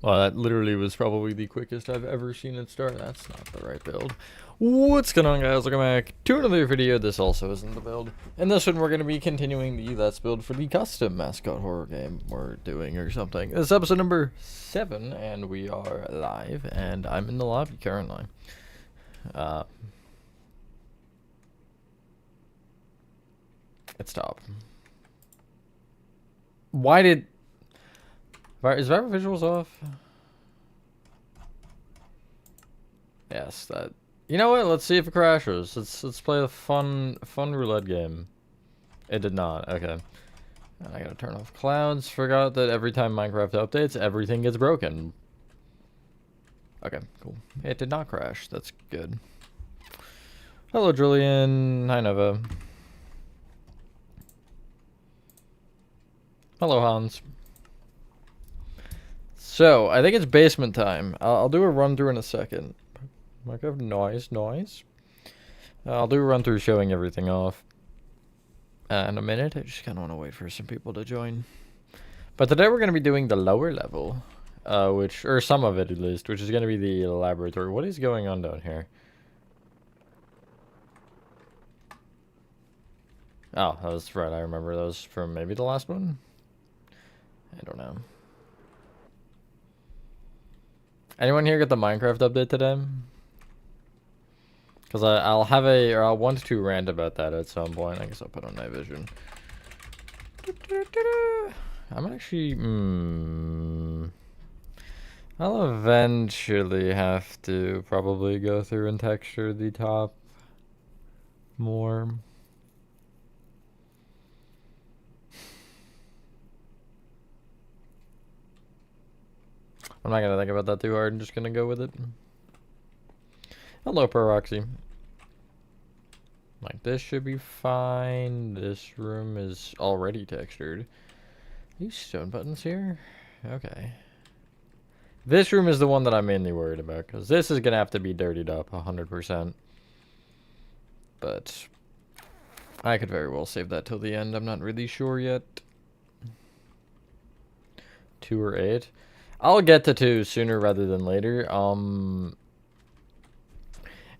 Well, that literally was probably the quickest I've ever seen it start. That's not the right build. What's going on, guys? Welcome back to another video. This also isn't the build. In this one, we're going to be continuing the Let's Build for the custom Mascot horror game we're doing or something. This is episode number 7, and we are live, and I'm in the lobby currently. It's top. Why did... Is Viral Visuals off? Yes, that... You know what? Let's see if it crashes. Let's play a fun roulette game. It did not. Okay. And I gotta turn off clouds. Forgot that every time Minecraft updates, everything gets broken. Okay, cool. It did not crash. That's good. Hello, Julian. Hi, Nova. Hello, Hans. So, I think it's basement time. I'll do a run through in a second. Minecraft noise. I'll do a run through showing everything off in a minute. I just kind of want to wait for some people to join. But today we're going to be doing the lower level, or some of it at least, which is going to be the laboratory. What is going on down here? Oh, that was right. I remember those from maybe the last one. I don't know. Anyone here get the Minecraft update today? Because I'll want to rant about that at some point. I guess I'll put on night vision. I'm actually... I'll eventually have to probably go through and texture the top more. I'm not going to think about that too hard. I'm just going to go with it. Hello, Proxy. Like, this should be fine. This room is already textured. These stone buttons here? Okay. This room is the one that I'm mainly worried about, because this is going to have to be dirtied up 100%. But I could very well save that till the end. I'm not really sure yet. 2 or 8. I'll get to 2 sooner rather than later.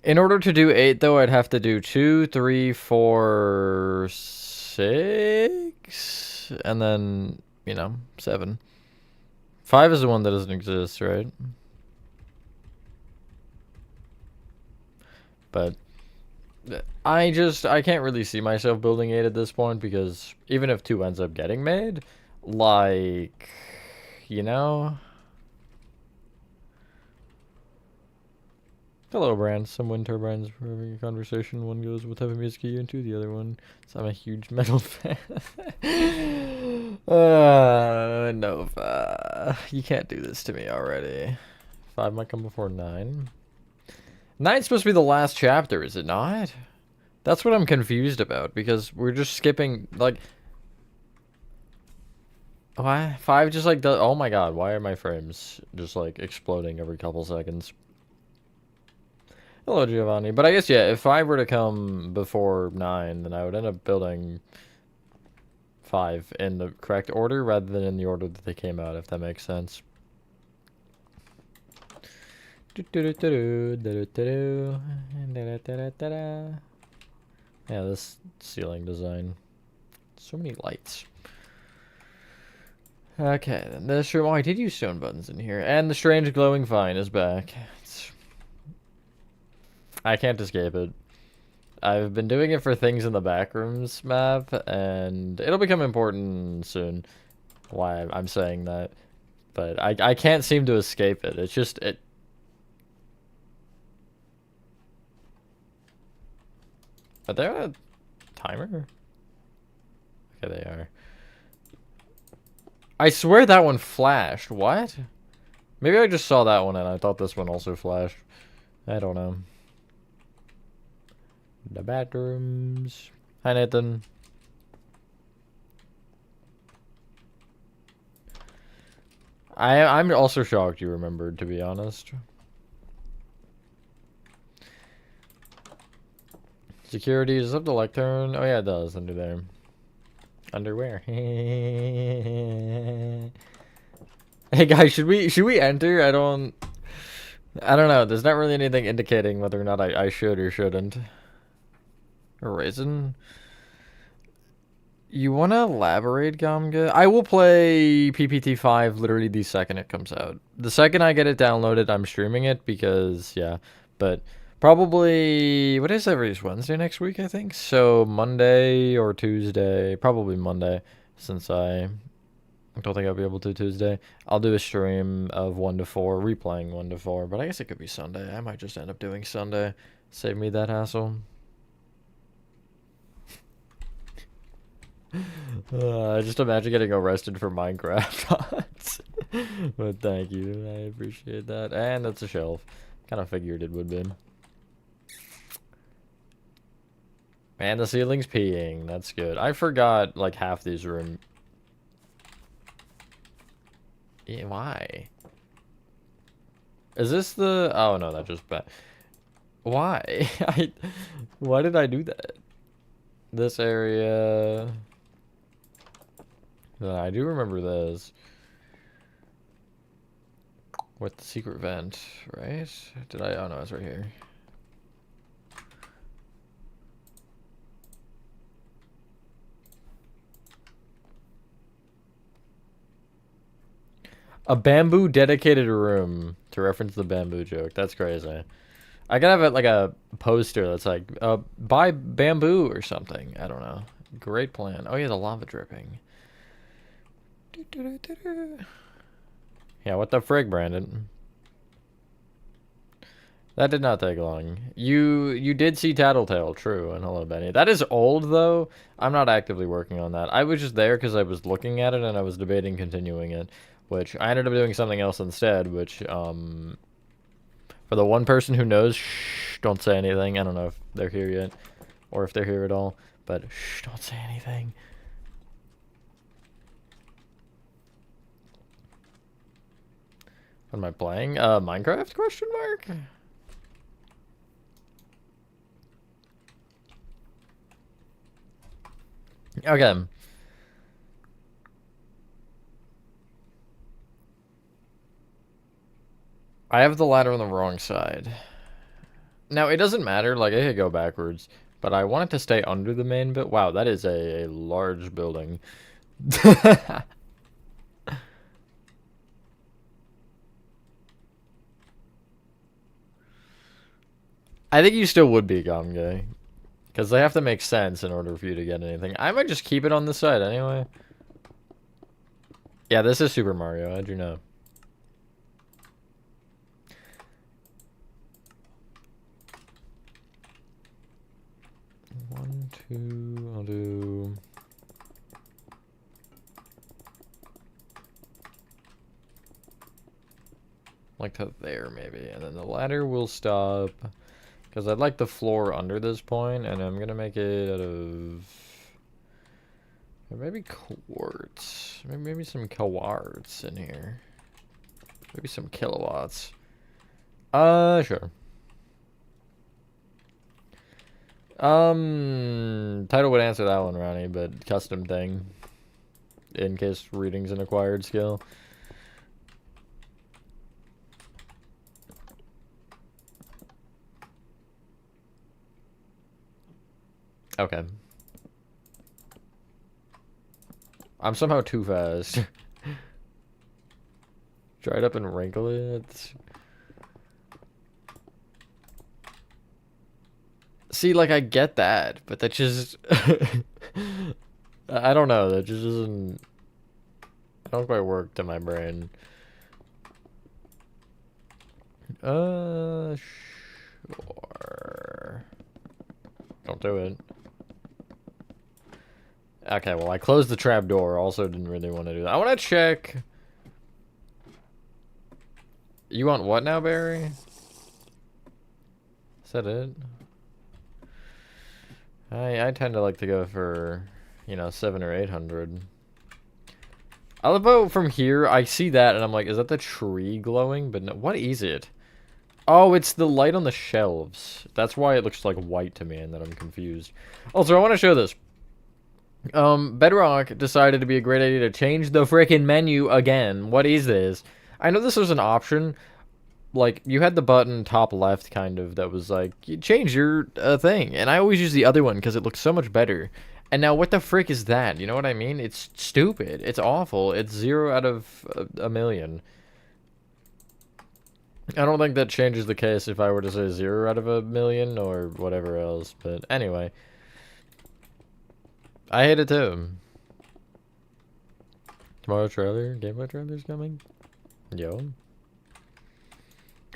In order to do 8, though, I'd have to do 2, 3, 4, 6, and then, 7. 5 is the one that doesn't exist, right? But I can't really see myself building 8 at this point, because even if 2 ends up getting made, like, Hello, Brand. Some wind turbines for having a conversation. One goes, what type of music are you into? The other one, so I'm a huge metal fan. Nova. You can't do this to me already. 5 might come before 9. 9's supposed to be the last chapter, is it not? That's what I'm confused about, because we're just skipping, like... Why? 5 just, like, oh my god, why are my frames just, like, exploding every couple seconds? Hello, Giovanni. But I guess, yeah, if 5 were to come before 9, then I would end up building 5 in the correct order rather than in the order that they came out, if that makes sense. Yeah, this ceiling design. So many lights. Okay, then this room. Oh, I did use stone buttons in here. And the strange glowing vine is back. I can't escape it. I've been doing it for things in the backrooms map, and it'll become important soon. Why I'm saying that. But I can't seem to escape it. It's just... Are they on a timer? Okay, they are. I swear that one flashed. What? Maybe I just saw that one and I thought this one also flashed. I don't know. The bathrooms. Hi, Nathan. I'm also shocked you remembered, to be honest. Security is up to lectern. Oh yeah, it does under there. Underwear. Hey guys, should we enter? I don't know. There's not really anything indicating whether or not I should or shouldn't. Raisin. You want to elaborate, Gamga? I will play PPT5 literally the second it comes out. The second I get it downloaded, I'm streaming it because, yeah. But probably, what is every Wednesday next week, I think? So Monday or Tuesday, probably Monday, since I don't think I'll be able to Tuesday. I'll do a stream of 1 to 4, replaying 1 to 4, but I guess it could be Sunday. I might just end up doing Sunday. Save me that hassle. I just imagine getting arrested for Minecarft. But thank you, I appreciate that. And that's a shelf. Kind of figured it would be. Man, the ceiling's peeing. That's good. I forgot like half these rooms. Yeah, why? Is this the? Oh no, that just bad. Why? Why did I do that? This area. I do remember this. With the secret vent, right? Did I? Oh no, it's right here. A bamboo dedicated room to reference the bamboo joke. That's crazy. I gotta have like a poster that's like, buy bamboo or something. I don't know. Great plan. Oh yeah, the lava dripping. Yeah, what the frig, Brandon? That did not take long. You did see Tattletale, true, and hello, Benny. That is old, though. I'm not actively working on that. I was just there because I was looking at it and I was debating continuing it, which I ended up doing something else instead, which, for the one person who knows, shh, don't say anything. I don't know if they're here yet, or if they're here at all, but shh, don't say anything. What am I playing? Minecraft, question mark? Okay. I have the ladder on the wrong side. Now, it doesn't matter, like, I could go backwards, but I want it to stay under the main bit. Wow, that is a large building. I think you still would be Gamge. Because they have to make sense in order for you to get anything. I might just keep it on this side anyway. Yeah, this is Super Mario, how'd you know? One, two, I'll do... like to there, maybe. And then the ladder will stop... because I'd like the floor under this point, and I'm gonna make it out of maybe quartz, maybe some quartz in here, maybe some kilowatts. Sure. Title would answer that one, Ronnie, but custom thing, in case reading's an acquired skill. Okay. I'm somehow too fast. Dry it up and wrinkle it. See, like, I get that, but that just... I don't know, that just doesn't... I don't quite work to my brain. Sure. Don't do it. Okay, well, I closed the trap door. Also didn't really want to do that. I want to check... You want what now, Barry? Is that it? I tend to like to go for, you know, 700 or 800. I love how from here, I see that, and I'm like, is that the tree glowing? But no, what is it? Oh, it's the light on the shelves. That's why it looks like white to me, and then I'm confused. Also, I want to show this. Bedrock decided to be a great idea to change the freaking menu again. What is this? I know this was an option. Like, you had the button top left, kind of, that was like, you change your thing. And I always use the other one because it looks so much better. And now, what the frick is that? You know what I mean? It's stupid. It's awful. It's 0 out of a million. I don't think that changes the case if I were to say 0 out of a million or whatever else. But anyway. I hate it too. Tomorrow trailer? Gameplay trailer's coming? Yo.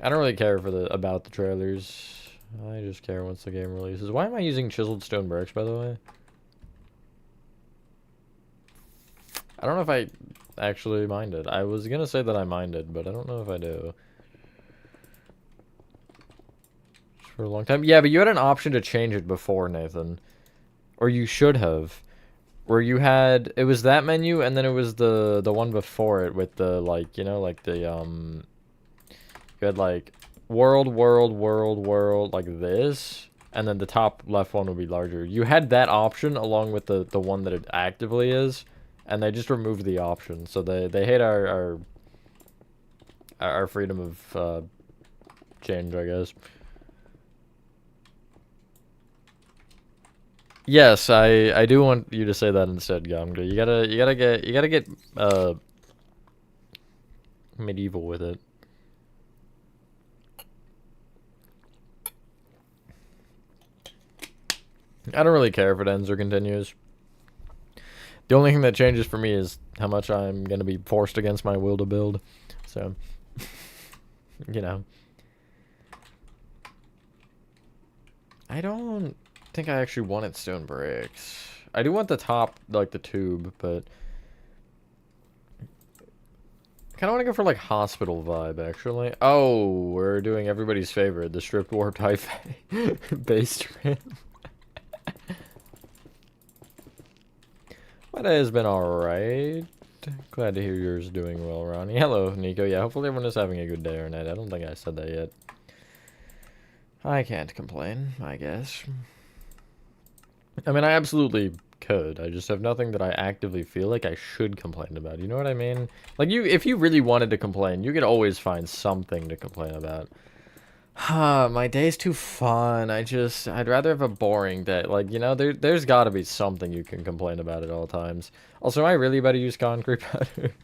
I don't really care for about the trailers. I just care once the game releases. Why am I using chiseled stone bricks, by the way? I don't know if I actually minded. I was gonna say that I minded, but I don't know if I do. Just for a long time. Yeah, but you had an option to change it before, Nathan. Or you should have. Where you had, it was that menu, and then it was the one before it with the, like, you know, like the, you had, like, world, like this, and then the top left one would be larger. You had that option along with the one that it actively is, and they just removed the option, so they hate our freedom of, change, I guess. Yes, I do want you to say that instead, Gamga. You gotta get medieval with it. I don't really care if it ends or continues. The only thing that changes for me is how much I'm gonna be forced against my will to build. So, you know. I don't think I actually wanted stone bricks. I do want the top, like the tube, but I kind of want to go for like hospital vibe, actually. Oh, we're doing everybody's favorite, the stripped warped hyphae base trim. My day has been alright. Glad to hear yours doing well, Ronnie. Hello, Nico. Yeah, hopefully everyone is having a good day or night. I don't think I said that yet. I can't complain, I guess. I mean, I absolutely could. I just have nothing that I actively feel like I should complain about. You know what I mean? Like, if you really wanted to complain, you could always find something to complain about. My day's too fun. I'd rather have a boring day. Like, you know, there's gotta be something you can complain about at all times. Also, am I really about to use concrete powder?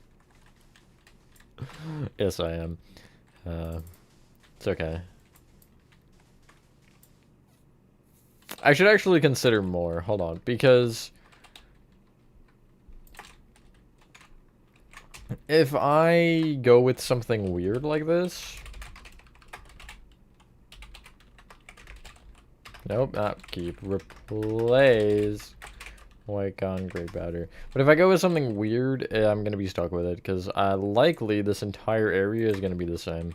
Yes, I am. It's okay. I should actually consider more. Hold on, because if I go with something weird like this... Nope, not keep. Replace white concrete powder. But if I go with something weird, I'm going to be stuck with it, because likely this entire area is going to be the same.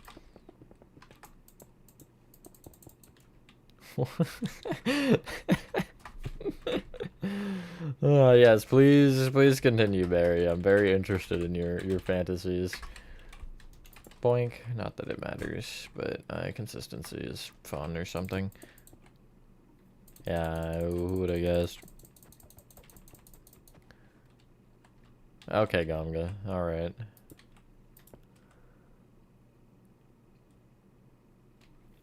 Yes, please continue, Barry. I'm very interested in your fantasies. Boink. Not that it matters, but consistency is fun or something. Yeah, who would I guess? Okay, Gamga. Alright.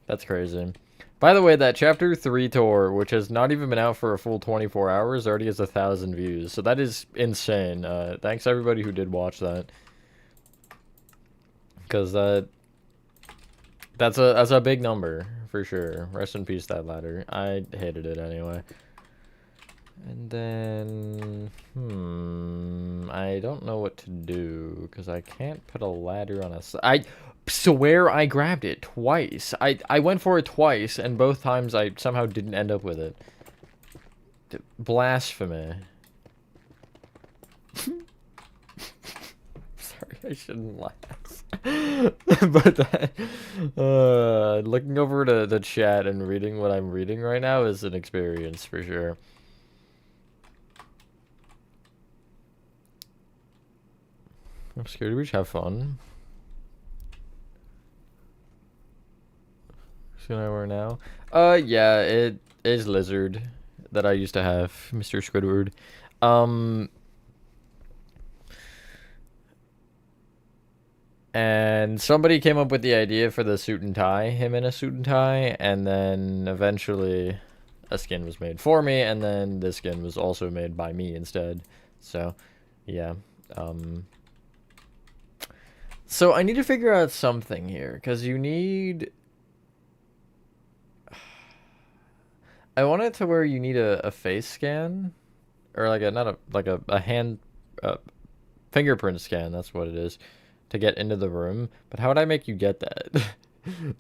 That's crazy. By the way, that Chapter 3 tour, which has not even been out for a full 24 hours, already has 1,000 views. So that is insane. Thanks everybody who did watch that. Because that's a big number, for sure. Rest in peace, that ladder. I hated it anyway. And then... I don't know what to do, because I can't put a ladder on a... I swear I grabbed it twice. I went for it twice, and both times I somehow didn't end up with it. Blasphemy. Sorry, I shouldn't laugh. But looking over to the chat and reading what I'm reading right now is an experience for sure. I'm scared we should have fun. Who's I wear now? Yeah, it is Lizard that I used to have, Mr. Squidward. And somebody came up with the idea for the suit and tie, him in a suit and tie, and then eventually a skin was made for me, and then this skin was also made by me instead. So, yeah. So I need to figure out something here, because you need... I want it to where you need a face scan, or like a, not a, like a hand, fingerprint scan, that's what it is, to get into the room. But how would I make you get that?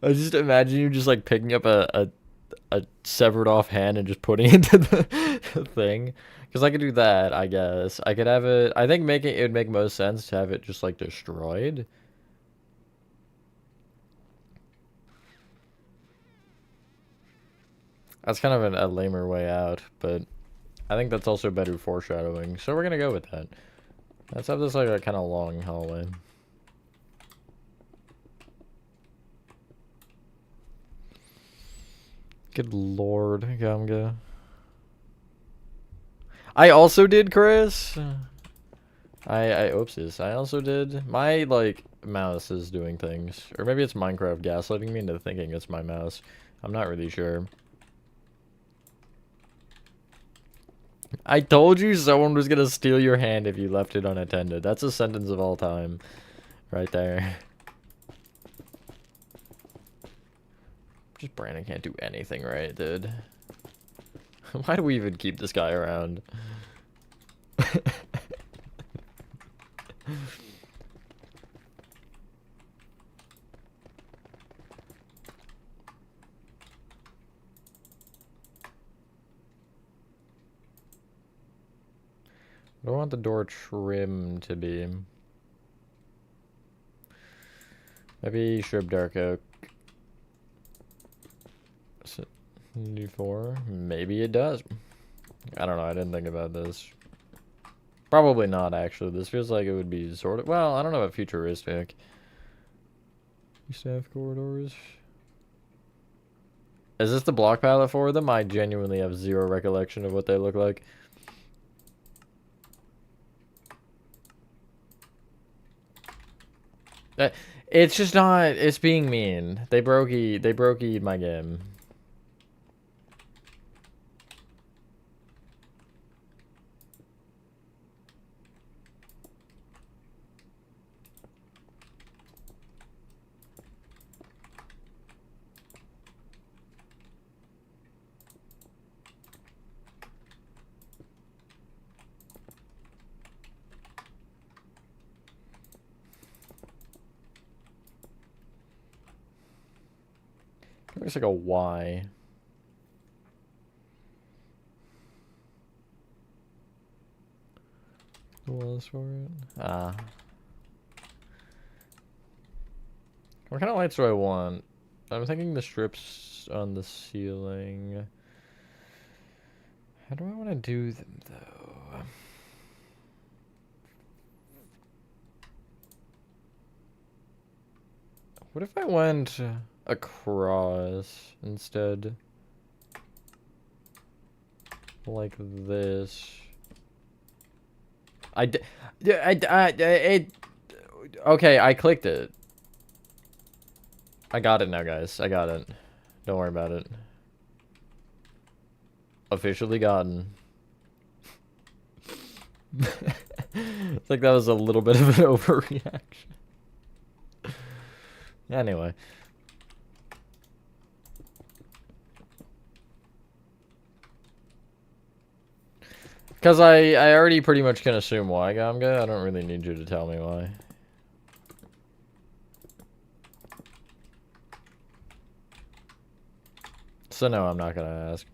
I just imagine you just like picking up a severed off hand and just putting it into the thing. Because I could do that, I guess. I could have it, I think it would make most sense to have it just like destroyed. That's kind of a lamer way out, but I think that's also better foreshadowing. So we're gonna go with that. Let's have this like a kind of long hallway. Good lord, Gamga. I also did, Chris. Oopsies. I also did. My, like, mouse is doing things. Or maybe it's Minecraft gaslighting me into thinking it's my mouse. I'm not really sure. I told you someone was gonna steal your hand if you left it unattended. That's a sentence of all time. Right there. Just Brandon can't do anything right, dude. Why do we even keep this guy around? I don't want the door trim to be. Maybe shrub dark oak. D4? Maybe it does. I don't know, I didn't think about this. Probably not, actually. This feels like it would be sort of... Well, I don't know about futuristic. Staff corridors. Is this the block palette for them? I genuinely have zero recollection of what they look like. It's just not... It's being mean. They broke my game. Looks like a Y. What else for it? Ah. What kind of lights do I want? I'm thinking the strips on the ceiling. How do I want to do them, though? What if I went across instead? Like this. Okay, I clicked it. I got it now, guys. I got it. Don't worry about it. Officially gotten. It's like that was a little bit of an overreaction. Anyway. Because I already pretty much can assume why, Gamga. I don't really need you to tell me why. So no, I'm not gonna ask.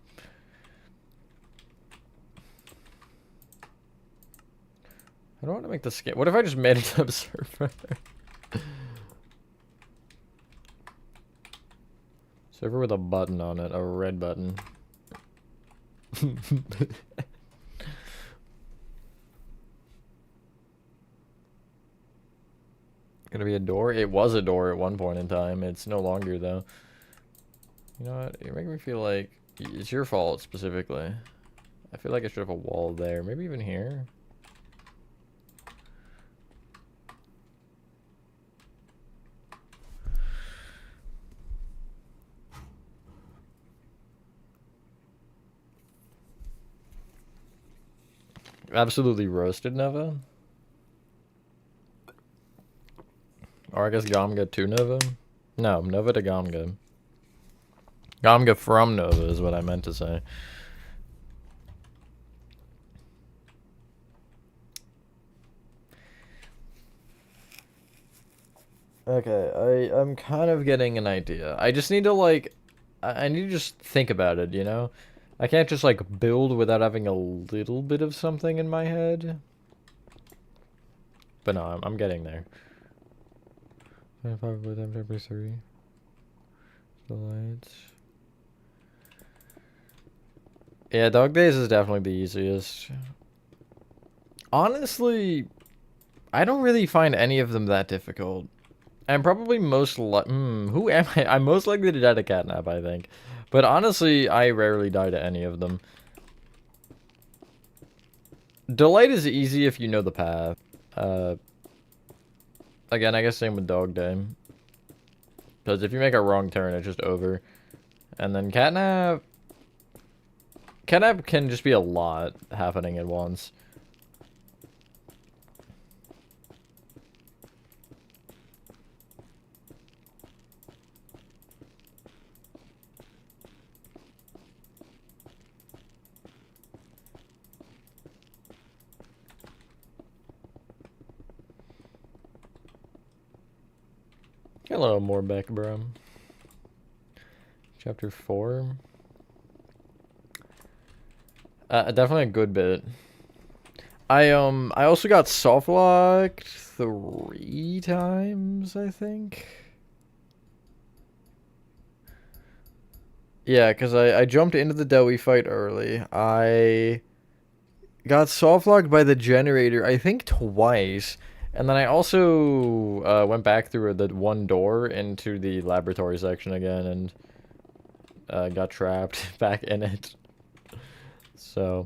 I don't want to make the skin. What if I just made an observer? Server with a button on it, a red button. Gonna be a door? It was a door at one point in time. It's no longer, though. You know what? You're making me feel like it's your fault, specifically. I feel like I should have a wall there. Maybe even here. Absolutely roasted Nova. Or I guess Gamga to Nova. No, Nova to Gamga. Gamga from Nova is what I meant to say. Okay, I'm kind of getting an idea. I just need to like, I need to just think about it, you know? I can't just like build without having a little bit of something in my head. But no, I'm getting there. 5 with M3. The lights. Yeah, Dog Days is definitely the easiest. Honestly, I don't really find any of them that difficult. I'm probably most who am I? I'm most likely to die to catnap, I think. But honestly, I rarely die to any of them. Delight is easy if you know the path. Again, I guess same with Dog Day. Because if you make a wrong turn, it's just over. And then catnap... Catnap can just be a lot happening at once. Hello, Morbeck, bro. Chapter 4. Definitely a good bit. I also got soft locked 3 times, I think. Yeah, because I jumped into the Dowie fight early. I got soft locked by the generator, I think twice. And then I also went back through the one door into the laboratory section again and got trapped back in it. So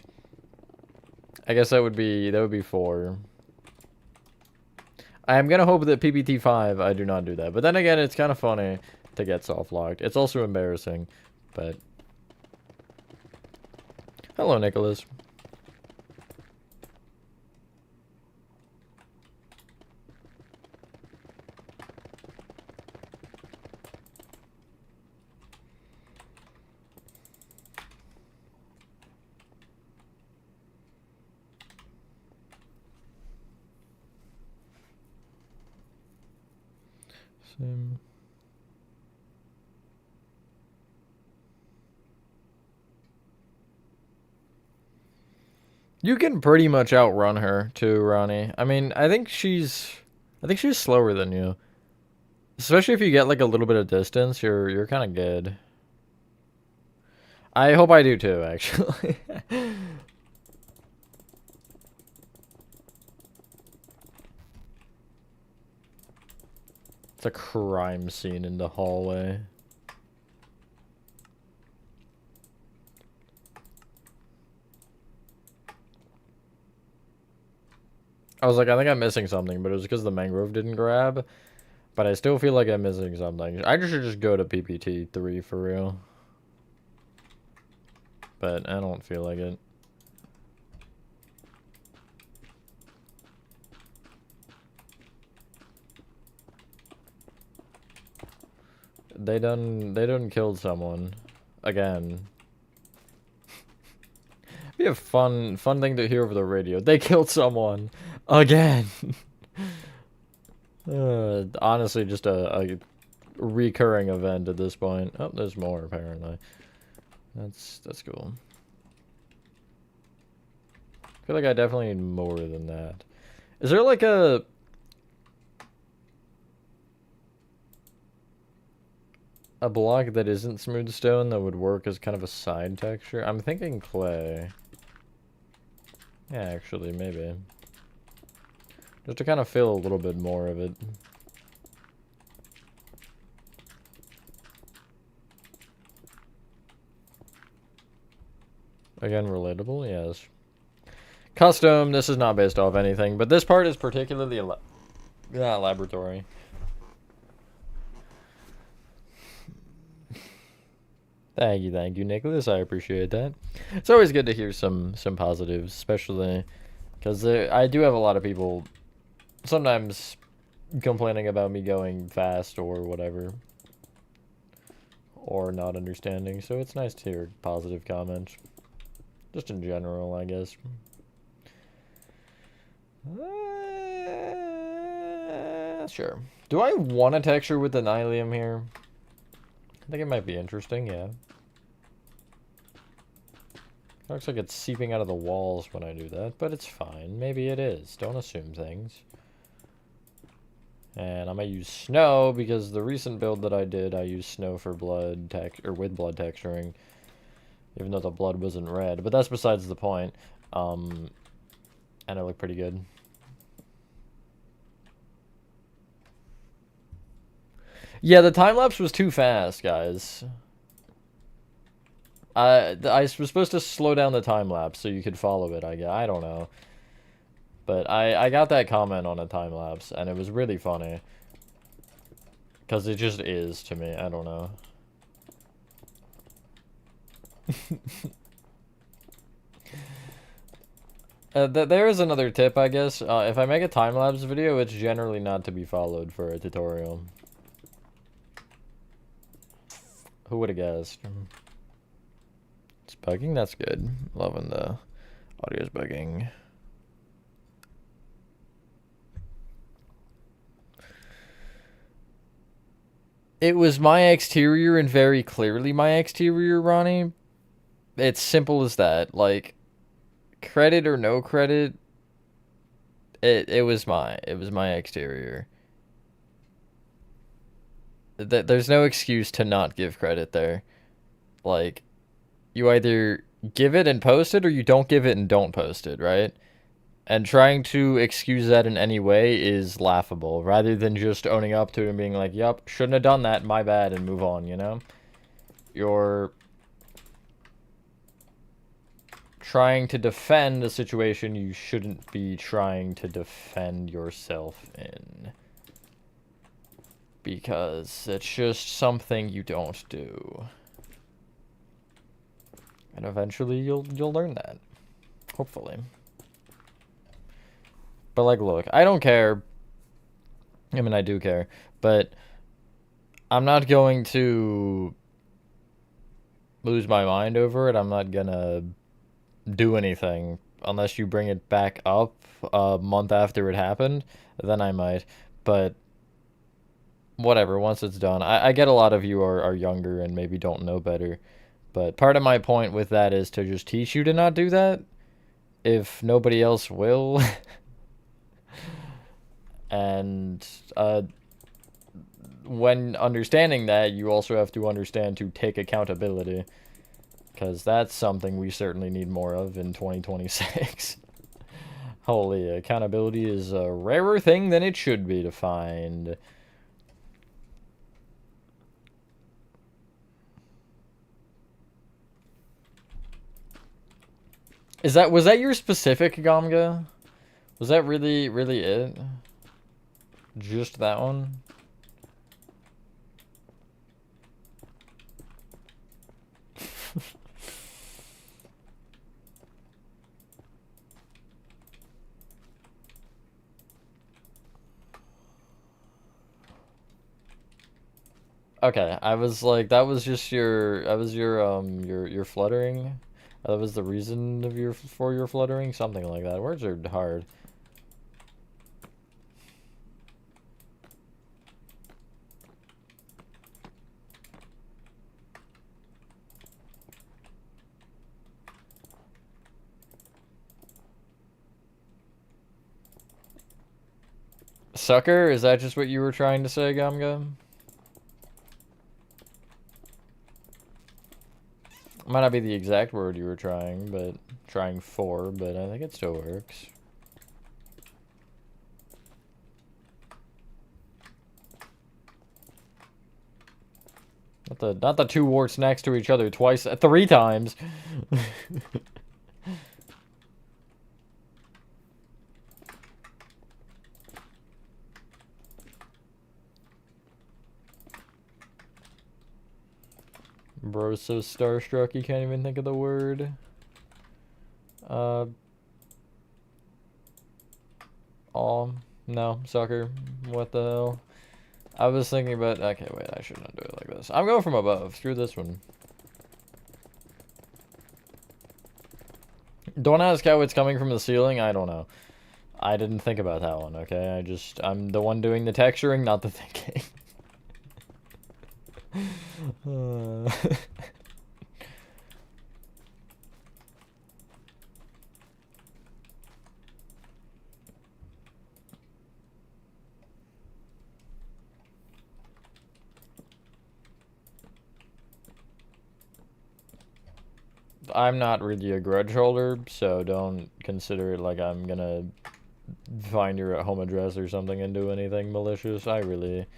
I guess that would be 4. I am gonna hope that PPT 5 I do not do that. But then again, it's kind of funny to get soft locked. It's also embarrassing, but hello, Nicholas. Sim. You can pretty much outrun her too, Ronnie. I mean, I think she's slower than you. Especially if you get like a little bit of distance, you're kind of good. I hope I do too, actually. It's a crime scene in the hallway. I was like, I think I'm missing something, but it was because the mangrove didn't grab. But I still feel like I'm missing something. I should just go to PPT 3 for real. But I don't feel like it. They done killed someone. Again. Be a fun thing to hear over the radio. They killed someone. Again. Honestly, just a recurring event at this point. Oh, there's more apparently. That's cool. I feel like I definitely need more than that. Is there like a block that isn't smooth stone that would work as kind of a side texture? I'm thinking clay. Yeah, actually, maybe. Just to kind of feel a little bit more of it. Again, relatable, yes. Custom, this is not based off anything, but this part is particularly laboratory. Thank you, Nicholas. I appreciate that. It's always good to hear some positives, especially because I do have a lot of people sometimes complaining about me going fast or whatever, or not understanding. So it's nice to hear positive comments, just in general, I guess. Sure. Do I want a texture with the Nylium here? I think it might be interesting, yeah. Looks like it's seeping out of the walls when I do that, but it's fine. Maybe it is. Don't assume things. And I might use snow because the recent build that I did, I used snow for blood with blood texturing, even though the blood wasn't red. But that's besides the point. And it looked pretty good. Yeah, the time lapse was too fast, guys. I was supposed to slow down the time lapse so you could follow it. I don't know. But I got that comment on a time lapse, and it was really funny. Because it just is to me. I don't know. There is another tip, I guess. If I make a time lapse video, it's generally not to be followed for a tutorial. Who would have guessed? It's bugging? That's good. Loving the audio's bugging. It was my exterior and very clearly my exterior, Ronnie. It's simple as that. Like, credit or no credit, it was my exterior. There's no excuse to not give credit there. Like, you either give it and post it, or you don't give it and don't post it, right? And trying to excuse that in any way is laughable, rather than just owning up to it and being like, yup, shouldn't have done that, my bad, and move on, you know? You're trying to defend a situation you shouldn't be trying to defend yourself in. Because it's just something you don't do. And eventually you'll learn that. Hopefully. But like, look, I don't care. I mean, I do care, but I'm not going to lose my mind over it. I'm not gonna do anything unless you bring it back up a month after it happened. Then I might, but whatever, once it's done. I get a lot of you are younger and maybe don't know better, but part of my point with that is to just teach you to not do that if nobody else will. And when understanding that, you also have to understand to take accountability, because that's something we certainly need more of in 2026. Holy, accountability is a rarer thing than it should be to find. Was that your specific Gamga? Was that really it? Just that one? Okay, I was like, that was just your fluttering? That was the reason of your fluttering? Something like that. Words are hard. Sucker? Is that just what you were trying to say, Gamga? Might not be the exact word you were trying for, but I think it still works. Not the two warts next to each other three times. Bro's so starstruck he can't even think of the word. No, sucker. What the hell? I was thinking about... Okay, wait, I should not do it like this. I'm going from above. Screw this one. Don't ask how it's coming from the ceiling. I don't know. I didn't think about that one, okay? I'm the one doing the texturing, not the thinking. I'm not really a grudge holder, so don't consider it like I'm gonna find your home address or something and do anything malicious. I don't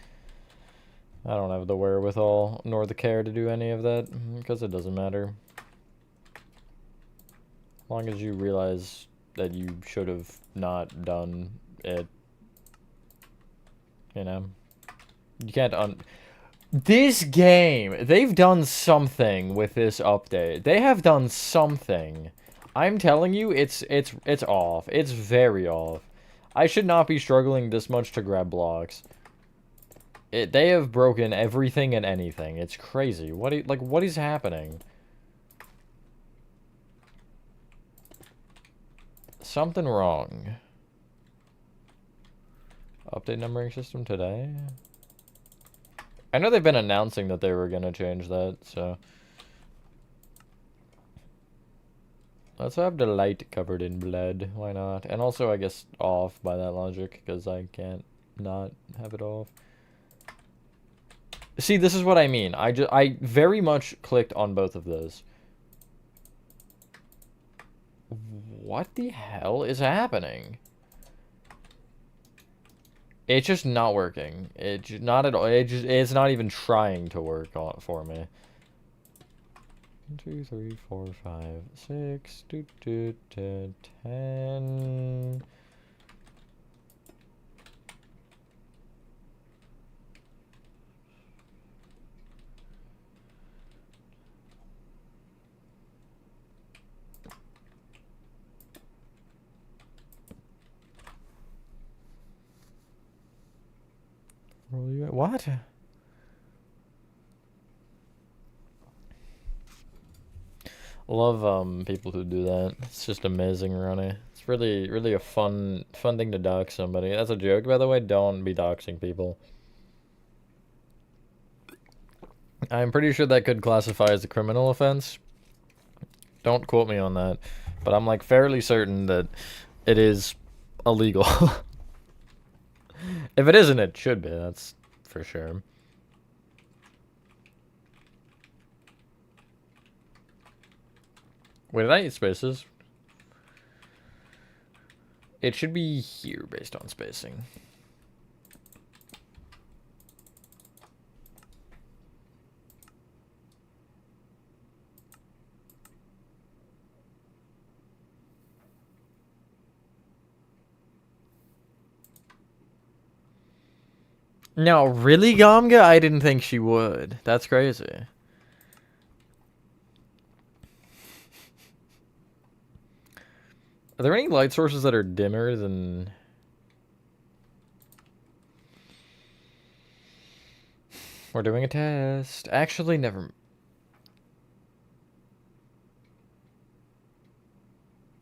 have the wherewithal nor the care to do any of that, because it doesn't matter. As long as you realize that you should have not done it. You know? You can't This game, they've done something with this update. They have done something. I'm telling you, it's off. It's very off. I should not be struggling this much to grab blocks. They have broken everything and anything. It's crazy. What is happening? Something wrong. Update numbering system today? I know they've been announcing that they were gonna change that, so... Let's have the light covered in blood. Why not? And also, I guess, off by that logic, because I can't not have it off. See, this is what I mean. I very much clicked on both of those. What the hell is happening? It's just not working. It's not at all. It's not even trying to work for me. 1, 2, 3, 4, 5, 6, 10. What? Love people who do that. It's just amazing, Ronnie. It's really a fun thing to dox somebody. That's a joke, by the way. Don't be doxing people. I'm pretty sure that could classify as a criminal offense. Don't quote me on that, but I'm like fairly certain that it is illegal. If it isn't, it should be. That's for sure. Wait, did I eat spaces? It should be here based on spacing. No, really, Gamga? I didn't think she would. That's crazy. Are there any light sources that are dimmer than... We're doing a test. Actually, never...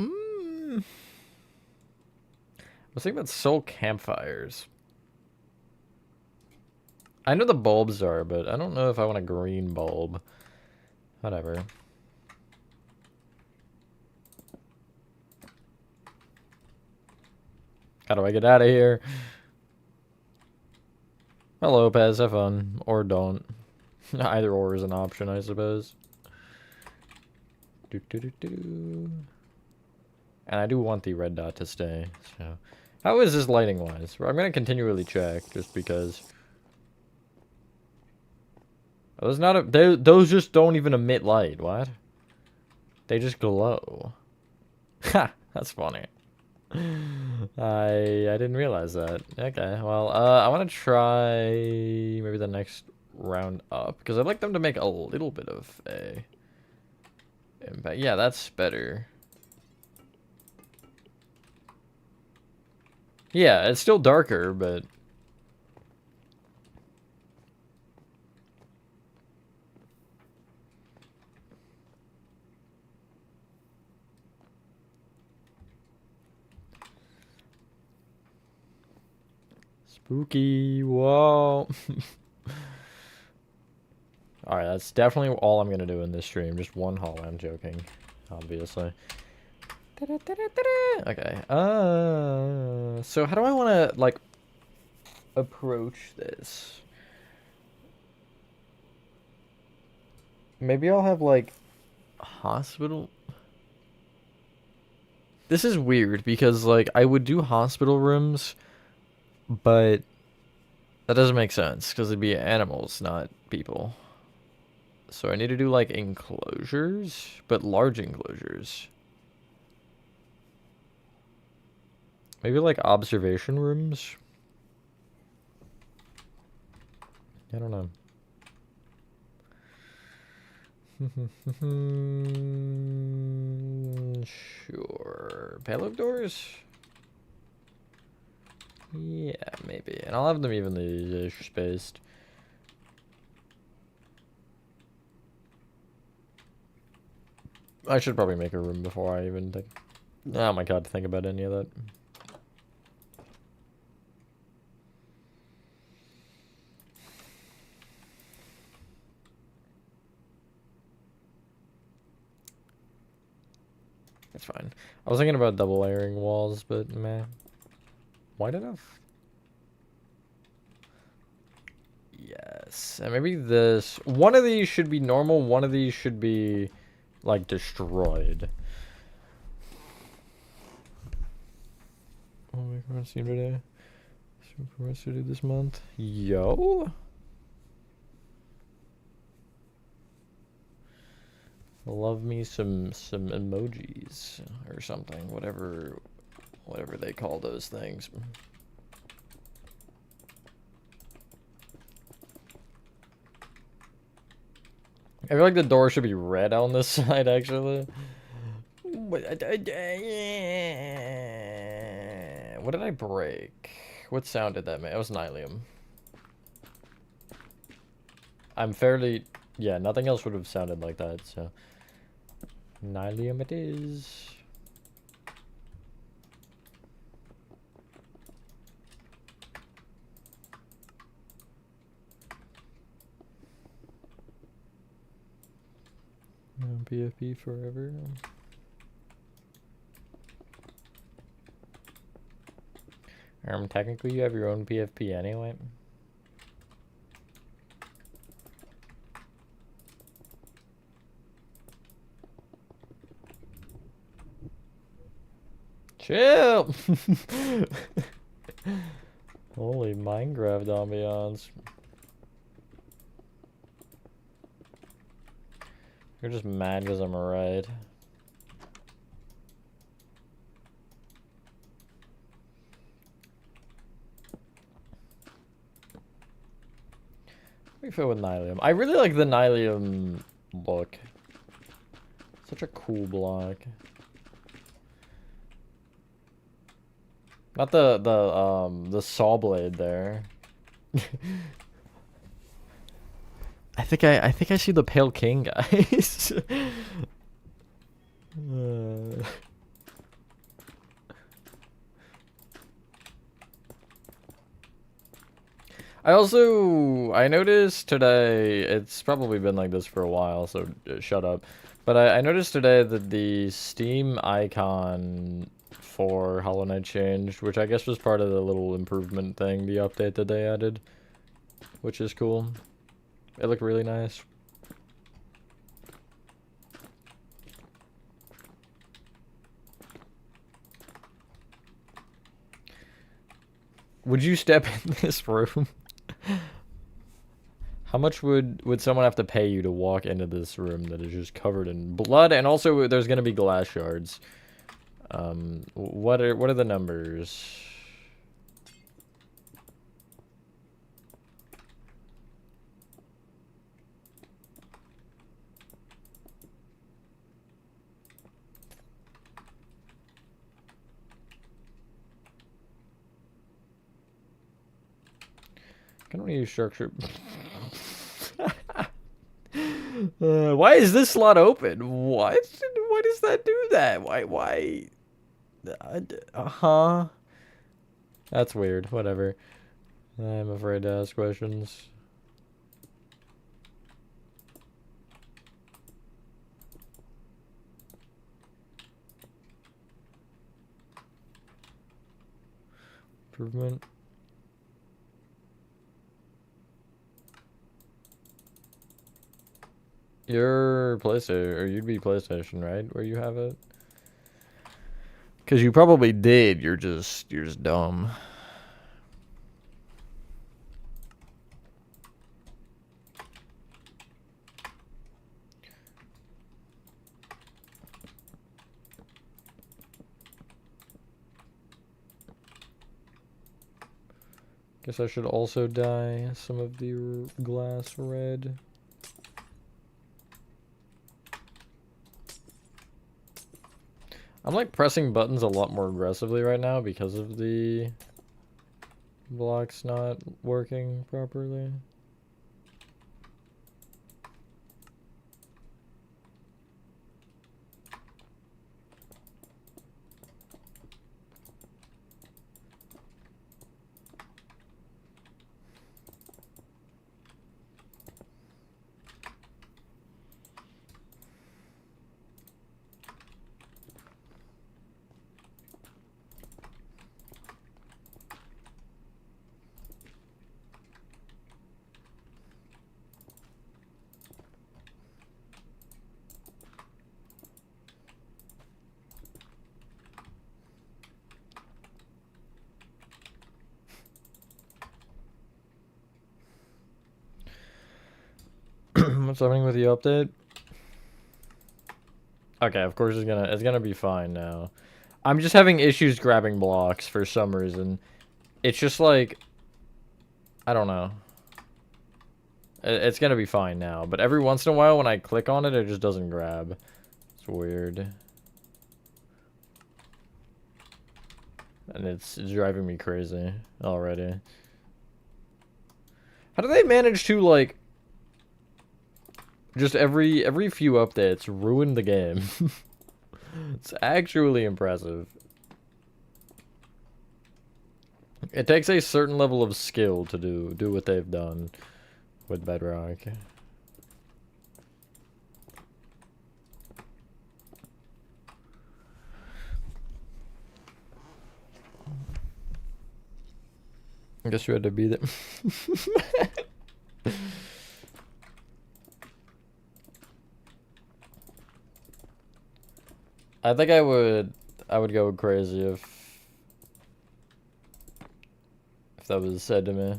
I was thinking about soul campfires. I know the bulbs are, but I don't know if I want a green bulb. Whatever. How do I get out of here? Hello, Pez, have fun. Or don't. Either or is an option, I suppose. And I do want the red dot to stay, so... How is this lighting-wise? I'm gonna continually check, just because... Those those just don't even emit light, what? They just glow. Ha! That's funny. I didn't realize that. Okay, well, I want to try maybe the next round up because I'd like them to make a little bit of a impact. Yeah, that's better. Yeah, it's still darker, but spooky. Whoa. Alright, that's definitely all I'm gonna do in this stream. Just one haul. I'm joking, obviously. Okay. So how do I want to like approach this? Maybe I'll have like a hospital. This is weird because like I would do hospital rooms, but that doesn't make sense because it'd be animals, not people. So I need to do like enclosures, but large enclosures. Maybe like observation rooms. I don't know. Sure. Payload doors? Yeah, maybe. And I'll have them evenly spaced. I should probably make a room before I even think. Oh my god, think about any of that. It's fine. I was thinking about double layering walls, but meh. Wide enough? Yes. And maybe this. One of these should be normal, one of these should be, like, destroyed. Oh my god, see today. Super suited this month. Yo? Love me some emojis or something, whatever they call those things. I feel like the door should be red on this side, actually. What did I break? What sound did that make? It was Nylium. I'm fairly... Yeah, nothing else would have sounded like that, so... Nylium it is. PFP forever. Technically you have your own PFP anyway. Chill! Holy Minecarft ambiance. You're just mad because I'm right. We fit with Nylium. I really like the Nylium look. Such a cool block. Not the saw blade there. I think I see the Pale King, guys. I noticed today, it's probably been like this for a while, so shut up. But I noticed today that the Steam icon for Hollow Knight changed, which I guess was part of the little improvement thing, the update that they added, which is cool. It looked really nice. Would you step in this room? How much would someone have to pay you to walk into this room that is just covered in blood? And also, there's gonna be glass shards. What are the numbers? Can we use structure? Why is this slot open? What? Why does that do that? Why? Uh-huh. That's weird. Whatever. I'm afraid to ask questions. Improvement. You're PlayStation, or you'd be PlayStation, right? Where you have it? Because you probably did. You're just dumb. Guess I should also dye some of the glass red. I'm like pressing buttons a lot more aggressively right now because of the blocks not working properly. What's happening with the update? Okay, of course it's gonna be fine now. I'm just having issues grabbing blocks for some reason. It's just like, I don't know. It's gonna be fine now, but every once in a while when I click on it, it just doesn't grab. It's weird. And it's driving me crazy already. How do they manage to, like, just every few updates ruin the game? It's actually impressive. It takes a certain level of skill to do what they've done with Bedrock. I guess you had to be there. I think I would go crazy if that was said to me.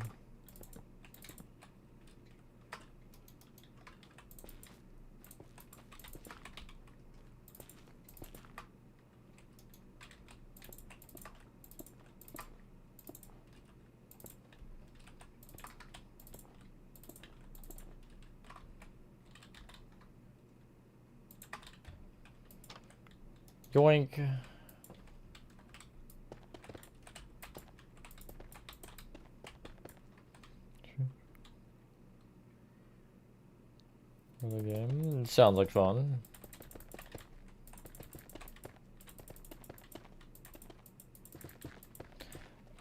Yoink. Another game. Sounds like fun.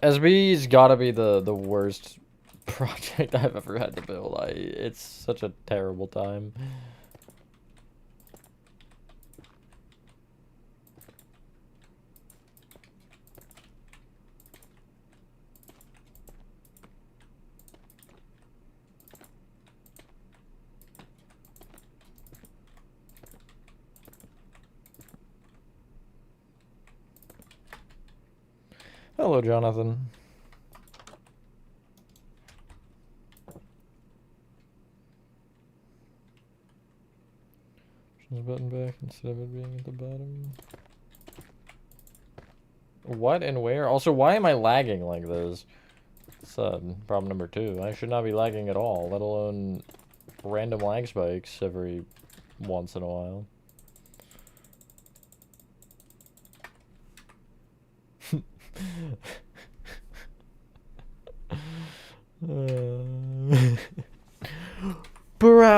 SB's gotta be the worst project I've ever had to build. It's such a terrible time. Hello, Jonathan. Push the button back instead of it being at the bottom. What and where? Also, why am I lagging like this? That's problem number 2. I should not be lagging at all, let alone random lag spikes every once in a while.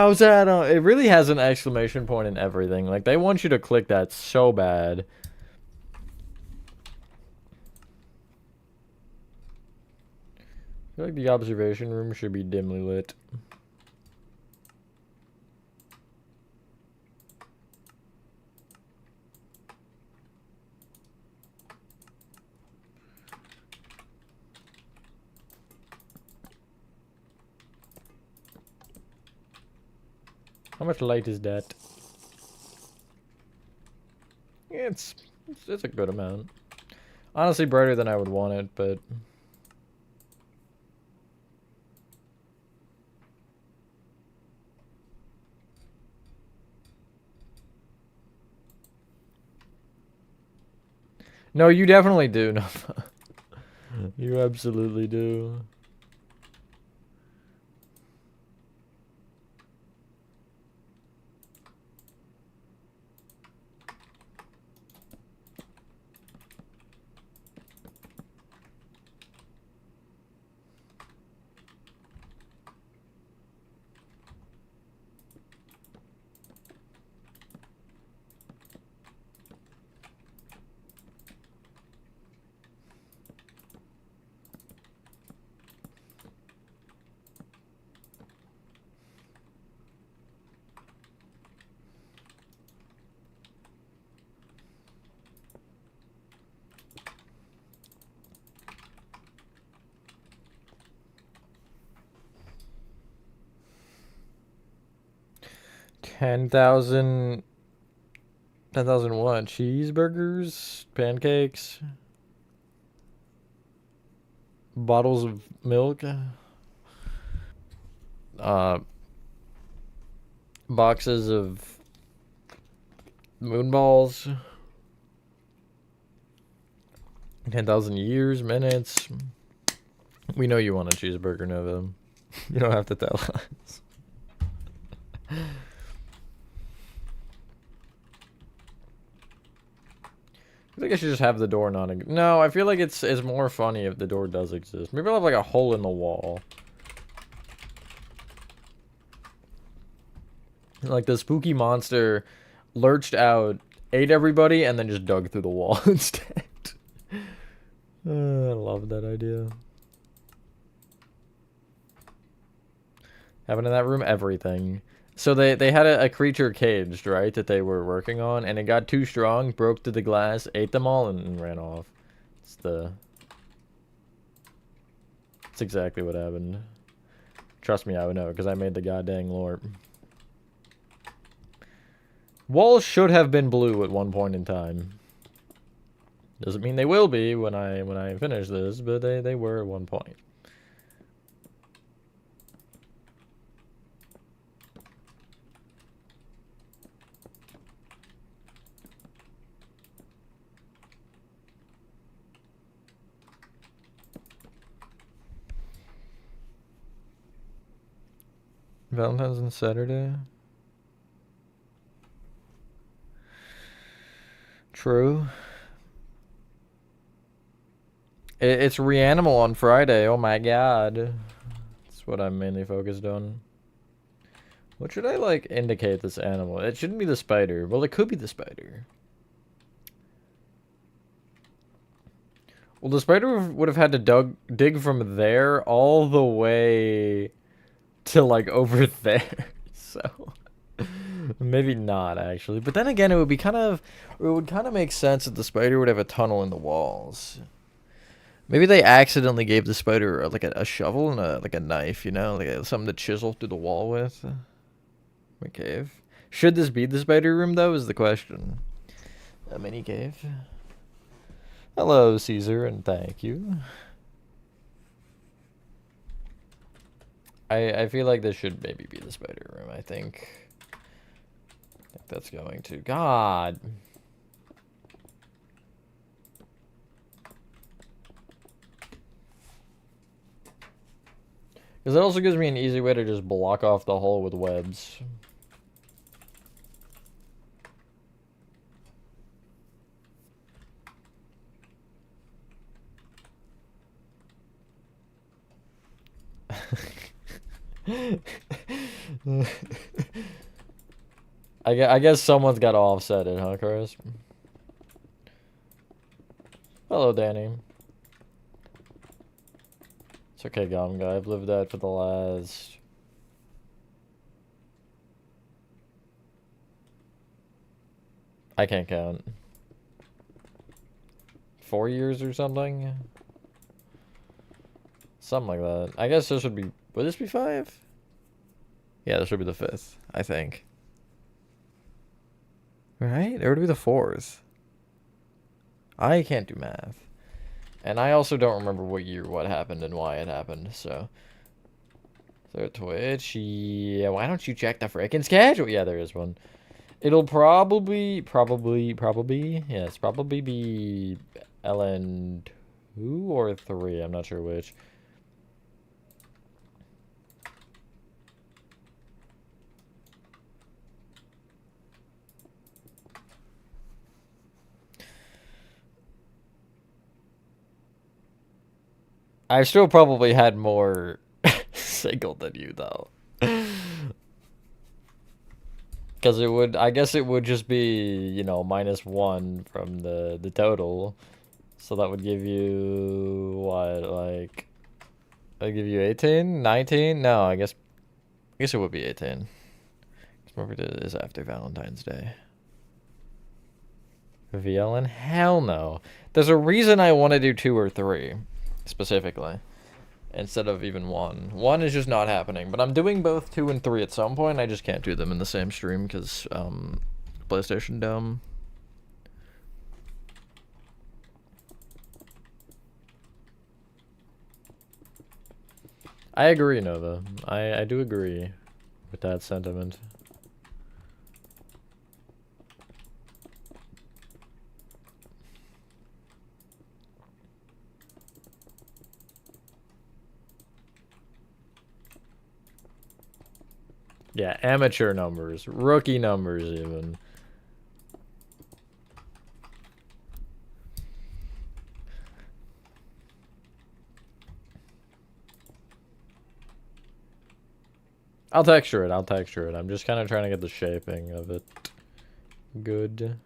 How's that? It really has an exclamation point in everything. Like, they want you to click that so bad. I feel like the observation room should be dimly lit. How much light is that? Yeah, it's a good amount. Honestly, brighter than I would want it, but... No, you definitely do. No, you absolutely do. Ten thousand what? Cheeseburgers? Pancakes? Bottles of milk? Boxes of moonballs? 10,000 years, minutes? We know you want a cheeseburger, Nova. You don't have to tell us. I think I should just have the door not... No, I feel like it's more funny if the door does exist. Maybe I'll have like a hole in the wall. Like the spooky monster lurched out, ate everybody, and then just dug through the wall instead. I love that idea. Happened in that room? Everything. So they had a creature caged, right, that they were working on, and it got too strong, broke through the glass, ate them all, and ran off. It's exactly what happened. Trust me, I would know, because I made the goddamn lore. Walls should have been blue at one point in time. Doesn't mean they will be when I finish this, but they were at one point. Valentine's on Saturday. True. It's Reanimal on Friday. Oh my god. That's what I'm mainly focused on. What should I, like, indicate this animal? It shouldn't be the spider. Well, it could be the spider. Well, the spider would have had to dig from there all the way to, like, over there. So, maybe not, actually. But then again, it would kind of make sense that the spider would have a tunnel in the walls. Maybe they accidentally gave the spider, like, a shovel and like a knife, you know? Like, something to chisel through the wall with. A cave. Should this be the spider room, though, is the question. A mini cave. Hello, Caesar, and thank you. I feel like this should maybe be the spider room, I think that's going to... God! Because it also gives me an easy way to just block off the hole with webs. I guess someone's got to offset it, huh, Chris? Hello, Danny. It's okay, Gum Guy. I've lived that for the last... I can't count. 4 years or something? Something like that. I guess this would be... Would this be 5? Yeah, this would be the 5th, I think. Right? It would be the 4th. I can't do math. And I also don't remember what year what happened and why it happened, so... So Twitch, yeah, why don't you check the frickin' schedule? Yeah, there is one. It'll probably be LN 2 or 3. I'm not sure which. I still probably had more single than you though. Because it would, I guess it would just be, you know, -1 from the total. So that would give you, what, like, I'd give you 18? 19? No, I guess it would be 18. Because remember it is after Valentine's Day. VLN? Hell no. There's a reason I want to do 2 or 3, specifically. Instead of even 1. 1 is just not happening. But I'm doing both 2 and 3 at some point. I just can't do them in the same stream because PlayStation dumb. I agree, Nova. I do agree with that sentiment. Yeah, amateur numbers, rookie numbers even. I'll texture it, I'm just kind of trying to get the shaping of it good.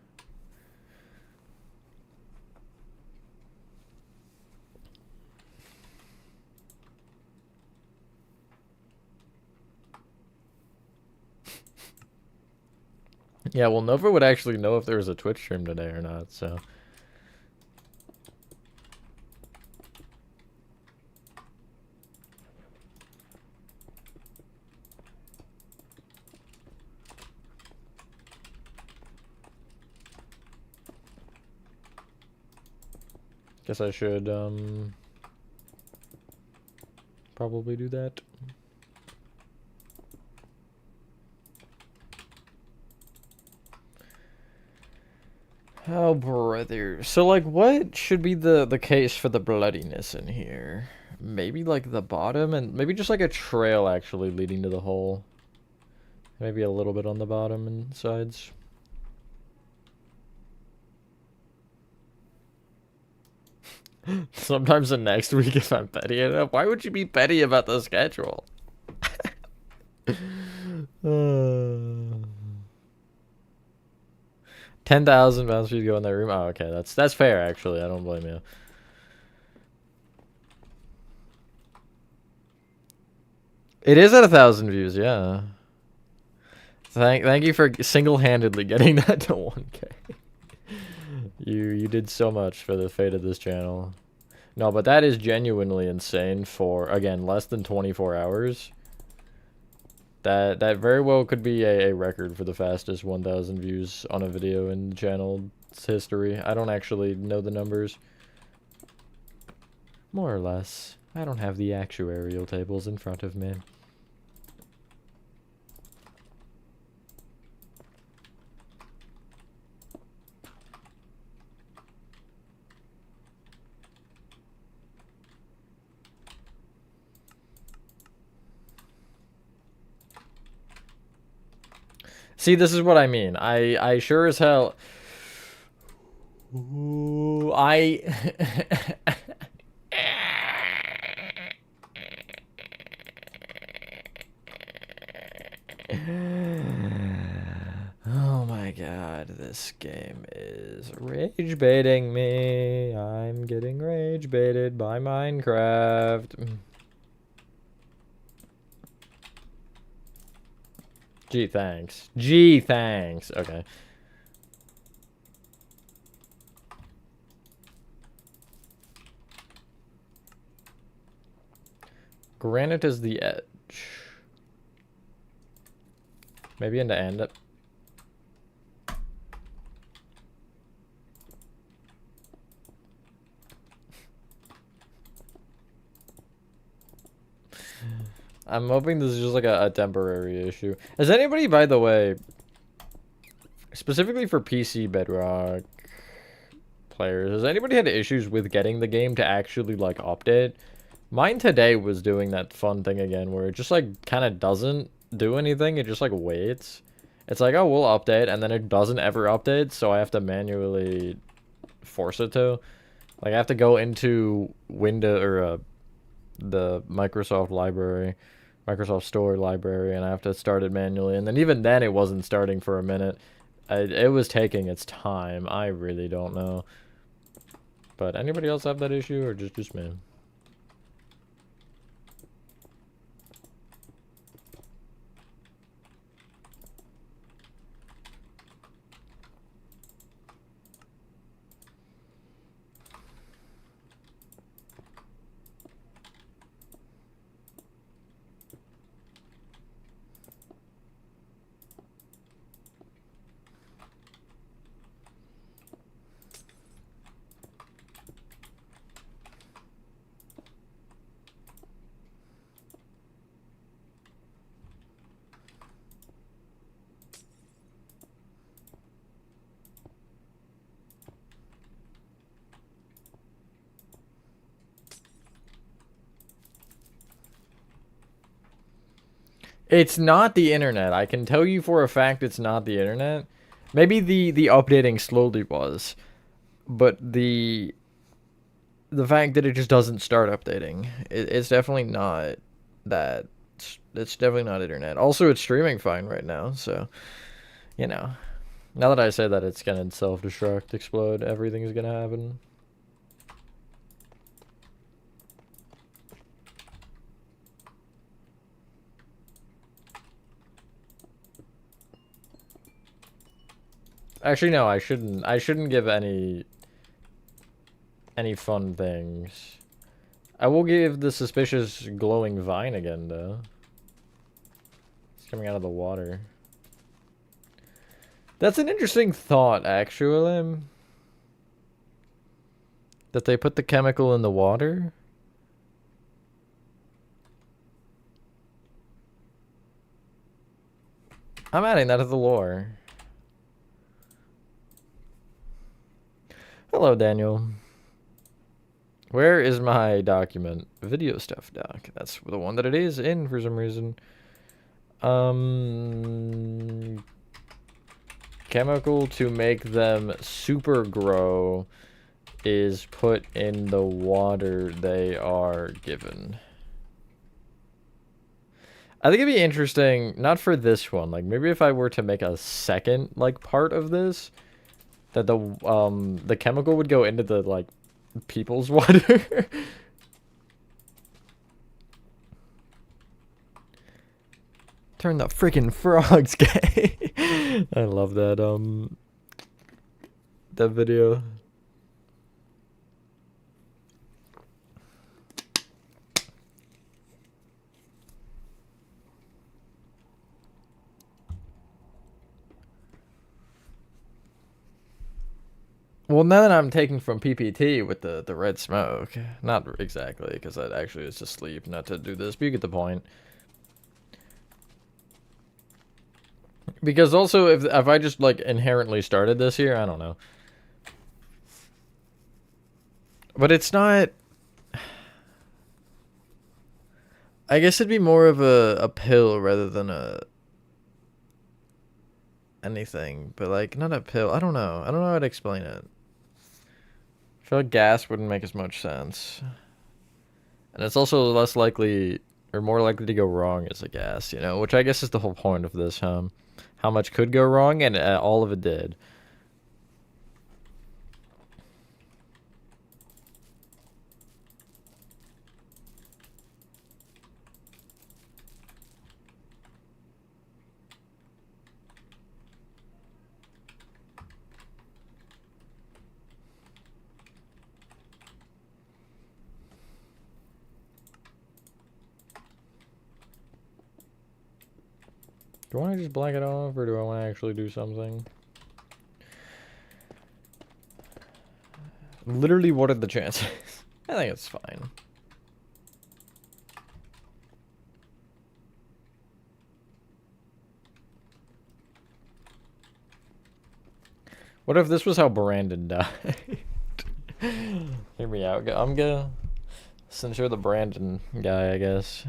Yeah, well, Nova would actually know if there was a Twitch stream today or not, so... Guess I should, probably do that. Oh, brother. So, like, what should be the case for the bloodiness in here? Maybe, like, the bottom, and maybe just, like, a trail actually leading to the hole. Maybe a little bit on the bottom and sides. Sometimes the next week if I'm petty enough. Why would you be petty about the schedule? 10,000 pounds for you to go in that room? Oh, okay. That's fair, actually. I don't blame you. It is at 1,000 views, yeah. Thank you for single-handedly getting that to 1K. You did so much for the fate of this channel. No, but that is genuinely insane for, again, less than 24 hours. That very well could be a record for the fastest 1,000 views on a video in the channel's history. I don't actually know the numbers. More or less. I don't have the actuarial tables in front of me. See, this is what I mean. I sure as hell... Ooh, my god, this game is rage baiting me. I'm getting rage baited by Minecraft. Gee, thanks. Gee, thanks. Okay. Granite is the edge. Maybe into end up. I'm hoping this is just like a temporary issue. Has anybody, by the way, specifically for PC Bedrock players, has anybody had issues with getting the game to actually like update? Mine today was doing that fun thing again where it just like kind of doesn't do anything. It just like waits. It's like, oh, we'll update, and then it doesn't ever update, so I have to manually force it to. Like I have to go into window or the Microsoft library, Microsoft Store library, and I have to start it manually. And then even then it wasn't starting for a minute. It was taking its time. I really don't know. But anybody else have that issue or just me? It's not the internet. I can tell you for a fact it's not the internet. Maybe the updating slowly was, but the fact that it just doesn't start updating, it's definitely not that. It's definitely not internet. Also, it's streaming fine right now, so you know. Now that I say that, it's gonna self-destruct, explode, everything's gonna happen. Actually, no, I shouldn't. I shouldn't give any fun things. I will give the suspicious glowing vine again, though. It's coming out of the water. That's an interesting thought, actually. That they put the chemical in the water? I'm adding that to the lore. Hello, Daniel. Where is my document? Video stuff doc. That's the one that it is in for some reason. Chemical to make them super grow is put in the water they are given. I think it'd be interesting, not for this one, like maybe if I were to make a second like part of this, that the chemical would go into the like people's water. Turn the freaking frogs gay. I love that that video. Well, now that I'm taking from PPT with the red smoke, not exactly, because that actually is to sleep, not to do this, but you get the point. Because also, if I just, like, inherently started this here, I don't know. But it's not... I guess it'd be more of a pill rather than a... anything. But, like, not a pill. I don't know. I don't know how to explain it. I feel like gas wouldn't make as much sense. And it's also less likely, or more likely to go wrong as a gas, you know? Which I guess is the whole point of this, huh? how much could go wrong, and all of it did. Do I want to just black it off, or do I want to actually do something? Literally, what are the chances? I think it's fine. What if this was how Brandon died? Hear me out. I'm gonna, since you're the Brandon guy, I guess.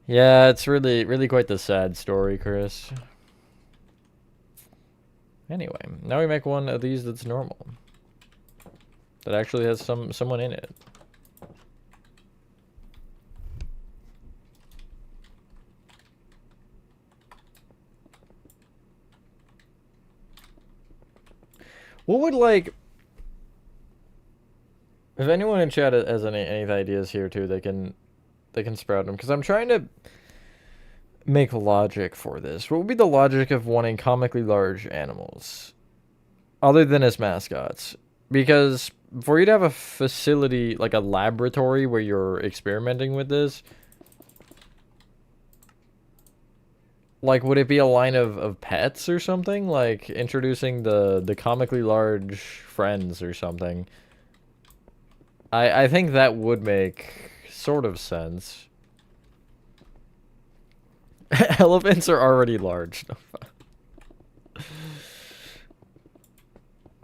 Yeah, it's really quite the sad story, Chris. Anyway, now we make one of these that's normal. That actually has someone in it. What would, like, if anyone in chat has any ideas here too, they can sprout them, because I'm trying to make logic for this. What would be the logic of wanting comically large animals other than as mascots? Because for you to have a facility, like a laboratory where you're experimenting with this, like, would it be a line of pets or something? Like introducing the comically large friends or something? I think that would make sort of sense. Elephants are already large.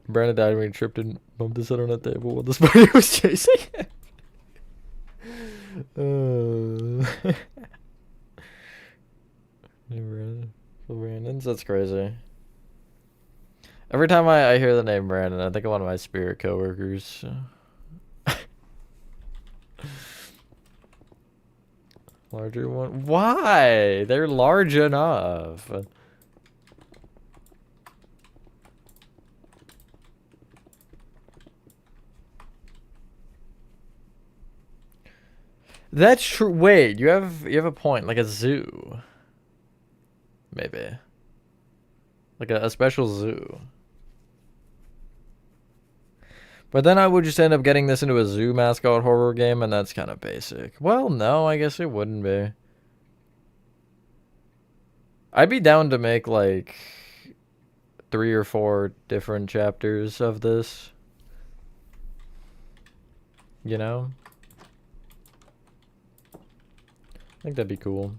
Brandon died when he tripped and bumped his head on a table while the spider was chasing him. Brandon's, that's crazy. Every time I hear the name Brandon, I think of one of my spirit coworkers. Larger one? Why? They're large enough. That's true. Wait, you have a point. Like a zoo, maybe. Like a special zoo. But then I would just end up getting this into a zoo mascot horror game, and that's kind of basic. Well, no, I guess it wouldn't be. I'd be down to make, like, 3 or 4 different chapters of this. You know? I think that'd be cool.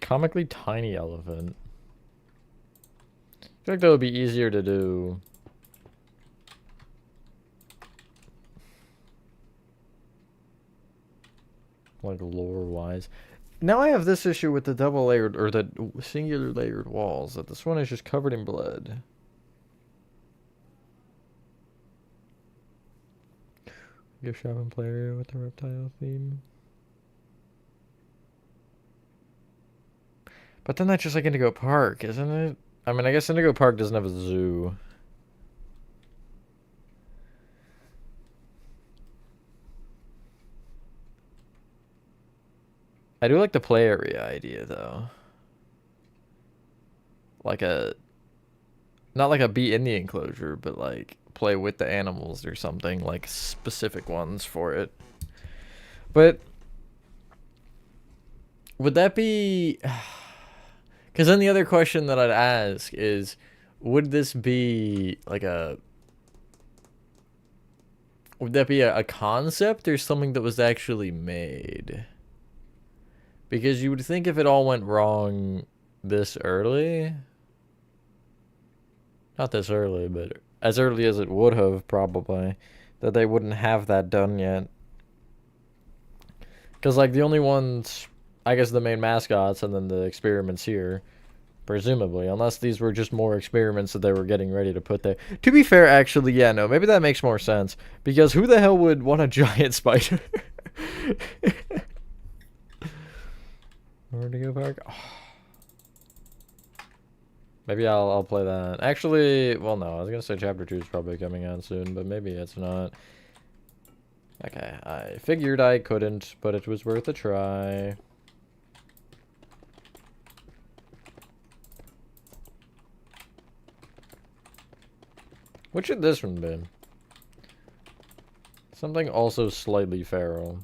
Comically tiny elephant. I feel like that would be easier to do. Like lore-wise. Now I have this issue with the double layered, or the singular layered walls, that this one is just covered in blood. Gift shop and play area with the reptile theme. But then that's just like Indigo Park, isn't it? I mean, I guess Indigo Park doesn't have a zoo. I do like the play area idea, though. Like a... Not like a be in the enclosure, but like play with the animals or something. Like specific ones for it. But... Would that be... Because then the other question that I'd ask is, would this be like a... Would that be a concept or something that was actually made? Because you would think if it all went wrong this early... Not this early, but as early as it would have, probably. That they wouldn't have that done yet. Because, like, the only ones, I guess the main mascots and then the experiments here, presumably, unless these were just more experiments that they were getting ready to put there. To be fair, actually, yeah, no, maybe that makes more sense. Because who the hell would want a giant spider? Vertigo Park? Oh. Maybe I'll play that. Actually, well, no, I was gonna say Chapter 2 is probably coming out soon, but maybe it's not. Okay, I figured I couldn't, but it was worth a try. What should this one be? Something also slightly feral.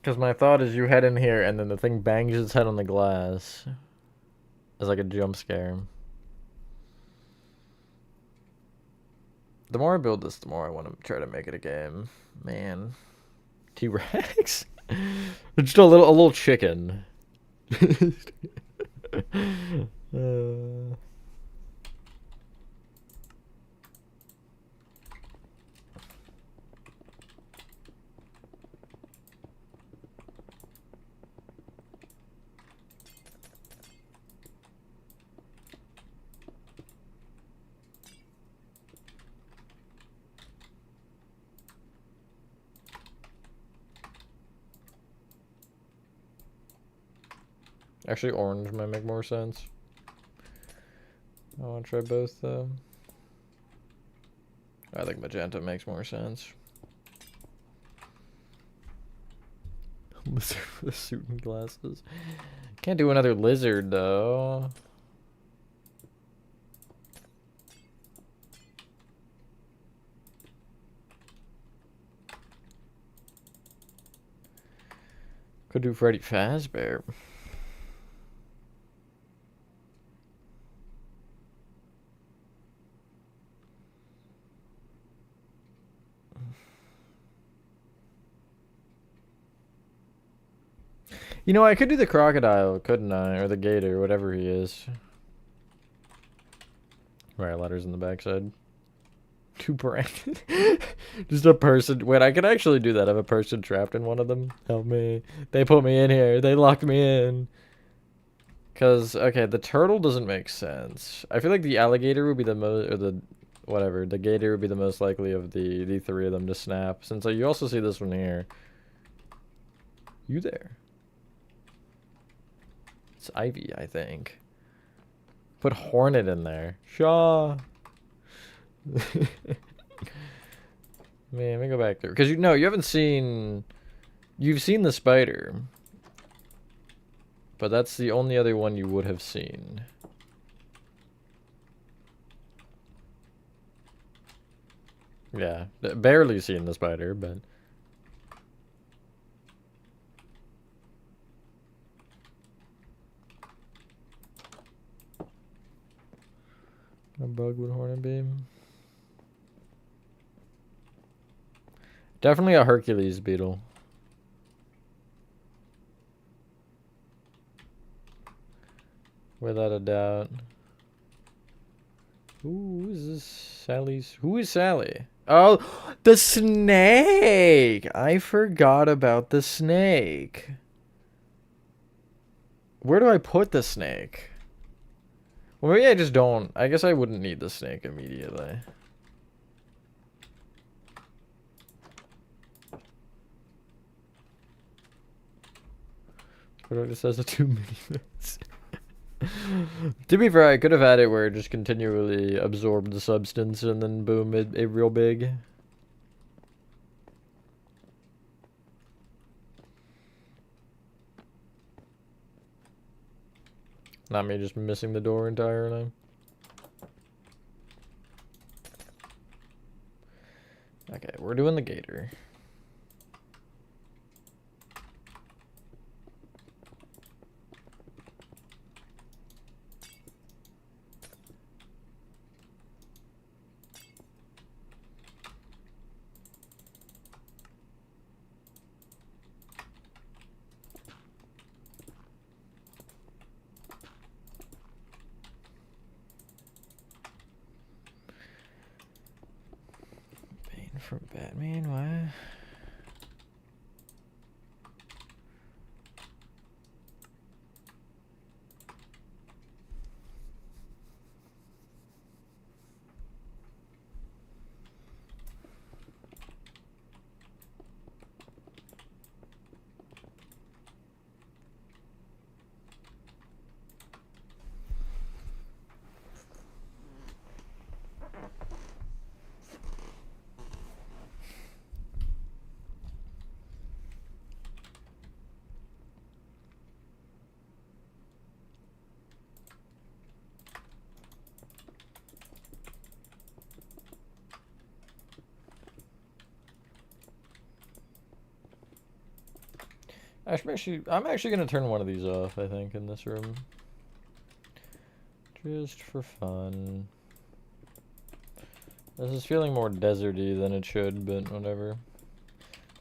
Because my thought is you head in here and then the thing bangs its head on the glass. It's like a jump scare. The more I build this, the more I want to try to make it a game. Man. T-Rex? Just a little chicken. Actually, orange might make more sense. I want to try both, though. I think magenta makes more sense. Lizard with a suit and glasses. Can't do another lizard, though. Could do Freddy Fazbear. You know, I could do the crocodile, couldn't I? Or the gator, whatever he is. Right, letters in the backside. Two brackets. Just a person. Wait, I can actually do that. I have a person trapped in one of them. Help me. They put me in here. They locked me in. Because, okay, the turtle doesn't make sense. I feel like the alligator would be the most, or the, whatever, the gator would be the most likely of the three of them to snap. Since you also see this one here. You there. It's Ivy, I think. Put Hornet in there. Shaw. Man, let me go back there. Because, you know, you haven't seen... You've seen the spider. But that's the only other one you would have seen. Yeah, barely seen the spider, but... A bug with Hornet Beam. Definitely a Hercules beetle. Without a doubt. Who is this? Sally's. Who is Sally? Oh, the snake! I forgot about the snake. Where do I put the snake? Well, maybe I just don't. I guess I wouldn't need the snake immediately. But it just says a 2 minutes. To be fair, I could have had it where it just continually absorbed the substance and then boom, it real big. Not me just missing the door entirely. Okay, we're doing the gator. from Batman, why? I'm actually gonna turn one of these off, I think, in this room. Just for fun. This is feeling more deserty than it should, but whatever.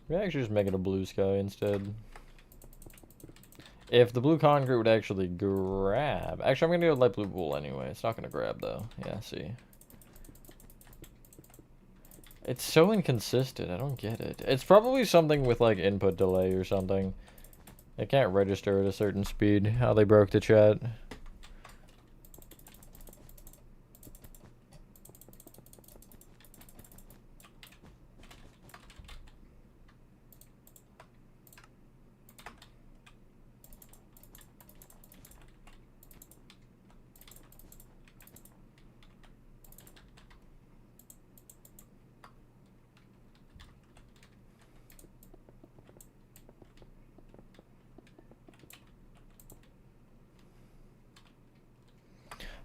We actually just make it a blue sky instead. If the blue concrete would actually grab... Actually, I'm gonna do a light blue wool anyway. It's not gonna grab, though. Yeah, see. It's so inconsistent. I don't get it. It's probably something with, like, input delay or something. It can't register at a certain speed. How they broke the chat.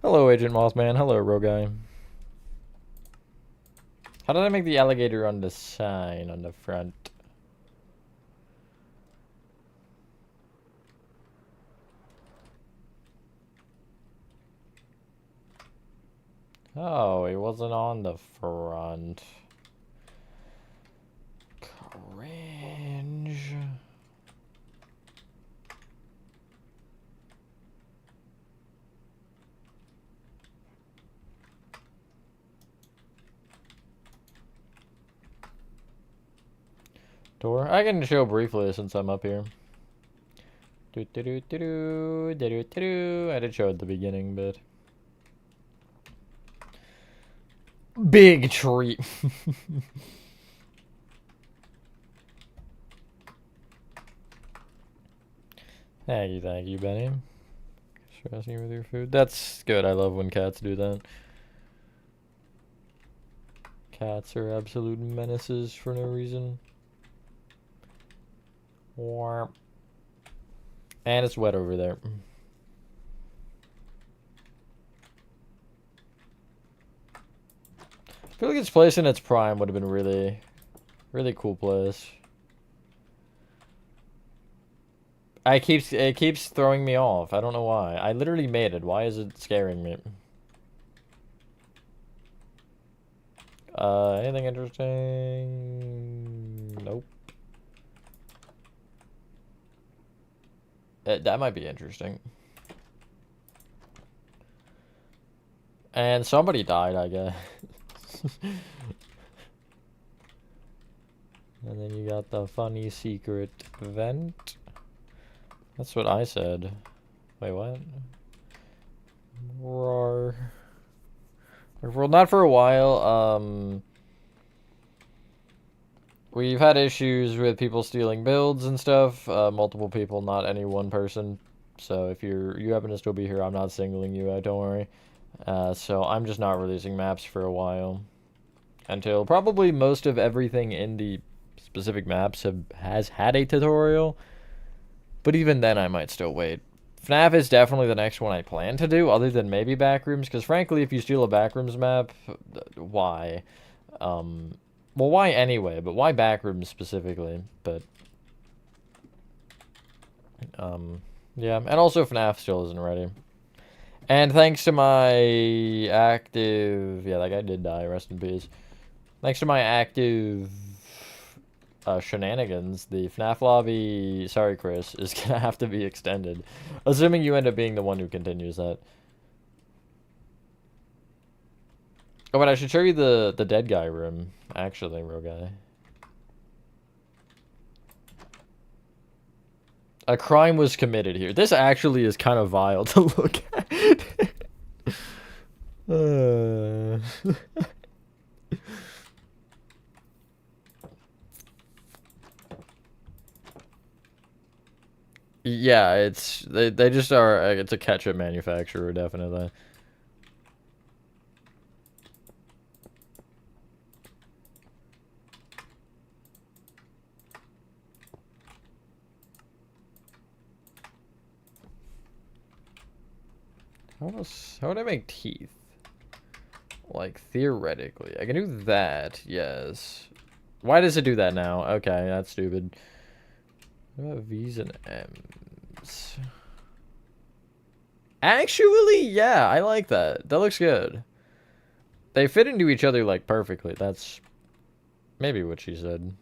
Hello, Agent Mothman. Hello, Roguy. How did I make the alligator on the sign on the front? Oh, it wasn't on the front. Cringe. Door? I can show briefly since I'm up here. I did show at the beginning, but... Big treat. Thank you, Benny. Stressing you with your food. That's good. I love when cats do that. Cats are absolute menaces for no reason. Warm. And it's wet over there. I feel like its place in its prime would have been really, really cool place. It keeps throwing me off. I don't know why. I literally made it. Why is it scaring me? Anything interesting? Nope. That might be interesting. And somebody died, I guess. And then you got the funny secret vent. That's what I said. Wait, what? Roar. Well, not for a while. We've had issues with people stealing builds and stuff. Multiple people, not any one person. So if you happen to still be here, I'm not singling you out, don't worry. So I'm just not releasing maps for a while. Until probably most of everything in the specific maps has had a tutorial. But even then, I might still wait. FNAF is definitely the next one I plan to do, other than maybe Backrooms. Because frankly, if you steal a Backrooms map, why? Well, why anyway? But why Backrooms specifically? But yeah, and also FNAF still isn't ready. And thanks to my active... Yeah, that guy did die, rest in peace. Thanks to my active shenanigans, the FNAF lobby, sorry Chris, is going to have to be extended. Assuming you end up being the one who continues that. Oh, but I should show you the dead guy room. Actually, real guy. A crime was committed here. This actually is kind of vile to look at. Yeah, they just are. It's a ketchup manufacturer, definitely. How would I make teeth? Like, theoretically. I can do that, yes. Why does it do that now? Okay, that's stupid. What about V's and M's? Actually, yeah, I like that. That looks good. They fit into each other, like, perfectly. That's maybe what she said.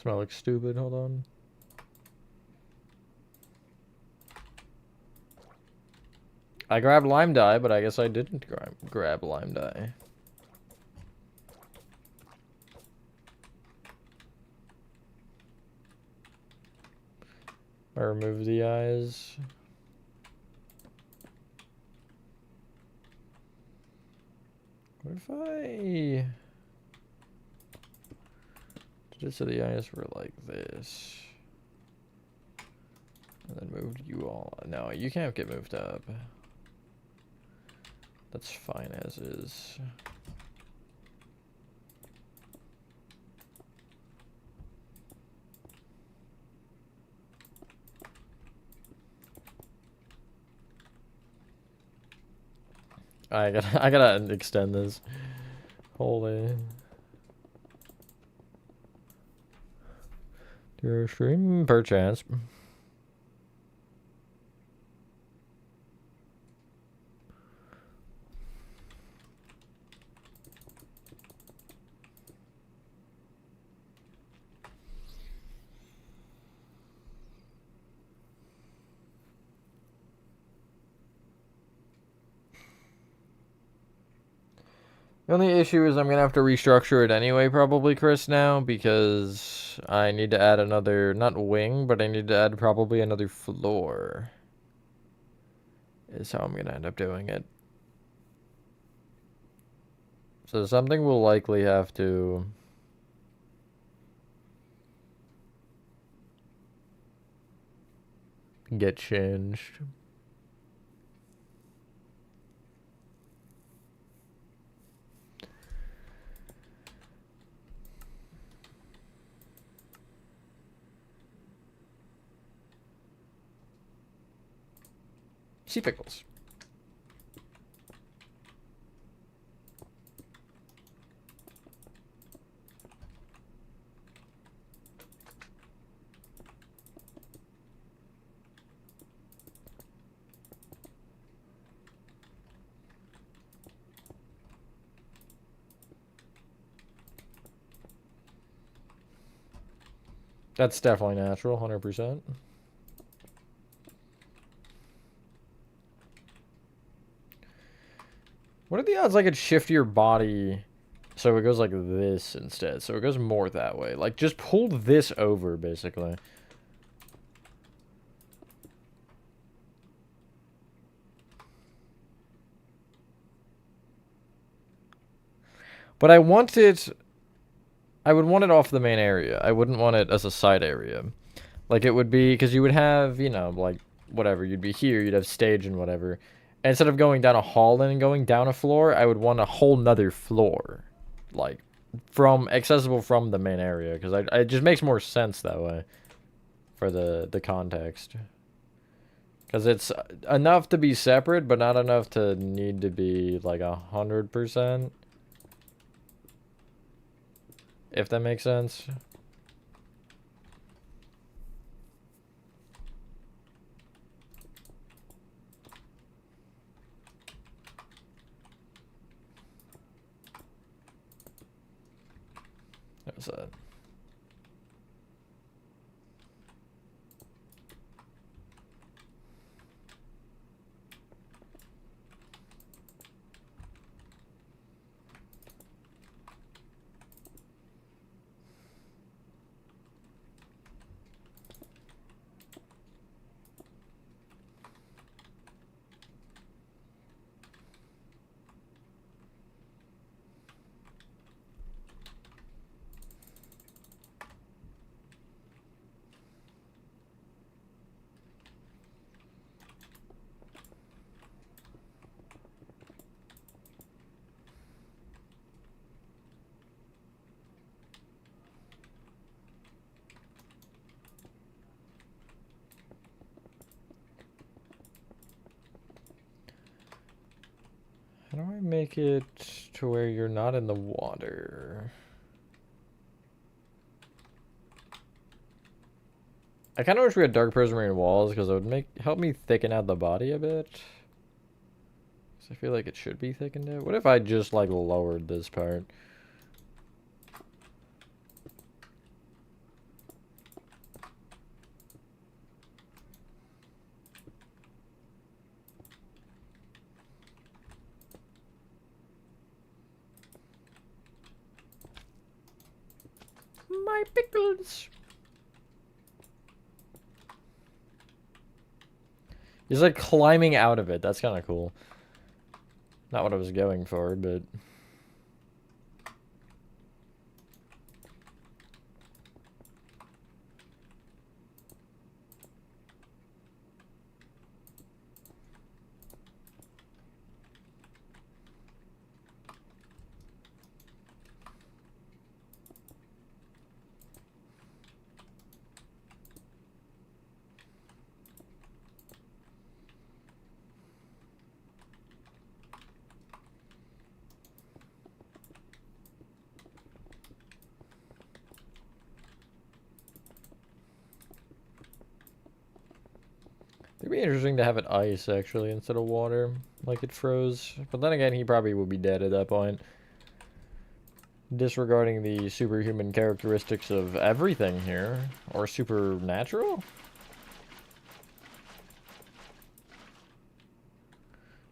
Smell like stupid, hold on. I grabbed lime dye, but I guess I didn't grab lime dye. I remove the eyes. What if I did it so the eyes were like this? And then moved you all. No, you can't get moved up. That's fine as is. I gotta extend this. Holy. Your stream, perchance. The only issue is I'm gonna have to restructure it anyway, probably, Chris, now, because I need to add another, not wing, but I need to add probably another floor. Is how I'm gonna end up doing it. So something will likely have to get changed. Sea pickles. That's definitely natural, 100%. What are the odds I could shift your body so it goes like this instead? So it goes more that way. Like, just pull this over, basically. But I want it... I would want it off the main area. I wouldn't want it as a side area. Like, it would be... Because you would have, you know, like, whatever. You'd be here. You'd have stage and whatever. And instead of going down a hall and going down a floor, I would want a whole nother floor. Like, accessible from the main area. Because it just makes more sense that way. for the context. Because it's enough to be separate, but not enough to need to be like 100%. If that makes sense. What was that? How do I make it to where you're not in the water? I kind of wish we had dark prismarine walls because it would help me thicken out the body a bit. Because I feel like it should be thickened out. What if I just like lowered this part? My pickles. He's like climbing out of it. That's kind of cool. Not what I was going for, but... It'd be interesting to have it ice, actually, instead of water, like it froze. But then again, he probably would be dead at that point. Disregarding the superhuman characteristics of everything here. Or supernatural?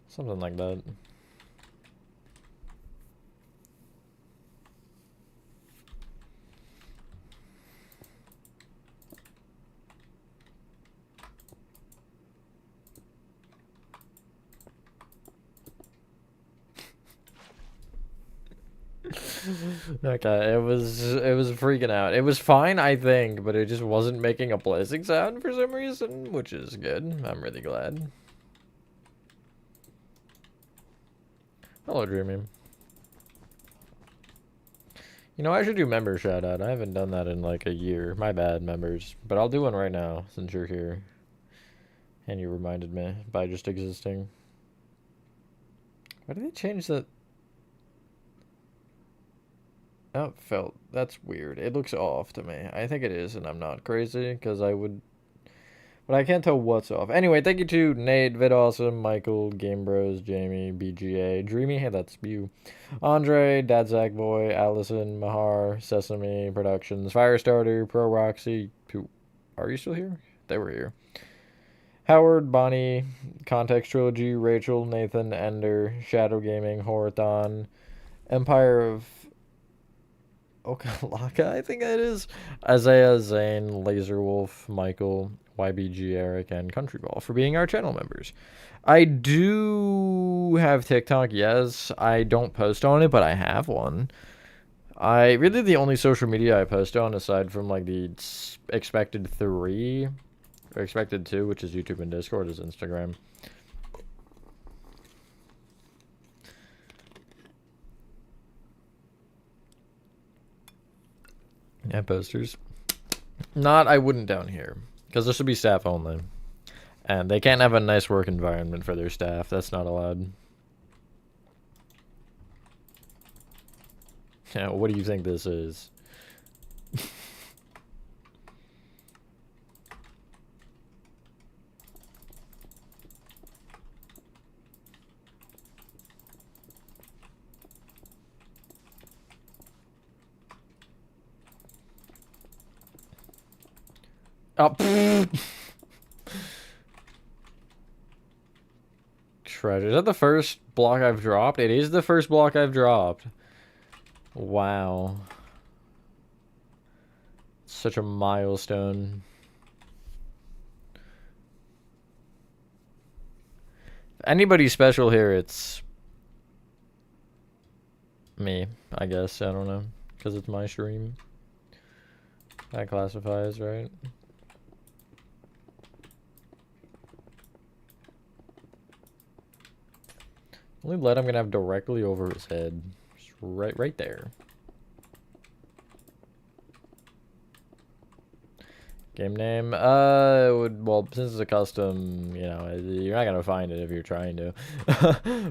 Something like that. Okay, it was freaking out. It was fine, I think, but it just wasn't making a blazing sound for some reason, which is good. I'm really glad. Hello, Dreamy. You know, I should do member shout out. I haven't done that in like a year. My bad, members. But I'll do one right now since you're here. And you reminded me by just existing. Why did they change that? Oh, felt. That's weird. It looks off to me. I think it is, and I'm not crazy, because I would... But I can't tell what's off. Anyway, thank you to Nate, VidAwesome, Michael, Game Bros, Jamie, BGA, Dreamy, hey, that's you, Andre, Dad Zach Boy, Allison, Mahar, Sesame Productions, Firestarter, Pro Roxy, who... Are you still here? They were here. Howard, Bonnie, Context Trilogy, Rachel, Nathan, Ender, Shadow Gaming, Horathon, Empire of... Okalaka, I think it is. Isaiah, Zane, Laserwolf, Michael, YBG, Eric, and Countryball for being our channel members. I do have TikTok, yes. I don't post on it, but I have one. Really the only social media I post on, aside from like the expected 3, or expected 2, which is YouTube and Discord, is Instagram. Yeah, posters. Not, I wouldn't down here. Because this should be staff only. And they can't have a nice work environment for their staff. That's not allowed. Yeah, what do you think this is? Oh, treasure. Is that the first block I've dropped? It is the first block I've dropped. Wow. Such a milestone. Anybody special here, it's me, I guess. I don't know. Because it's my stream. That classifies, right? Only lead I'm gonna have directly over his head. Just right there. Game name? Well, since it's a custom, you know, you're not gonna find it if you're trying to.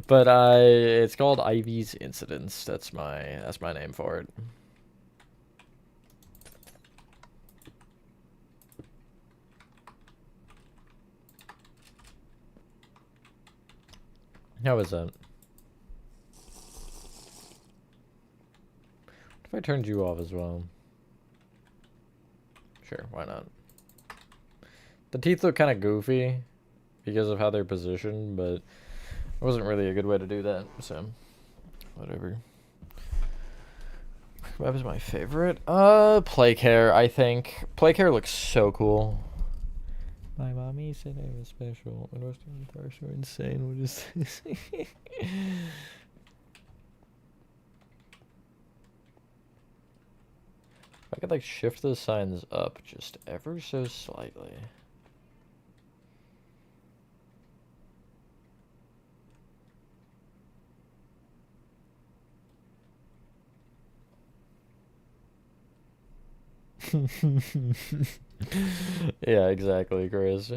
But it's called Ivy's Incidents. That's my name for it. How is that? What if I turned you off as well? Sure, why not? The teeth look kind of goofy because of how they're positioned, but it wasn't really a good way to do that, so whatever. What was my favorite? Play Care, I think. Play Care looks so cool. My mommy said I was special. My Western guitars are insane. What is this? I could like shift the signs up just ever so slightly. Yeah, exactly, Chris.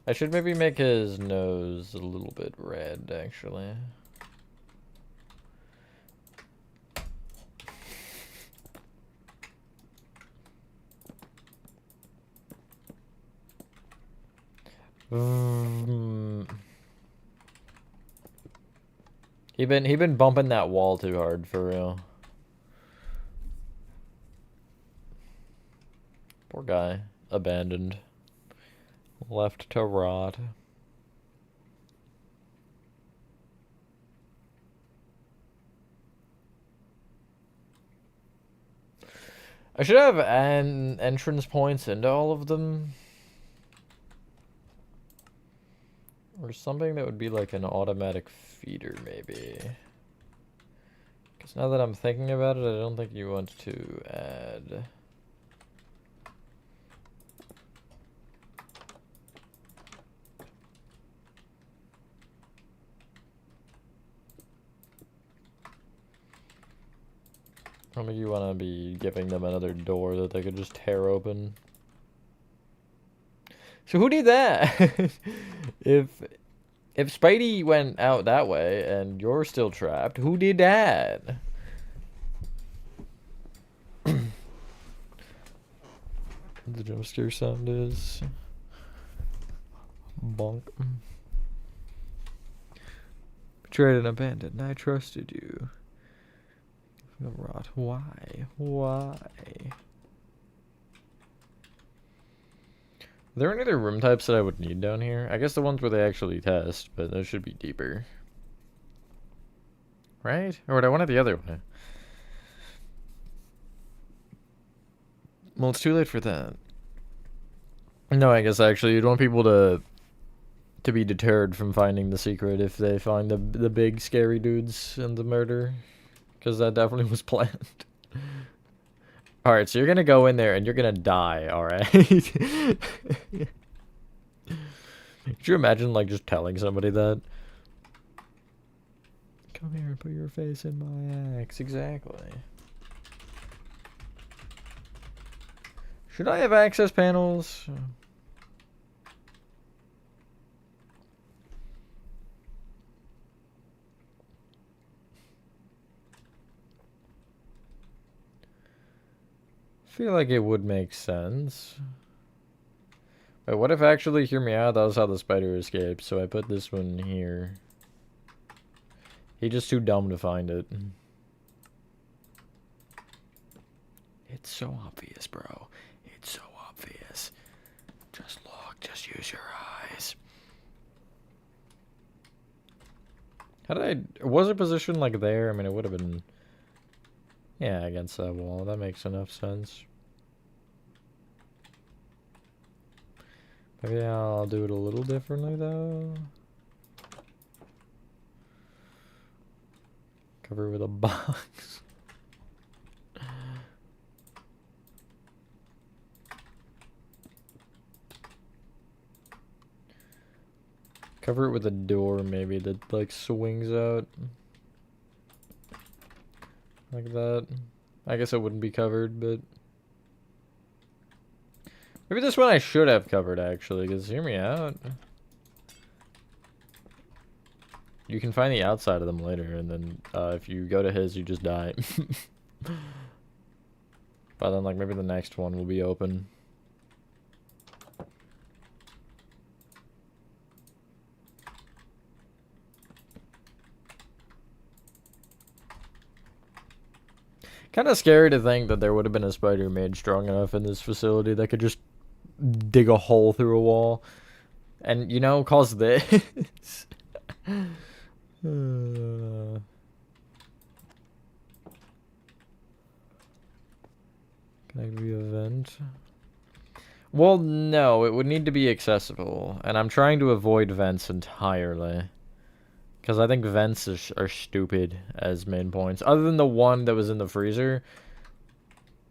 I should maybe make his nose a little bit red, actually. He been bumping that wall too hard for real. Poor guy, abandoned, left to rot. I should have an entrance points into all of them. Or something that would be like an automatic feeder, maybe. Because now that I'm thinking about it, I don't think you want to add... I don't think you want to be giving them another door that they could just tear open. So who did that? If Spidey went out that way and you're still trapped, who did that? The jump scare sound is bonk. Betrayed and abandoned. I trusted you. Rot. Why? Why? Are there any other room types that I would need down here? I guess the ones where they actually test, but those should be deeper. Right? Or would I want it the other way? Well, it's too late for that. No, I guess actually you'd want people to be deterred from finding the secret if they find the big scary dudes and the murder. Because that definitely was planned. Alright, so you're gonna go in there and you're gonna die, alright? Could you imagine, like, just telling somebody that? Come here and put your face in my axe. Exactly. Should I have access panels? Feel like it would make sense. But what if actually, hear me out, that was how the spider escaped, so I put this one here. He's just too dumb to find it. It's so obvious, bro. It's so obvious. Just look, just use your eyes. How did I... Was it positioned like there? I mean, it would have been... Yeah, against that wall. That makes enough sense. Maybe I'll do it a little differently, though. Cover it with a box. Cover it with a door, maybe, that, like, swings out. Like that. I guess it wouldn't be covered, but... Maybe this one I should have covered, actually, because hear me out. You can find the outside of them later, and then if you go to his, you just die. But then, like, maybe the next one will be open. Kind of scary to think that there would have been a spider made strong enough in this facility that could just dig a hole through a wall and, you know, cause this. Can I be a vent? Well, no, it would need to be accessible, and I'm trying to avoid vents entirely. Because I think vents are stupid as main points. Other than the one that was in the freezer.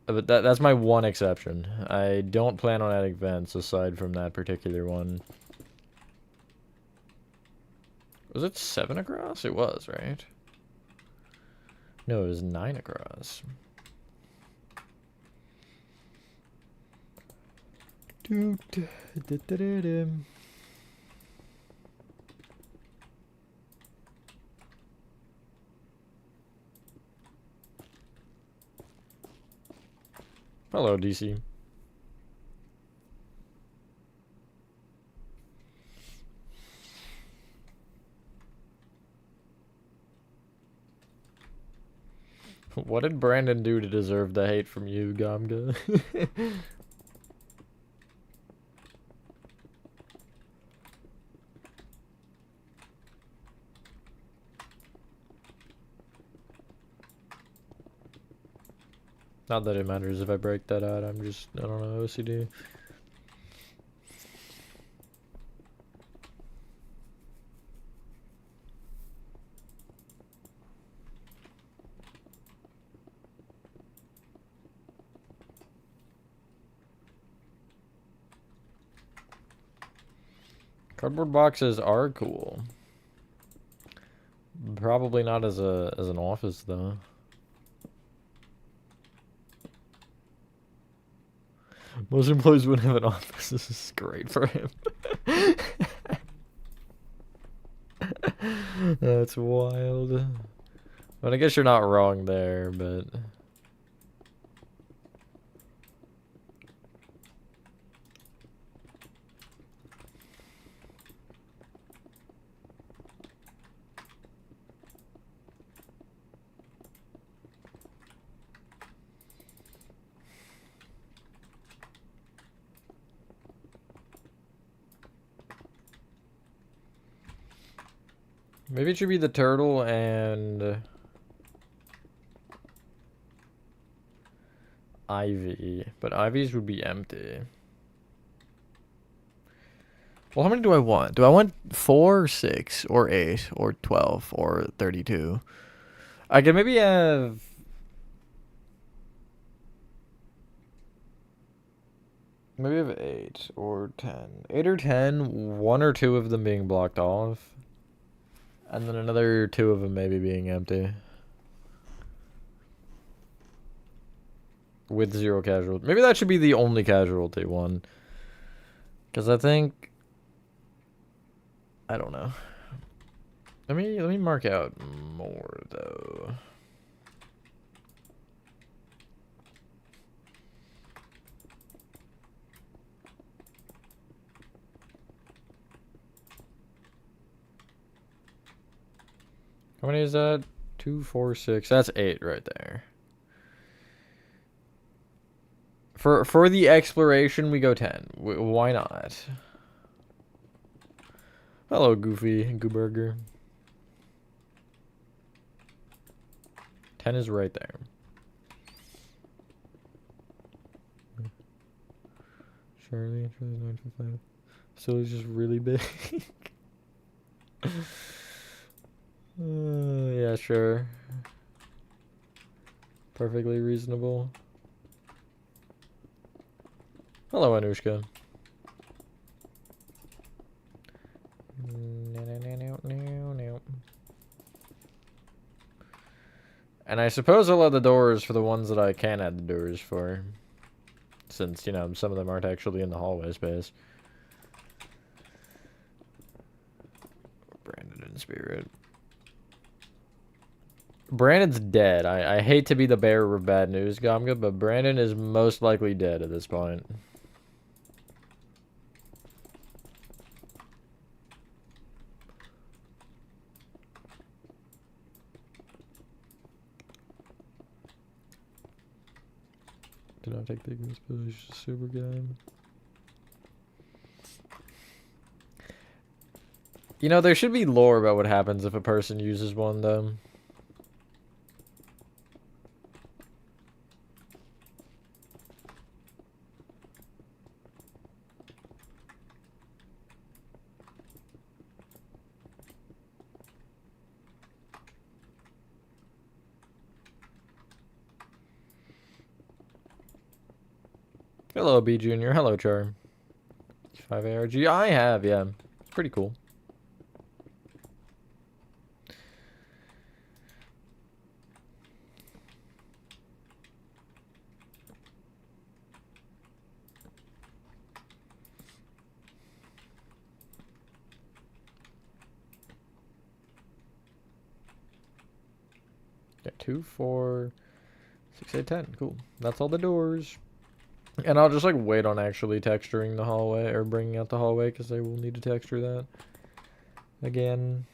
But that's my one exception. I don't plan on adding vents aside from that particular one. Was it 7 across? It was, right? No, it was 9 across. Hello, DC. What did Brandon do to deserve the hate from you, Gamga? Not that it matters if I break that out, I'm just, I don't know, OCD. Cardboard boxes are cool. Probably not as an office though. Most employees wouldn't have an office. This is great for him. That's wild. But I guess you're not wrong there, but... Maybe it should be the turtle and... Ivy. But Ivy's would be empty. Well, how many do I want? Do I want 4 or 6 or 8 or 12 or 32? I could maybe have... Maybe have 8 or 10. 8 or 10, 1 or 2 of them being blocked off. And then another 2 of them maybe being empty. with 0 casualty. Maybe that should be the only casualty one. Because I think... I don't know. Let me mark out more, though. How many is that? 2, 4, 6. That's 8 right there. For the exploration, we go 10. Why not? Hello, Goofy and Gooburger. 10 is right there. Charlie 925. So it's just really big. Yeah, sure. Perfectly reasonable. Hello, Anushka. And I suppose I'll add the doors for the ones that I can add the doors for. Since, you know, some of them aren't actually in the hallway space. Brandon in spirit. Brandon's dead. I hate to be the bearer of bad news, Gomga, but Brandon is most likely dead at this point. Did not take the goose, but he's just super good. You know, there should be lore about what happens if a person uses one, though. Hello, B Junior. Hello, Charm. 5 ARG. I have, yeah. It's pretty cool. Yeah, 2, 4, 6, 8, 10. Cool. That's all the doors. And I'll just, like, wait on actually texturing the hallway, or bringing out the hallway, because I will need to texture that again.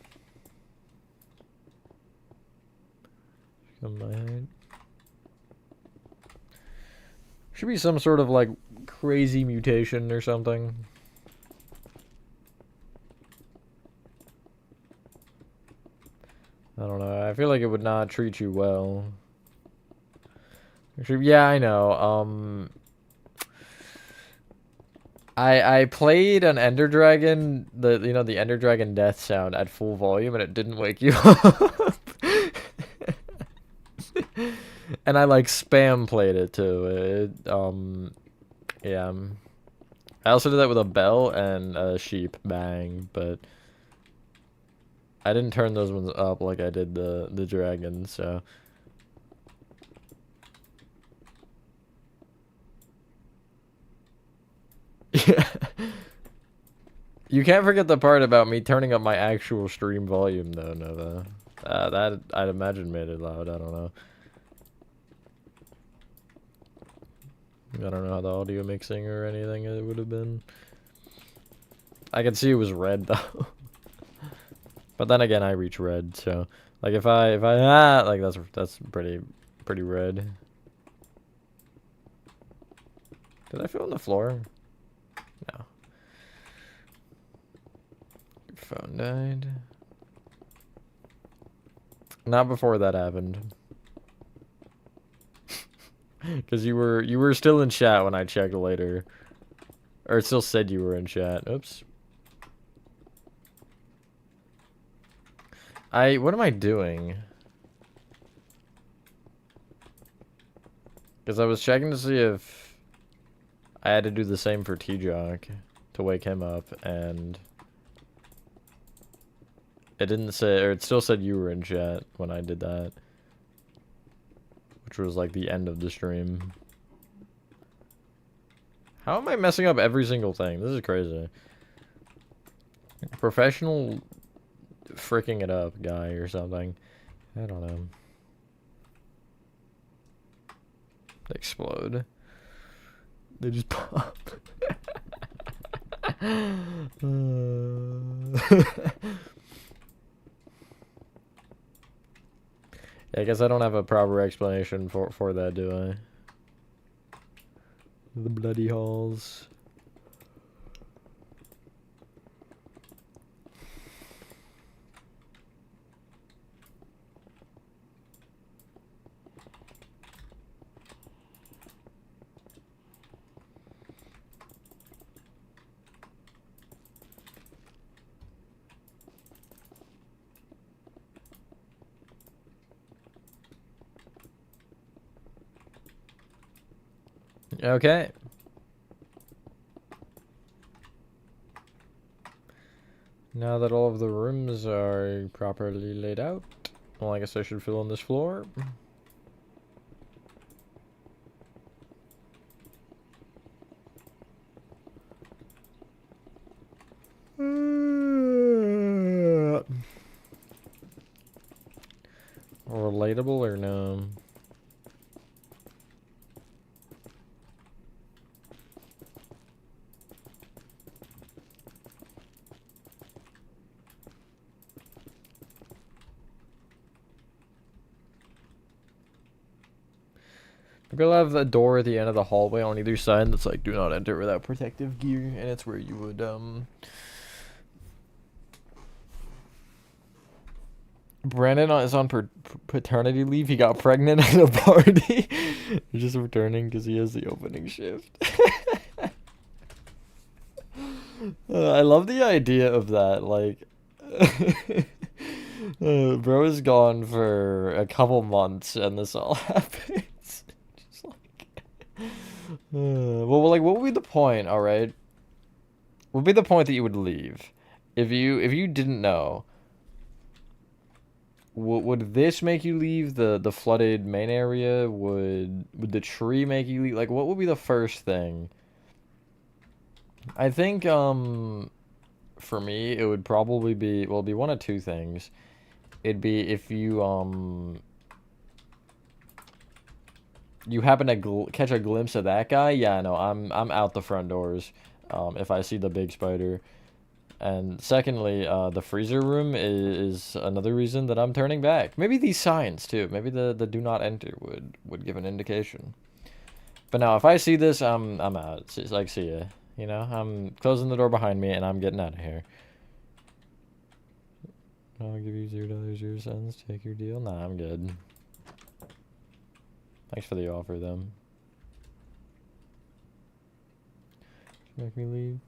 Come my height. Should be some sort of, like, crazy mutation or something. I don't know. I feel like it would not treat you well. Actually, yeah, I know. I played an Ender Dragon, the Ender Dragon death sound at full volume, and it didn't wake you up. And I like spam played it too. Yeah. I also did that with a bell and a sheep bang, but I didn't turn those ones up like I did the dragon, so. Yeah. You can't forget the part about me turning up my actual stream volume, though, Nova. That, I'd imagine, made it loud. I don't know. I don't know how the audio mixing or anything it would have been. I can see it was red, though. But then again, I reach red, so... Like, if I like, that's pretty red. Did I feel on the floor? No. Your phone died. Not before that happened. Because you were still in chat when I checked later. Or it still said you were in chat. Oops. What am I doing? Because I was checking to see if I had to do the same for T-Jock to wake him up, and it didn't say, or it still said you were in chat when I did that. Which was like the end of the stream. How am I messing up every single thing? This is crazy. Professional freaking it up guy or something. I don't know. They explode. They just pop. I guess I don't have a proper explanation for that, do I? The bloody halls. Okay. Now that all of the rooms are properly laid out, well, I guess I should fill in this floor. Relatable or no? Maybe I'll have a door at the end of the hallway on either side that's like, do not enter without protective gear, and it's where you would, Brandon is on paternity leave. He got pregnant at a party. He's just returning because he has the opening shift. I love the idea of that. Like, bro is gone for a couple months, and this all happens. Just like, well, like, what would be the point? All right, what would be the point that you would leave if you didn't know? Would this make you leave the flooded main area? Would the tree make you leave? Like, what would be the first thing? I think for me it would probably be, well, it'd be one of two things. It'd be if you you happen to catch a glimpse of that guy. Yeah, no, I'm out the front doors. If I see the big spider. And secondly, the freezer room is another reason that I'm turning back. Maybe these signs too. Maybe the do not enter would give an indication. But now, if I see this, I'm out. It's like, see ya. You know, I'm closing the door behind me and I'm getting out of here. I'll give you $0, 0 cents. Take your deal. Nah, I'm good. Thanks for the offer, though. Make me leave.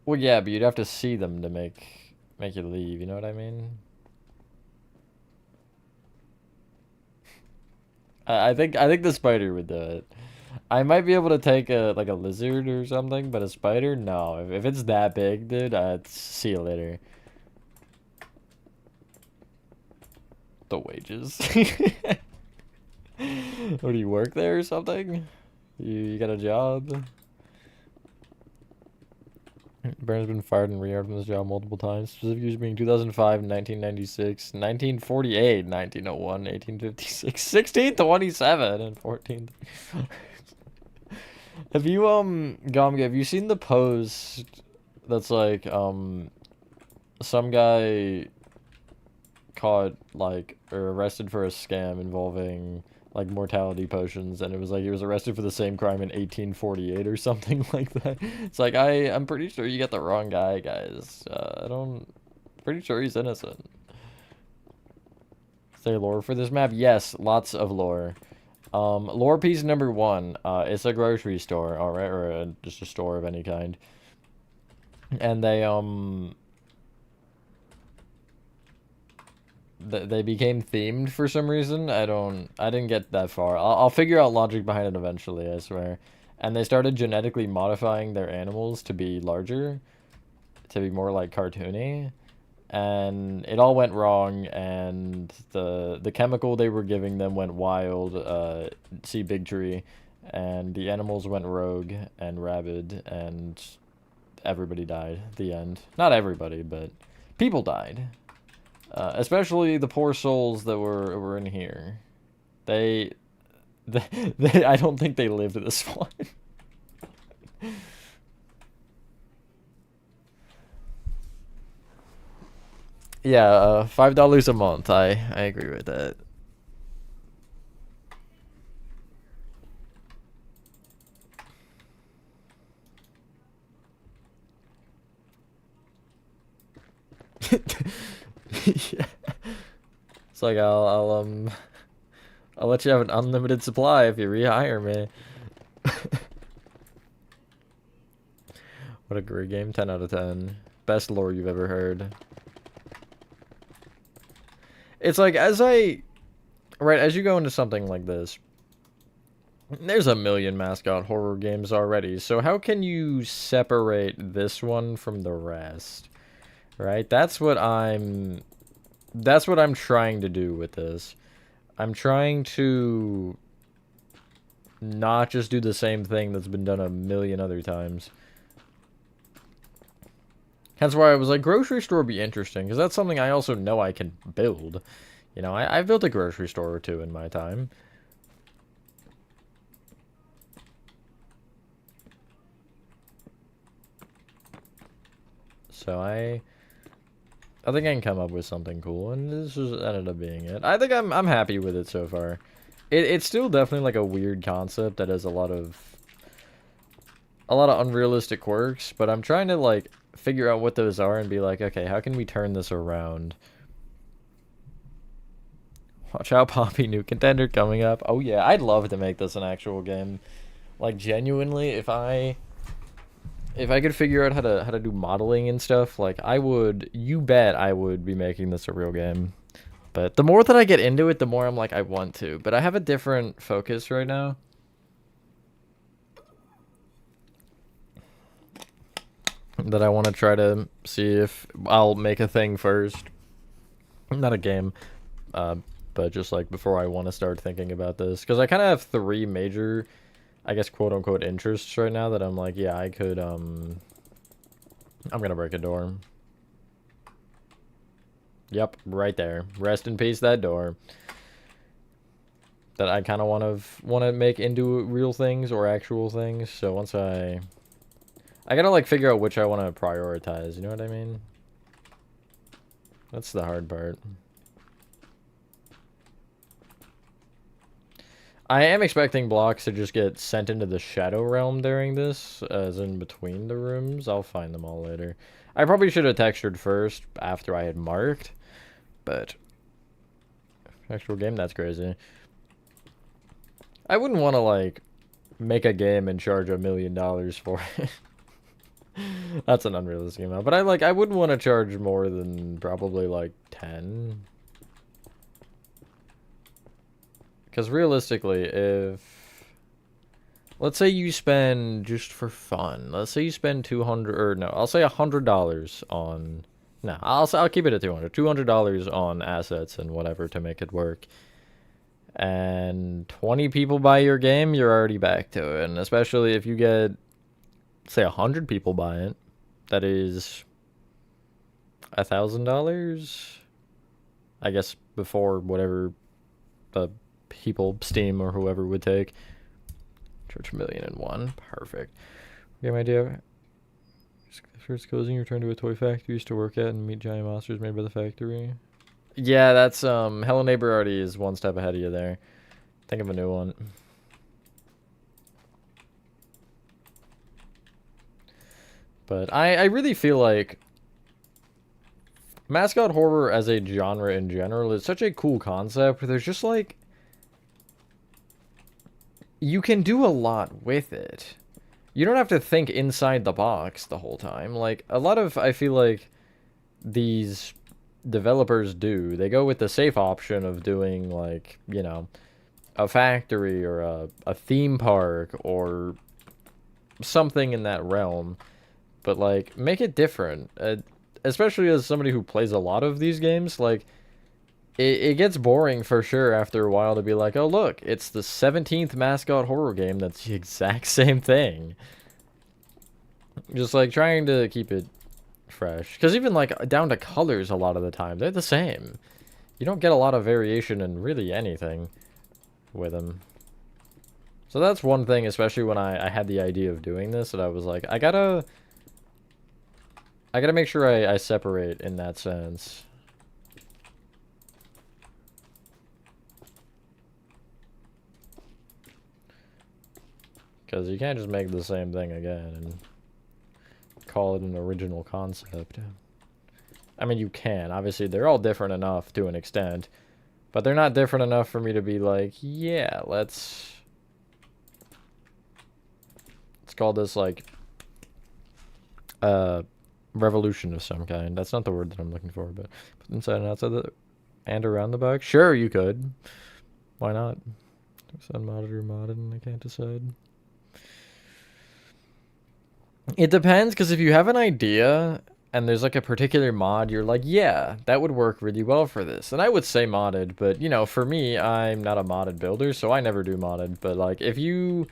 Well, yeah, but you'd have to see them to make you leave. You know what I mean? I think the spider would do it. I might be able to take a lizard or something, but a spider, no. If it's that big, dude, I'd see you later. The wages. What, do you work there or something? You got a job? Brandon's been fired and rehired from this job multiple times. Specific years being 2005, 1996, 1948, 1901, 1856, 1627, and 14. Have you, Gomga, have you seen the post that's like, some guy caught, like, or arrested for a scam involving, like, mortality potions, and it was like he was arrested for the same crime in 1848 or something like that. It's like, I'm pretty sure you got the wrong guy, guys. Pretty sure he's innocent. Is there lore for this map? Yes, lots of lore. Lore piece number 1, it's a grocery store, alright, or just a store of any kind. And they became themed for some reason. I didn't get that far. I'll figure out logic behind it eventually, I swear. And they started genetically modifying their animals to be larger, to be more like cartoony. And it all went wrong, and the chemical they were giving them went wild, see Big Tree, and the animals went rogue and rabid, and everybody died. The end. Not everybody, but people died. Especially the poor souls that were in here. They, I don't think they lived this far. Yeah, $5 a month. I agree with that. Yeah. It's like I'll let you have an unlimited supply if you rehire me. What a great game. 10 out of 10. Best lore you've ever heard. It's like as you go into something like this, there's a million Mascot horror games already, so how can you separate this one from the rest? Right? That's what I'm trying to do with this. I'm trying to not just do the same thing that's been done a million other times. Hence why I was like, grocery store would be interesting, because that's something I also know I can build. You know, I've built a grocery store or two in my time. So I think I can come up with something cool, and this just ended up being it. I think I'm happy with it so far. It's still definitely like a weird concept that has a lot of unrealistic quirks, but I'm trying to like figure out what those are and be like, okay, how can we turn this around? Watch out, Poppy, new contender coming up. Oh yeah, I'd love to make this an actual game. Like genuinely, if I could figure out how to do modeling and stuff, like I would, you bet I would be making this a real game. But the more that I get into it, the more I'm like, I want to. But I have a different focus right now. That I want to try to see if I'll make a thing first. Not a game. But just like before I want to start thinking about this. Because I kind of have three major, I guess, quote-unquote interests right now that I'm like, yeah, I could, I'm gonna break a door. Yep, right there. Rest in peace, that door. That I kind of want to make into real things or actual things. So once I gotta like figure out which I want to prioritize. You know what I mean? That's the hard part. I am expecting blocks to just get sent into the Shadow Realm during this, as in between the rooms. I'll find them all later. I probably should have textured first after I had marked, but actual game, that's crazy. I wouldn't want to like make a game and charge $1 million for it. That's an unrealistic amount, but I wouldn't want to charge more than probably like 10. Because realistically, if let's say you spend just for fun, let's say you spend 200 or no, I'll say $100 on. No, I'll keep it at 200. $200 on assets and whatever to make it work. And 20 people buy your game, you're already back to it. And especially if you get, say, 100 people buy it, that is $1,000. I guess before whatever the people, Steam or whoever would take. Church $1,000,001. Perfect. Game idea. First closing, return to a toy factory you used to work at and meet giant monsters made by the factory. Yeah, that's Hello Neighbor already is one step ahead of you there. Think of a new one. But I really feel like Mascot horror as a genre in general is such a cool concept. There's just like, you can do a lot with it. You don't have to think inside the box the whole time. Like, a lot of, I feel like, these developers do. They go with the safe option of doing, like, you know, a factory or a theme park or something in that realm. But, like, make it different. Especially as somebody who plays a lot of these games, like, it gets boring for sure after a while to be like, oh look, it's the 17th Mascot horror game that's the exact same thing. Just like trying to keep it fresh. Because even like down to colors a lot of the time, they're the same. You don't get a lot of variation in really anything with them. So that's one thing, especially when I had the idea of doing this, that I was like, I gotta make sure I separate in that sense. Because you can't just make the same thing again and call it an original concept. I mean, you can. Obviously, they're all different enough to an extent. But they're not different enough for me to be like, yeah, let's call this, like, revolution of some kind. That's not the word that I'm looking for, but inside and outside and around the box? Sure, you could. Why not? It's unmodded or modded, and I can't decide. It depends, because if you have an idea and there's like a particular mod, you're like, yeah, that would work really well for this. And I would say modded, but you know, for me, I'm not a modded builder, so I never do modded. But like, if you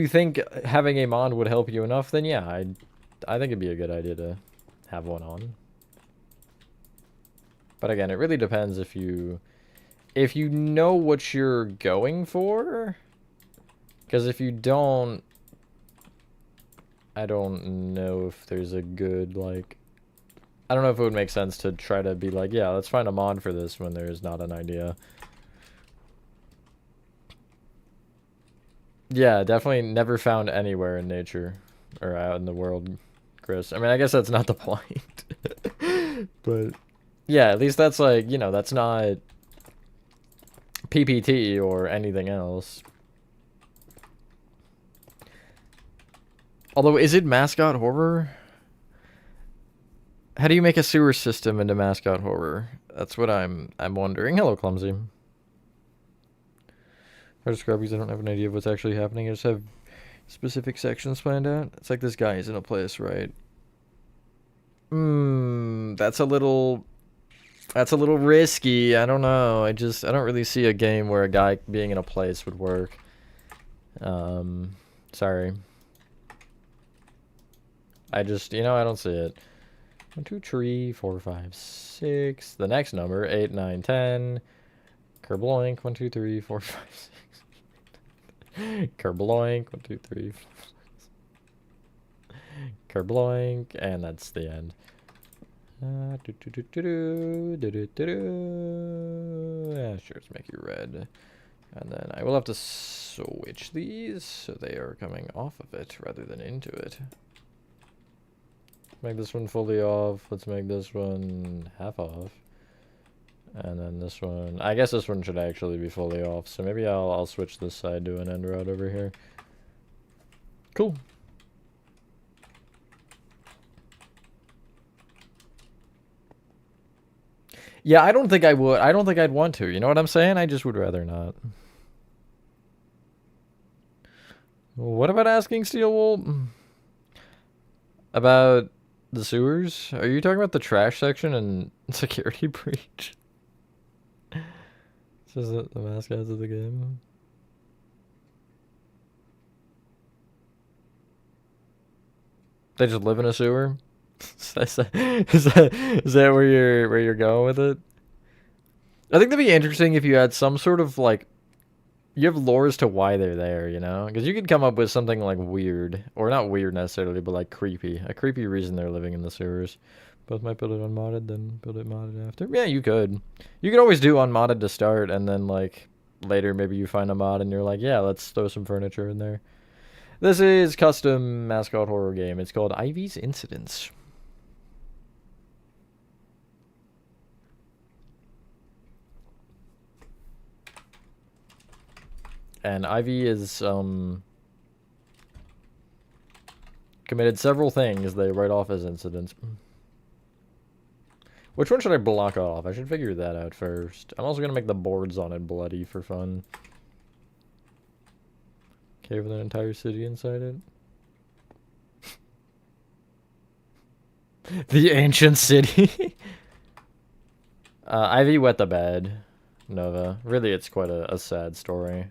think having a mod would help you enough, then yeah, I think it'd be a good idea to have one on. But again, it really depends if you know what you're going for. Because if you don't, I don't know if there's a good, like, I don't know if it would make sense to try to be like, yeah, let's find a mod for this when there's not an idea. Yeah, definitely never found anywhere in nature or out in the world, Chris. I mean, I guess that's not the point. But yeah, at least that's like, you know, that's not PPT or anything else. Although, is it Mascot horror? How do you make a sewer system into Mascot horror? That's what I'm wondering. Hello, Clumsy. Hard to describe because I don't have an idea of what's actually happening. I just have specific sections planned out. It's like this guy is in a place, right? That's a little risky. I don't know. I don't really see a game where a guy being in a place would work. Sorry. I just, you know, I don't see it. 1, 2, 3, 4, 5, 6. The next number, 8, 9, 10. Kerbloink. 1, 2, 3, 4, 5, 6. Kerbloink. 1, 2, 3, 4, 5, 6. Kerbloink. And that's the end. Yeah, sure, let's make you red. And then I will have to switch these so they are coming off of it rather than into it. Make this one fully off. Let's make this one half off. And then this one, I guess this one should actually be fully off. So maybe I'll switch this side to an end rod over here. Cool. Yeah, I don't think I would. I don't think I'd want to. You know what I'm saying? I just would rather not. What about asking Steel Wool about the sewers? Are you talking about the trash section and security breach? This is the mascots of the game. They just live in a sewer? Is that where you're going with it? I think that'd be interesting if you had some sort of like, you have lore as to why they're there, you know? Because you could come up with something like weird, or not weird necessarily, but like creepy. A creepy reason they're living in the sewers. Both might build it unmodded, then build it modded after. Yeah, you could. You could always do unmodded to start, and then like later maybe you find a mod and you're like, yeah, let's throw some furniture in there. This is custom Mascot horror game. It's called Ivy's Incidents. And Ivy is committed several things they write off as incidents. Which one should I block off? I should figure that out first. I'm also gonna make the boards on it bloody for fun. Okay, with an entire city inside it. The ancient city. Ivy wet the bed. Nova. Really, it's quite a sad story.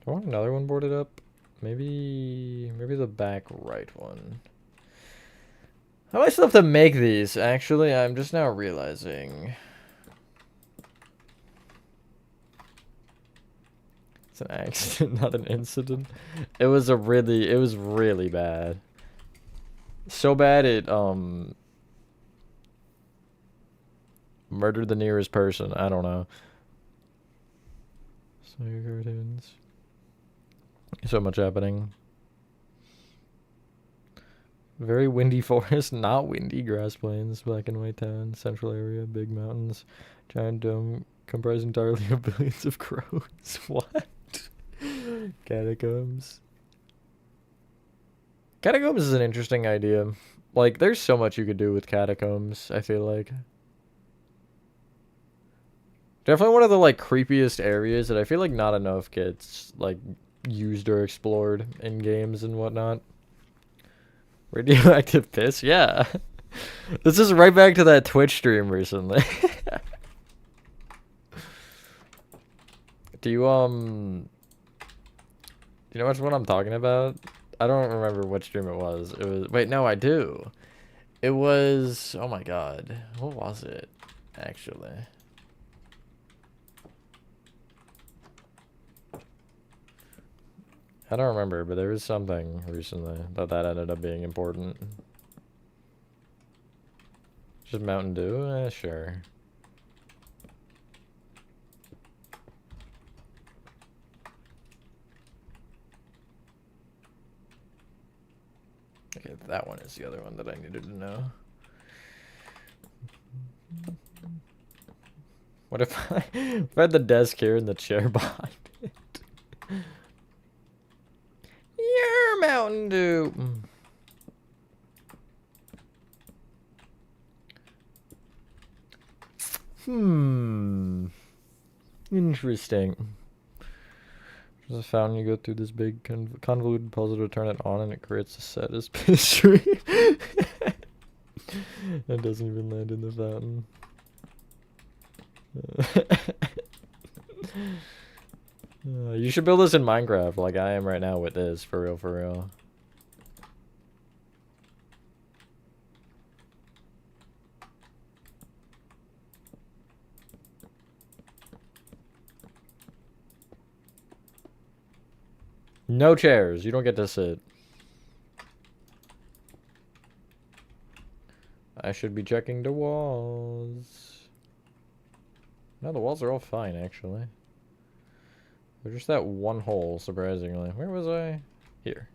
Do I want another one boarded up? Maybe the back right one. I might still have to make these, actually. I'm just now realizing. It's an accident, not an incident. It was really bad. So bad it, murdered the nearest person. I don't know. So your cartoons. So much happening. Very windy forest, not windy grass plains, black and white town, central area, big mountains, giant dome comprised entirely of billions of crows. What? Catacombs. Catacombs is an interesting idea. Like, there's so much you could do with catacombs, I feel like. Definitely one of the, like, creepiest areas that I feel like not enough gets, like, used or explored in games and whatnot. Radioactive piss? Yeah. This is right back to that Twitch stream recently. Do you know what I'm talking about? I don't remember what stream it was. It was, wait, no, I do. It was, oh my god. What was it, actually? I don't remember, but there was something recently that ended up being important. Just Mountain Dew? Sure. Okay, that one is the other one that I needed to know. What if I had the desk here and the chair behind it? Your Mountain Dew. Interesting. There's a fountain, you go through this big convoluted puzzle to turn it on and it creates the saddest mystery. It doesn't even land in the fountain. You should build this in Minecraft like I am right now with this, for real, for real. No chairs, you don't get to sit. I should be checking the walls. No, the walls are all fine, actually. There's just that one hole, surprisingly. Where was I? Here.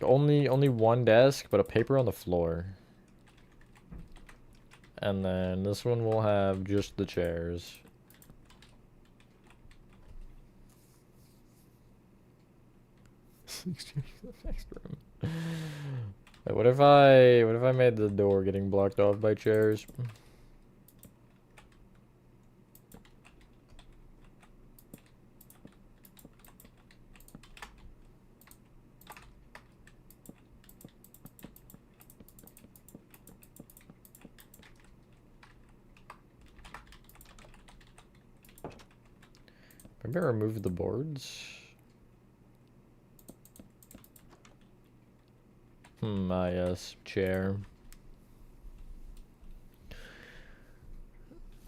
Only one desk, but a paper on the floor. And then this one will have just the chairs. Next room. Wait, what if I made the door getting blocked off by chairs? Maybe I remove the boards. Yes, chair.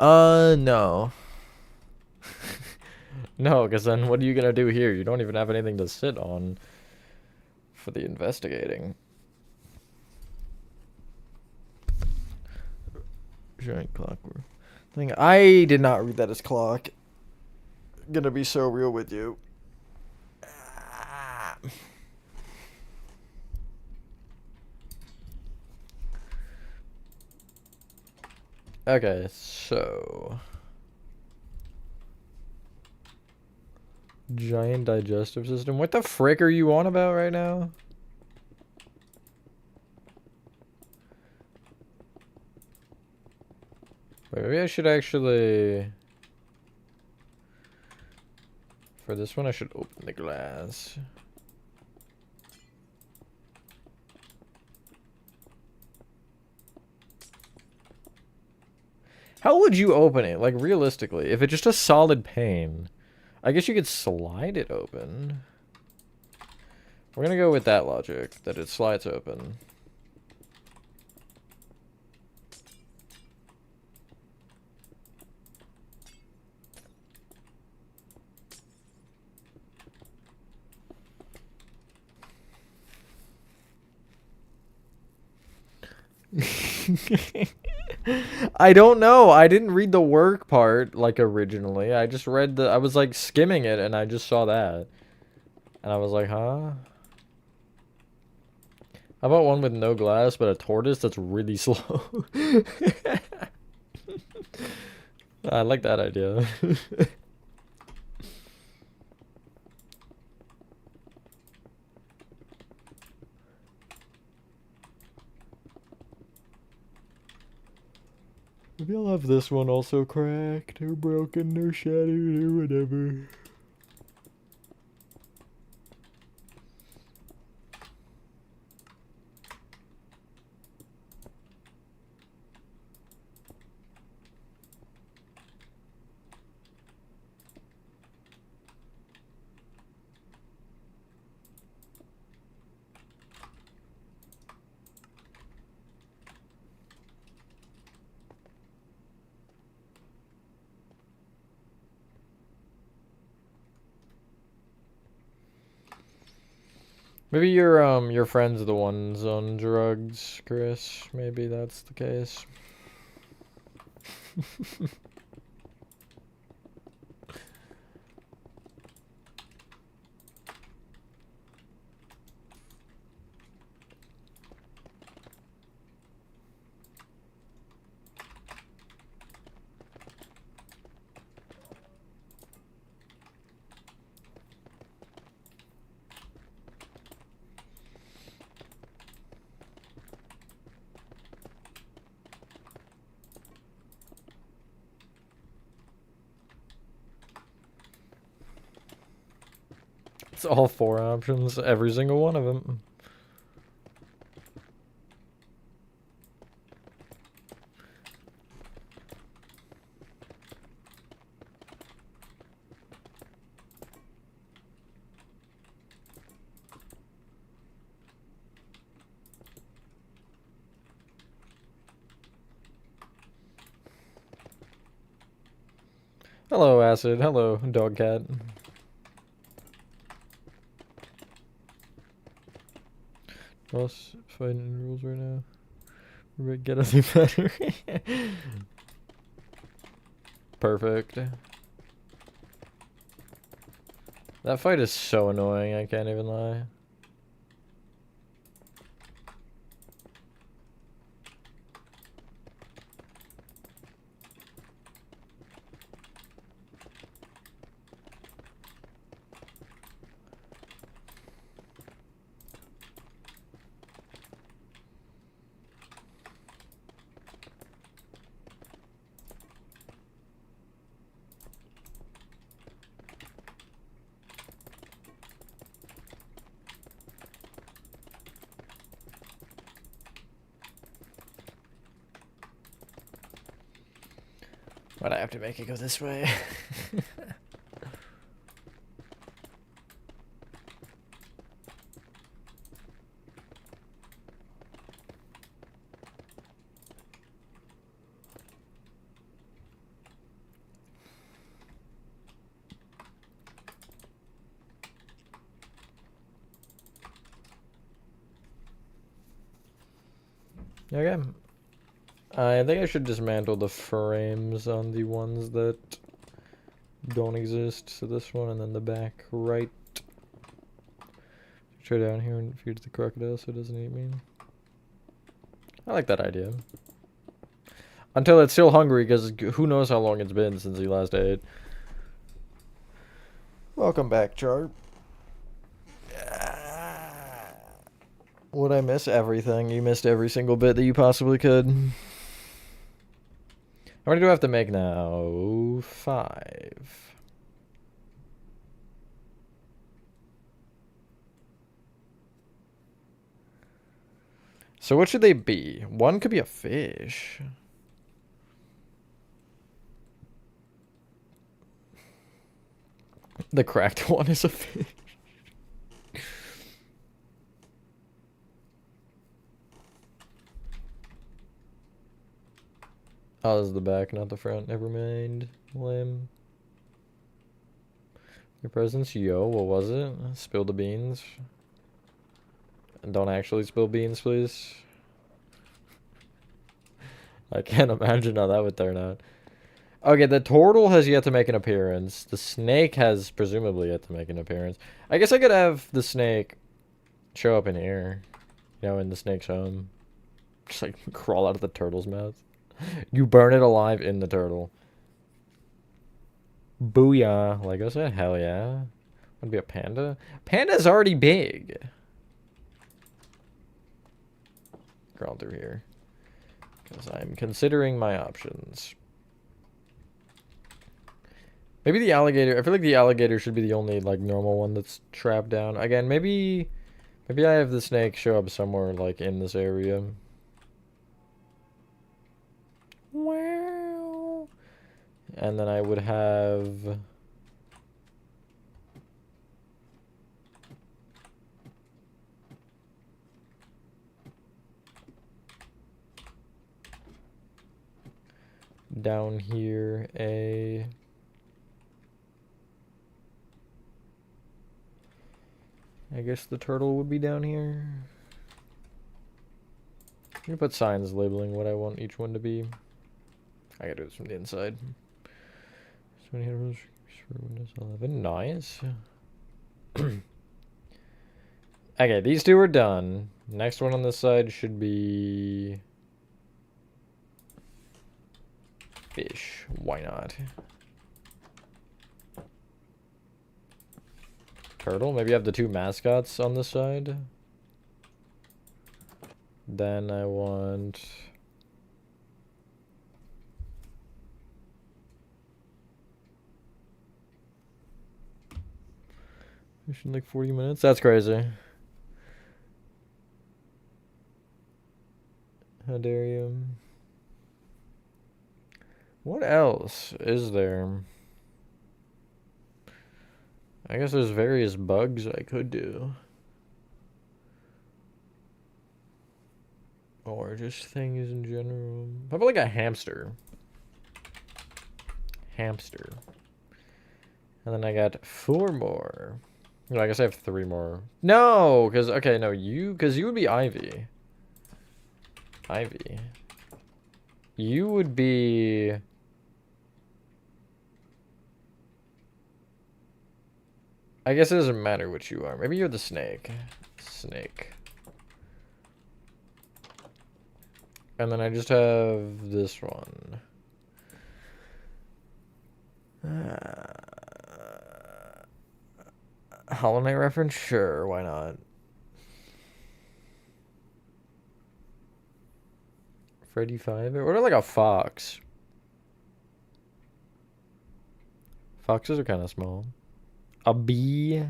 No. No, because then what are you gonna do here? You don't even have anything to sit on for the investigating. Giant clockwork thing. I did not read that as clock. Gonna be so real with you. Okay, so giant digestive system. What the frick are you on about right now? Maybe I should actually... For this one, I should open the glass. How would you open it? Like, realistically, if it's just a solid pane, I guess you could slide it open. We're gonna go with that logic, that it slides open. I don't know. I didn't read the work part, like, originally. I just read I was, like, skimming it, and I just saw that. And I was like, huh? How about one with no glass, but a tortoise that's really slow? I like that idea. Maybe I'll have this one also cracked, or broken, or shattered, or whatever. Maybe your friends are the ones on drugs, Chris. Maybe that's the case. It's all 4 options, every single one of them. Hello, Acid. Hello, Dog Cat. Boss fighting rules right now. Get us better. Perfect. That fight is so annoying, I can't even lie. Why'd I have to make it go this way? Okay. I think I should dismantle the frames on the ones that don't exist. So this one and then the back right. Try down here and feed the crocodile so it doesn't eat me. I like that idea. Until it's still hungry, because who knows how long it's been since he last ate. Welcome back, Chart. Would I miss everything? You missed every single bit that you possibly could. How many do I have to make now? 5. So what should they be? One could be a fish. The cracked one is a fish. Oh, this is the back, not the front. Never mind. Lame. Your presence? Yo, what was it? Spill the beans. And don't actually spill beans, please. I can't imagine how that would turn out. Okay, the turtle has yet to make an appearance. The snake has presumably yet to make an appearance. I guess I could have the snake show up in here. You know, in the snake's home. Just like crawl out of the turtle's mouth. You burn it alive in the turtle. Booyah. Like I said, hell yeah. Would be a panda? Panda's already big. Crawl through here. Because I'm considering my options. Maybe the alligator. I feel like the alligator should be the only like normal one that's trapped down. Again, maybe I have the snake show up somewhere like in this area. Wow. And then I would have down here I guess the turtle would be down here. I'm gonna put signs labeling what I want each one to be. I gotta do this from the inside. So many headphones for Windows 11. Nice. Okay, these two are done. Next one on this side should be fish. Why not? Turtle. Maybe I have the two mascots on this side. Then I want in like 40 minutes. That's crazy. How dare you? What else is there? I guess there's various bugs I could do. Or just things in general. How about like a hamster? Hamster. And then I got 4 more. No, I guess I have 3 more. No, because, okay, no, because you would be Ivy. Ivy. You would be... I guess it doesn't matter what you are. Maybe you're the snake. Snake. And then I just have this one. Hollow Knight reference? Sure, why not? Freddy 5? What are like a fox? Foxes are kind of small. A bee?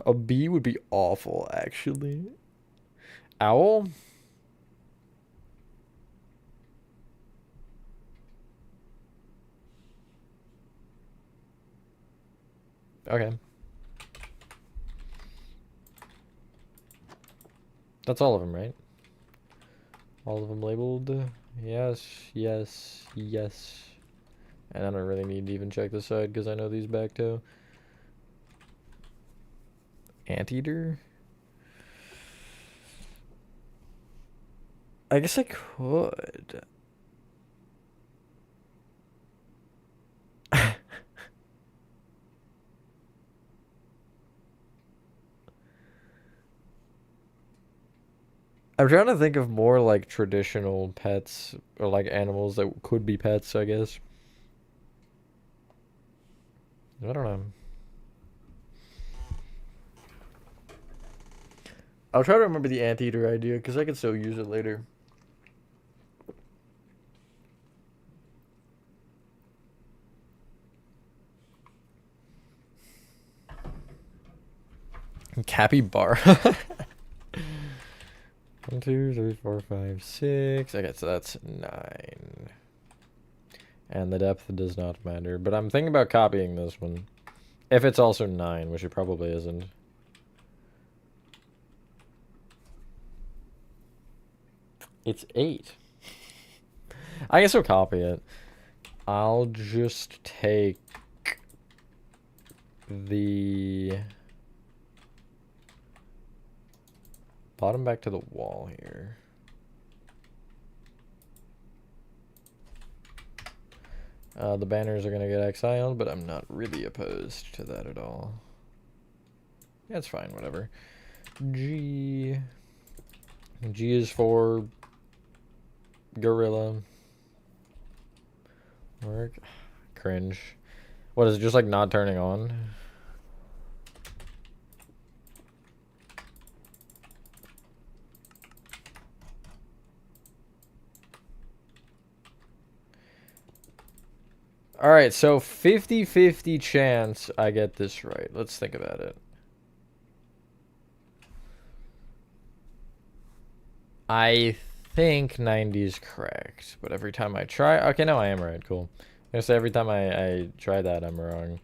A bee would be awful, actually. Owl? Okay. That's all of them, right? All of them labeled? Yes, yes, yes. And I don't really need to even check this side because I know these back too. Anteater? I guess I could. I'm trying to think of more like traditional pets or like animals that could be pets, I guess. I don't know. I'll try to remember the anteater idea because I can still use it later. Capybara. 1, 2, 3, 4, 5, 6. Okay, so that's 9. And the depth does not matter. But I'm thinking about copying this one. If it's also 9, which it probably isn't. It's 8. I guess we'll copy it. I'll just take the bottom back to the wall here. The banners are going to get exiled, but I'm not really opposed to that at all. Yeah, it's fine, whatever. G is for gorilla. Work. Cringe. What, is it just like not turning on? Alright, so 50-50 chance I get this right. Let's think about it. I think 90 is correct, but every time I try... Okay, no, I am right. Cool. I'm gonna say every time I try that, I'm wrong.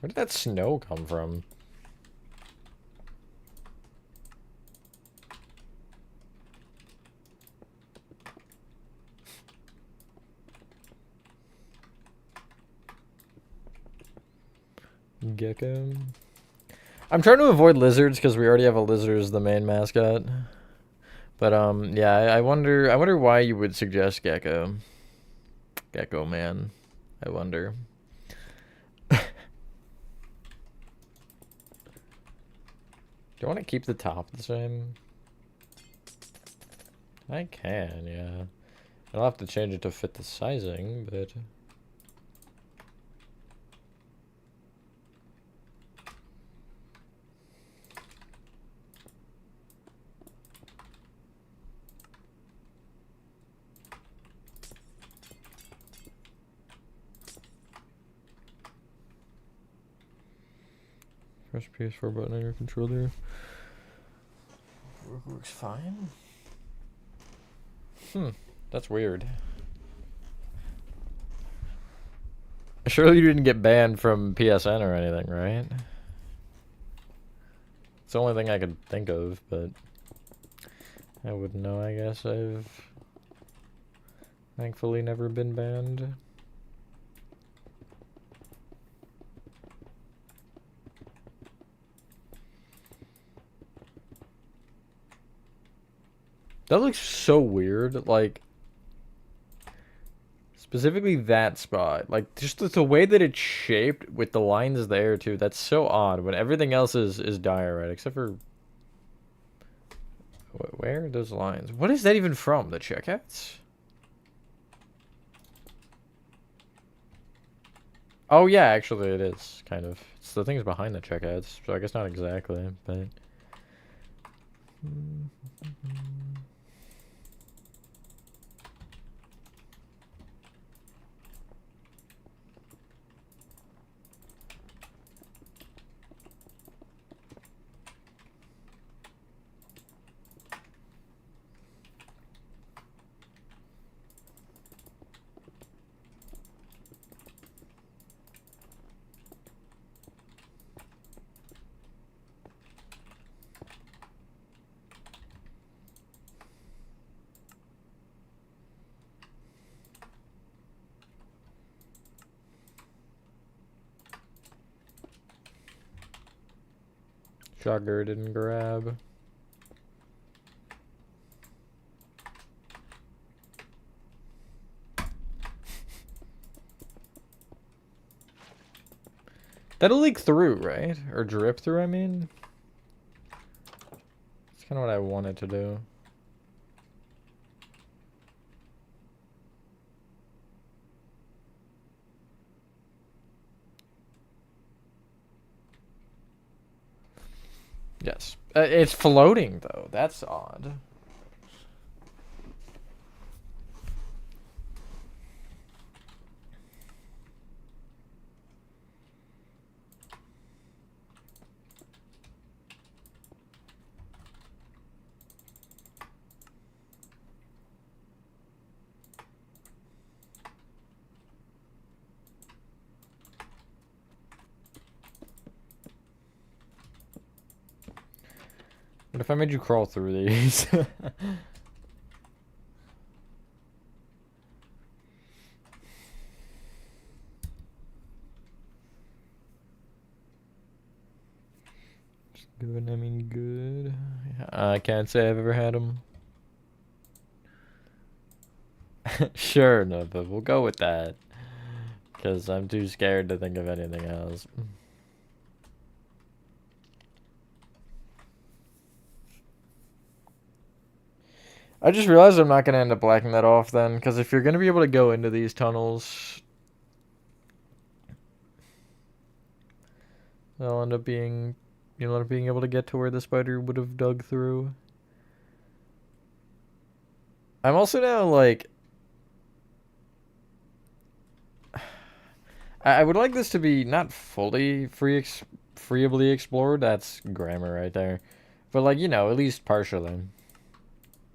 Where did that snow come from? Gecko. I'm trying to avoid lizards because we already have a lizard as the main mascot. But yeah, I wonder why you would suggest gecko. Gecko man. I wonder. Do you want to keep the top the same? I can, yeah. I'll have to change it to fit the sizing, but... Press PS4 button on your controller. Works fine. That's weird. Surely you didn't get banned from PSN or anything, right? It's the only thing I could think of, but I wouldn't know, I guess. I've thankfully never been banned. That looks so weird, like, specifically that spot. Like, just the way that it's shaped with the lines there, too. That's so odd when everything else is dire, right? Except for... Where are those lines? What is that even from? The checkouts? Oh, yeah, actually it is, kind of. It's the things behind the checkouts, so I guess not exactly, but... Jogger didn't grab. That'll leak through, right? Or drip through, I mean? That's kind of what I wanted to do. Yes. It's floating, though. That's odd. if I made you crawl through these? Good, I mean good. I can't say I've ever had them. Sure, no, but we'll go with that. Because I'm too scared to think of anything else. I just realized I'm not going to end up blacking that off then. Because if you're going to be able to go into these tunnels, they'll end up being, being able to get to where the spider would have dug through. I'm also now, like... I would like this to be not fully freeably explored. That's grammar right there. But, like, at least partially.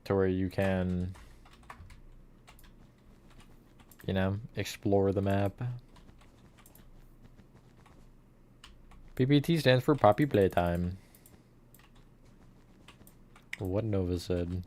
To where you can, explore the map. PPT stands for Poppy Playtime. What Nova said.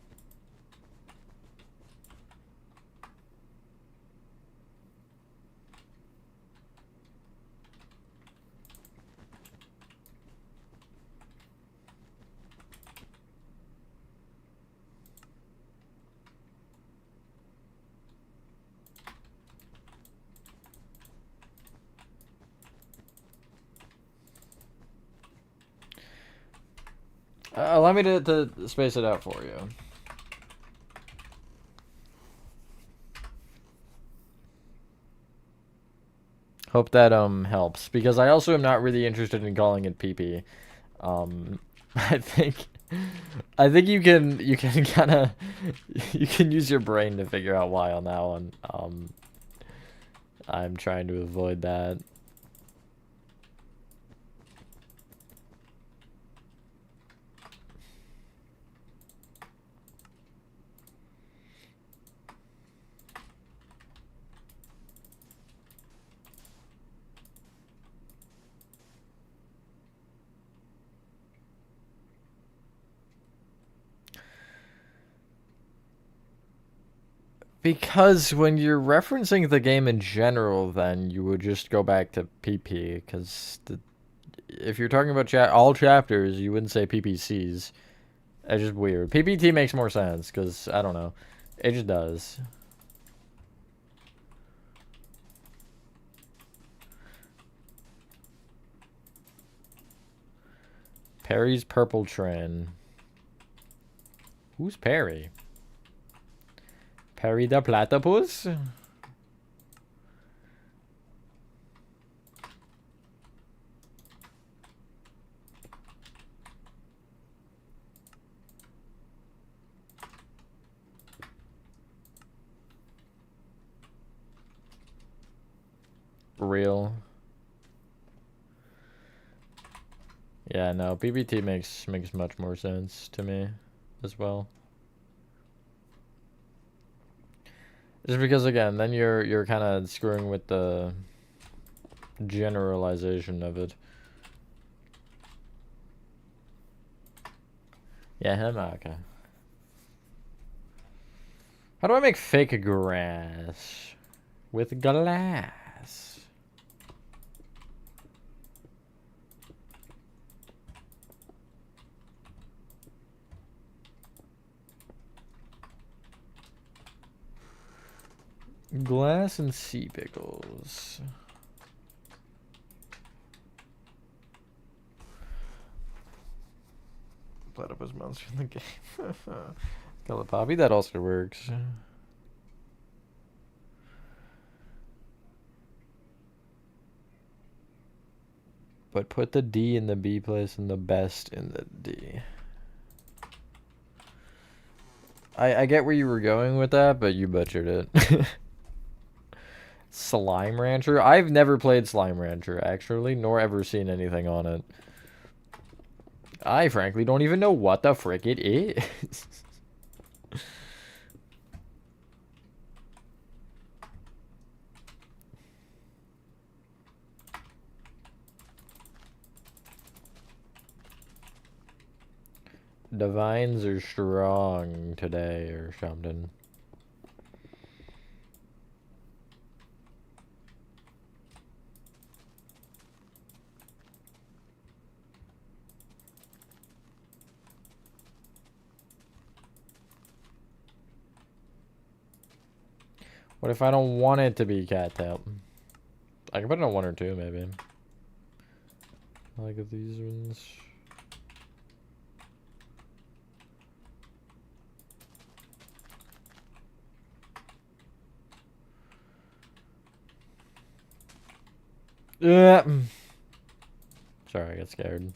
Allow me to space it out for you. Hope that helps, because I also am not really interested in calling it PP. I think you can kind of use your brain to figure out why on that one. I'm trying to avoid that. Because when you're referencing the game in general, then you would just go back to PP, because if you're talking about all chapters, you wouldn't say PPCs. It's just weird. PPT makes more sense, because, I don't know. It just does. Perry's Purple Train. Who's Perry? Perry the Platypus? Real. Yeah, no, PPT makes much more sense to me as well. Just because, again, then you're kind of screwing with the generalization of it. Yeah, hamaka. How do I make fake grass with glass? Glass and sea pickles. Platypus monster in the game. Color poppy, that also works. But put the D in the B place and the best in the D. I get where you were going with that, but you butchered it. Slime Rancher? I've never played Slime Rancher, actually, nor ever seen anything on it. I frankly don't even know what the frick it is. the vines are strong today or something. What if I don't want it to be cattail? I can put it on 1 or 2, maybe. Like these ones. Yeah. Sorry, I got scared.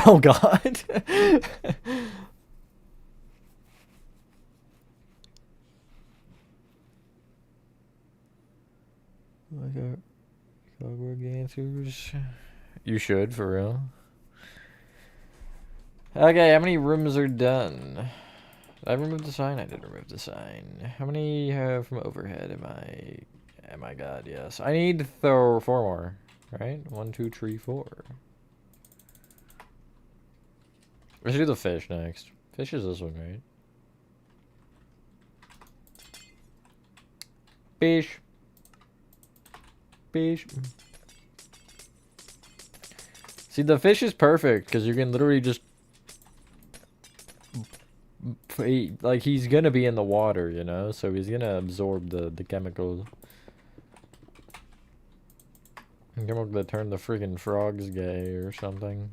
Oh God. Like Gargantuars. You should, for real. Okay, how many rooms are done? Did I remove the sign? I did remove the sign. How many from overhead am I? Oh my God, yes. I need 4 more. Right? 1, 2, 3, 4. We should do the fish next. Fish is this one, right? Fish. Fish. See, the fish is perfect because you can literally just, like, he's gonna be in the water, you know, so he's gonna absorb the chemicals. Come up to turn the friggin' frogs gay or something.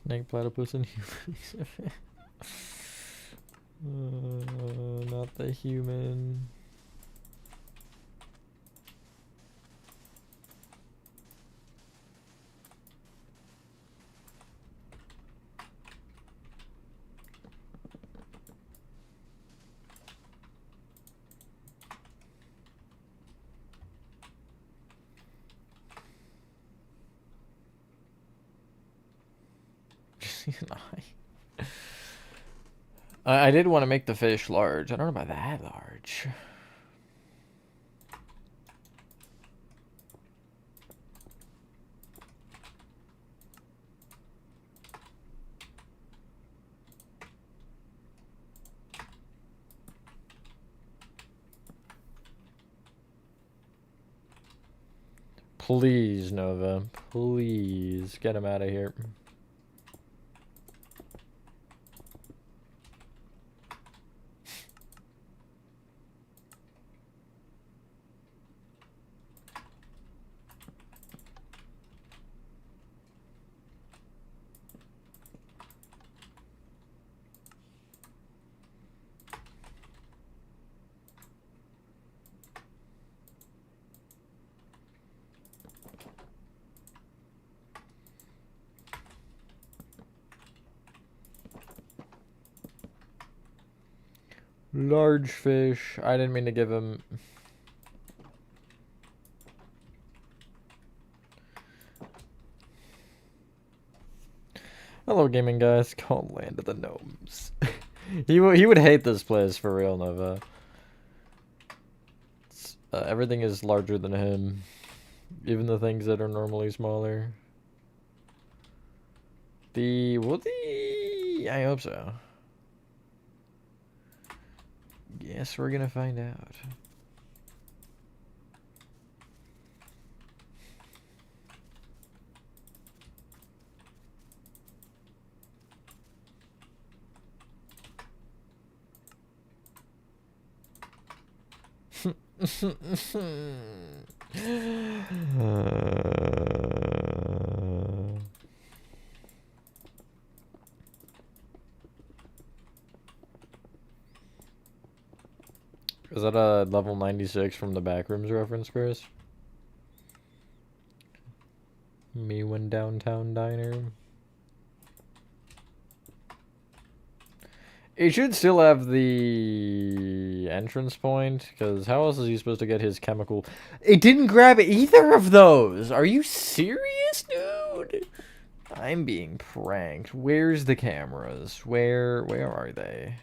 Snake, platypus, and humans. Not the human. I did want to make the fish large. I don't know about that large. Please, Nova. Please get him out of here. Large fish. I didn't mean to give him... Hello, gaming guys. Called Land of the Gnomes. he would hate this place for real, Nova. Everything is larger than him. Even the things that are normally smaller. I hope so. Yes, we're gonna find out. Is that a level 96 from the Backrooms reference, Chris? Me when downtown diner. He should still have the entrance point, because how else is he supposed to get his chemical? It didn't grab either of those! Are you serious, dude? I'm being pranked. Where's the cameras? Where are they?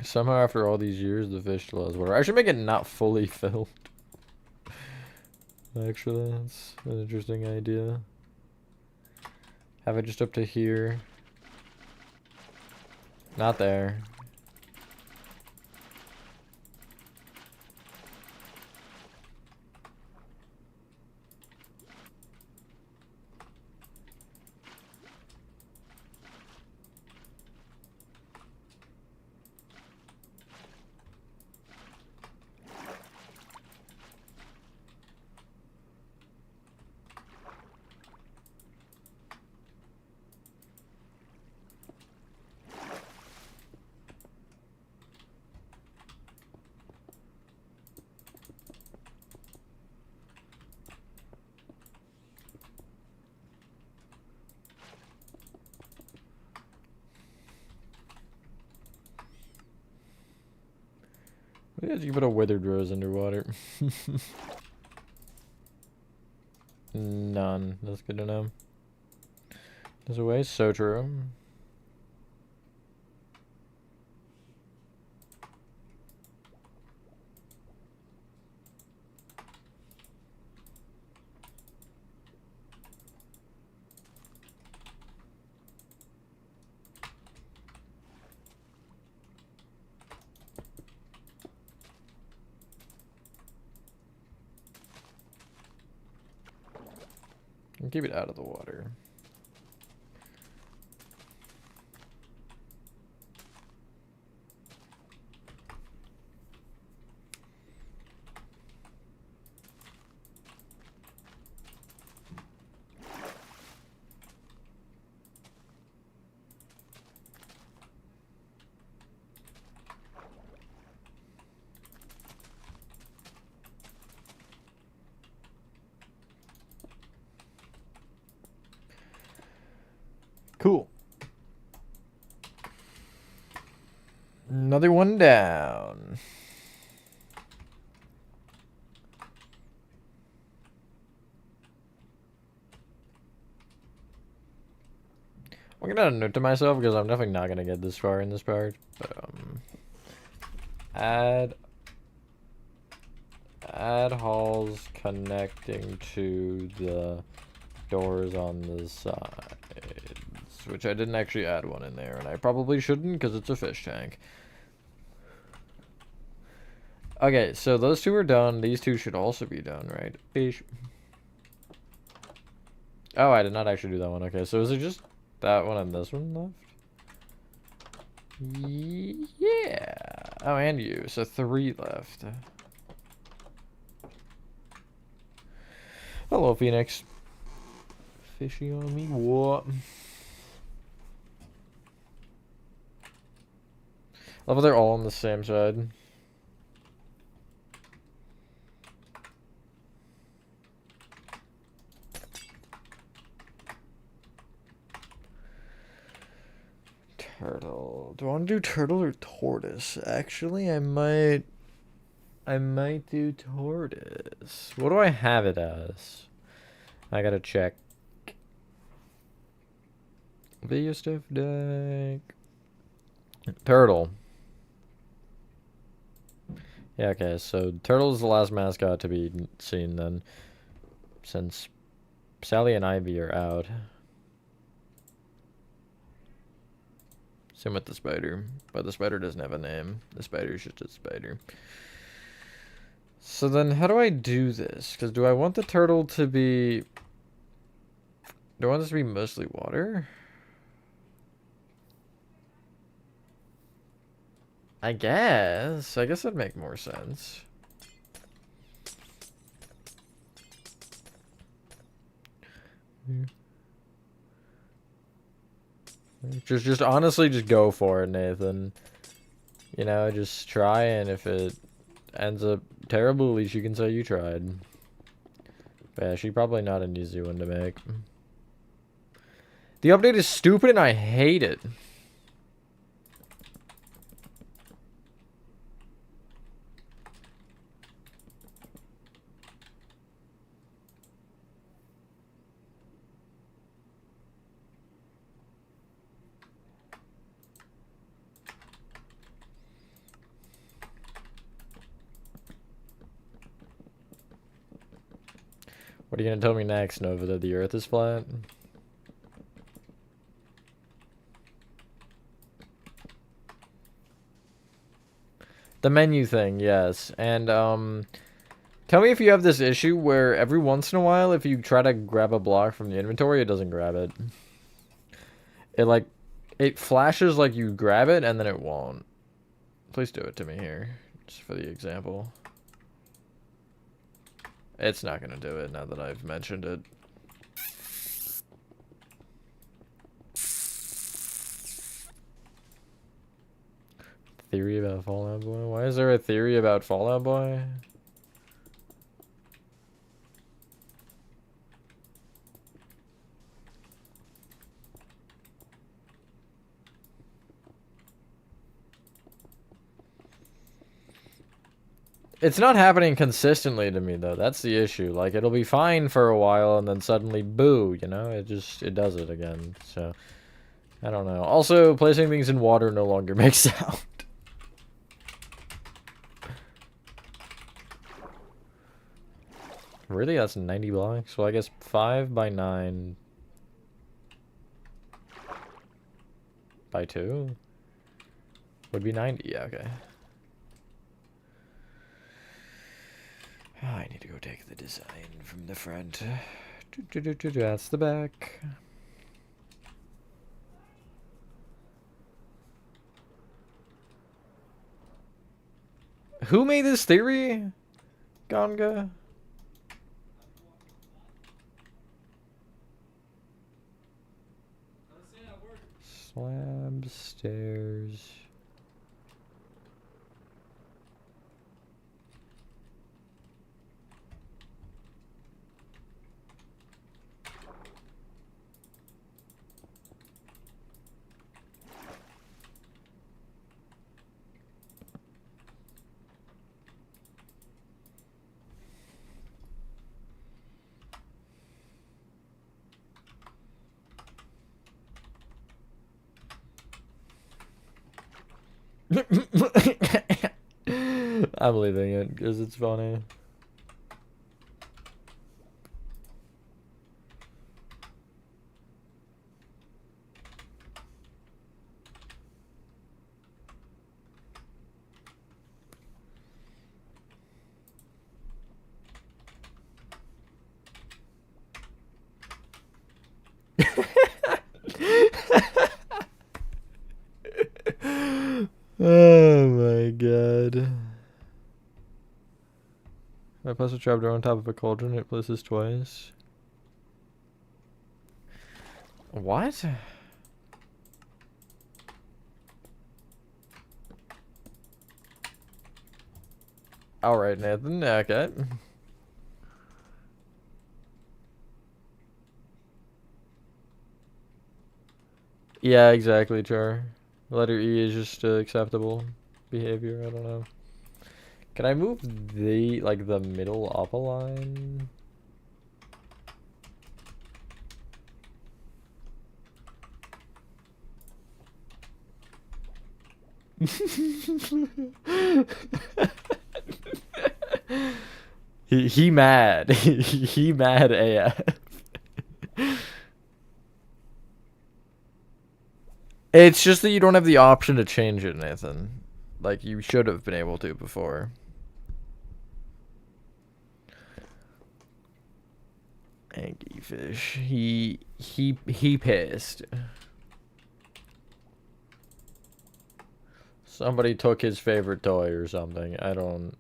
Somehow after all these years, the fish still has water. I should make it not fully filled. Actually, that's an interesting idea. Have it just up to here. Not there. We have to put a withered rose underwater. None. That's good to know. There's a way. So true. And keep it out of the water. Cool. Another one down. I'm gonna note to myself because I'm definitely not gonna get this far in this part. But add halls connecting to the doors on the sides, which I didn't actually add one in there, and I probably shouldn't because it's a fish tank. Okay, so those two are done. These two should also be done, right? Fish. Oh, I did not actually do that one. Okay, so is it just that one and this one left? Yeah. Oh, and you. So 3 left. Hello, Phoenix. Fishy on me. What? Love how they're all on the same side. Turtle. Do I want to do turtle or tortoise? Actually, I might do tortoise. What do I have it as? I gotta check. Video stuff deck. Turtle. Yeah, okay, so Turtle is the last mascot to be seen then. Since Sally and Ivy are out. Same with the spider. But the spider doesn't have a name. The spider is just a spider. So then how do I do this? Because do I want the turtle to be... Do I want this to be mostly water? I guess that'd make more sense. Just honestly, just go for it, Nathan. You know, just try, and if it ends up terrible, at least you can say you tried. But yeah, she's probably not an easy one to make. The update is stupid, and I hate it. What are you gonna tell me next, Nova, that the Earth is flat? The menu thing, yes. And, tell me if you have this issue where every once in a while, if you try to grab a block from the inventory, it doesn't grab it. It flashes like you grab it, and then it won't. Please do it to me here, just for the example. It's not gonna do it now that I've mentioned it. Theory about Fallout Boy? Why is there a theory about Fallout Boy? It's not happening consistently to me, though. That's the issue. Like, it'll be fine for a while, and then suddenly, boo, you know? It does it again. So, I don't know. Also, placing things in water no longer makes sound. Really? That's 90 blocks? Well, I guess 5 by 9 by 2 would be 90. Yeah, okay. Oh, I need to go take the design from the front. That's the back. Who made this theory? Ganga? Slab, stairs. I'm leaving it because it's funny. Oh my god. If I place a trapdoor on top of a cauldron, it places twice. What? Alright, Nathan. Okay. Yeah, exactly, Char. Letter E is just acceptable behavior. I don't know. Can I move the, like, the middle up a line? he mad. he mad AF. It's just that you don't have the option to change it, Nathan. Like, you should have been able to before. Angry fish. He pissed. Somebody took his favorite toy or something. I don't...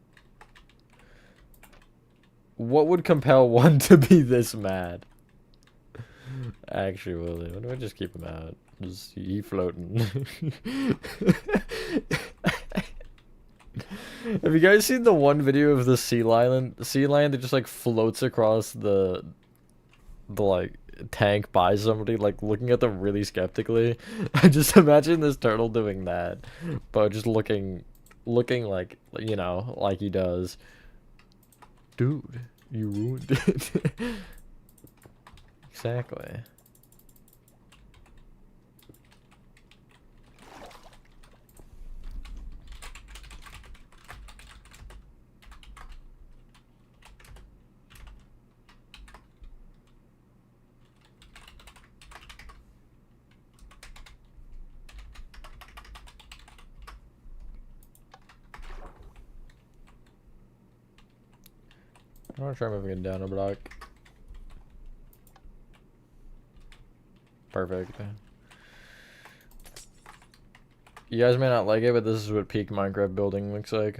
What would compel one to be this mad? Actually, why do I just keep him out? Just he floating. Have you guys seen the one video of the sea lion that just like floats across the like tank by somebody, like looking at them really skeptically? I just imagine this turtle doing that, but just looking like, you know, like he does. Dude, you ruined it. Exactly. I'm gonna try moving it down a block. Perfect. You guys may not like it, but this is what peak Minecraft building looks like.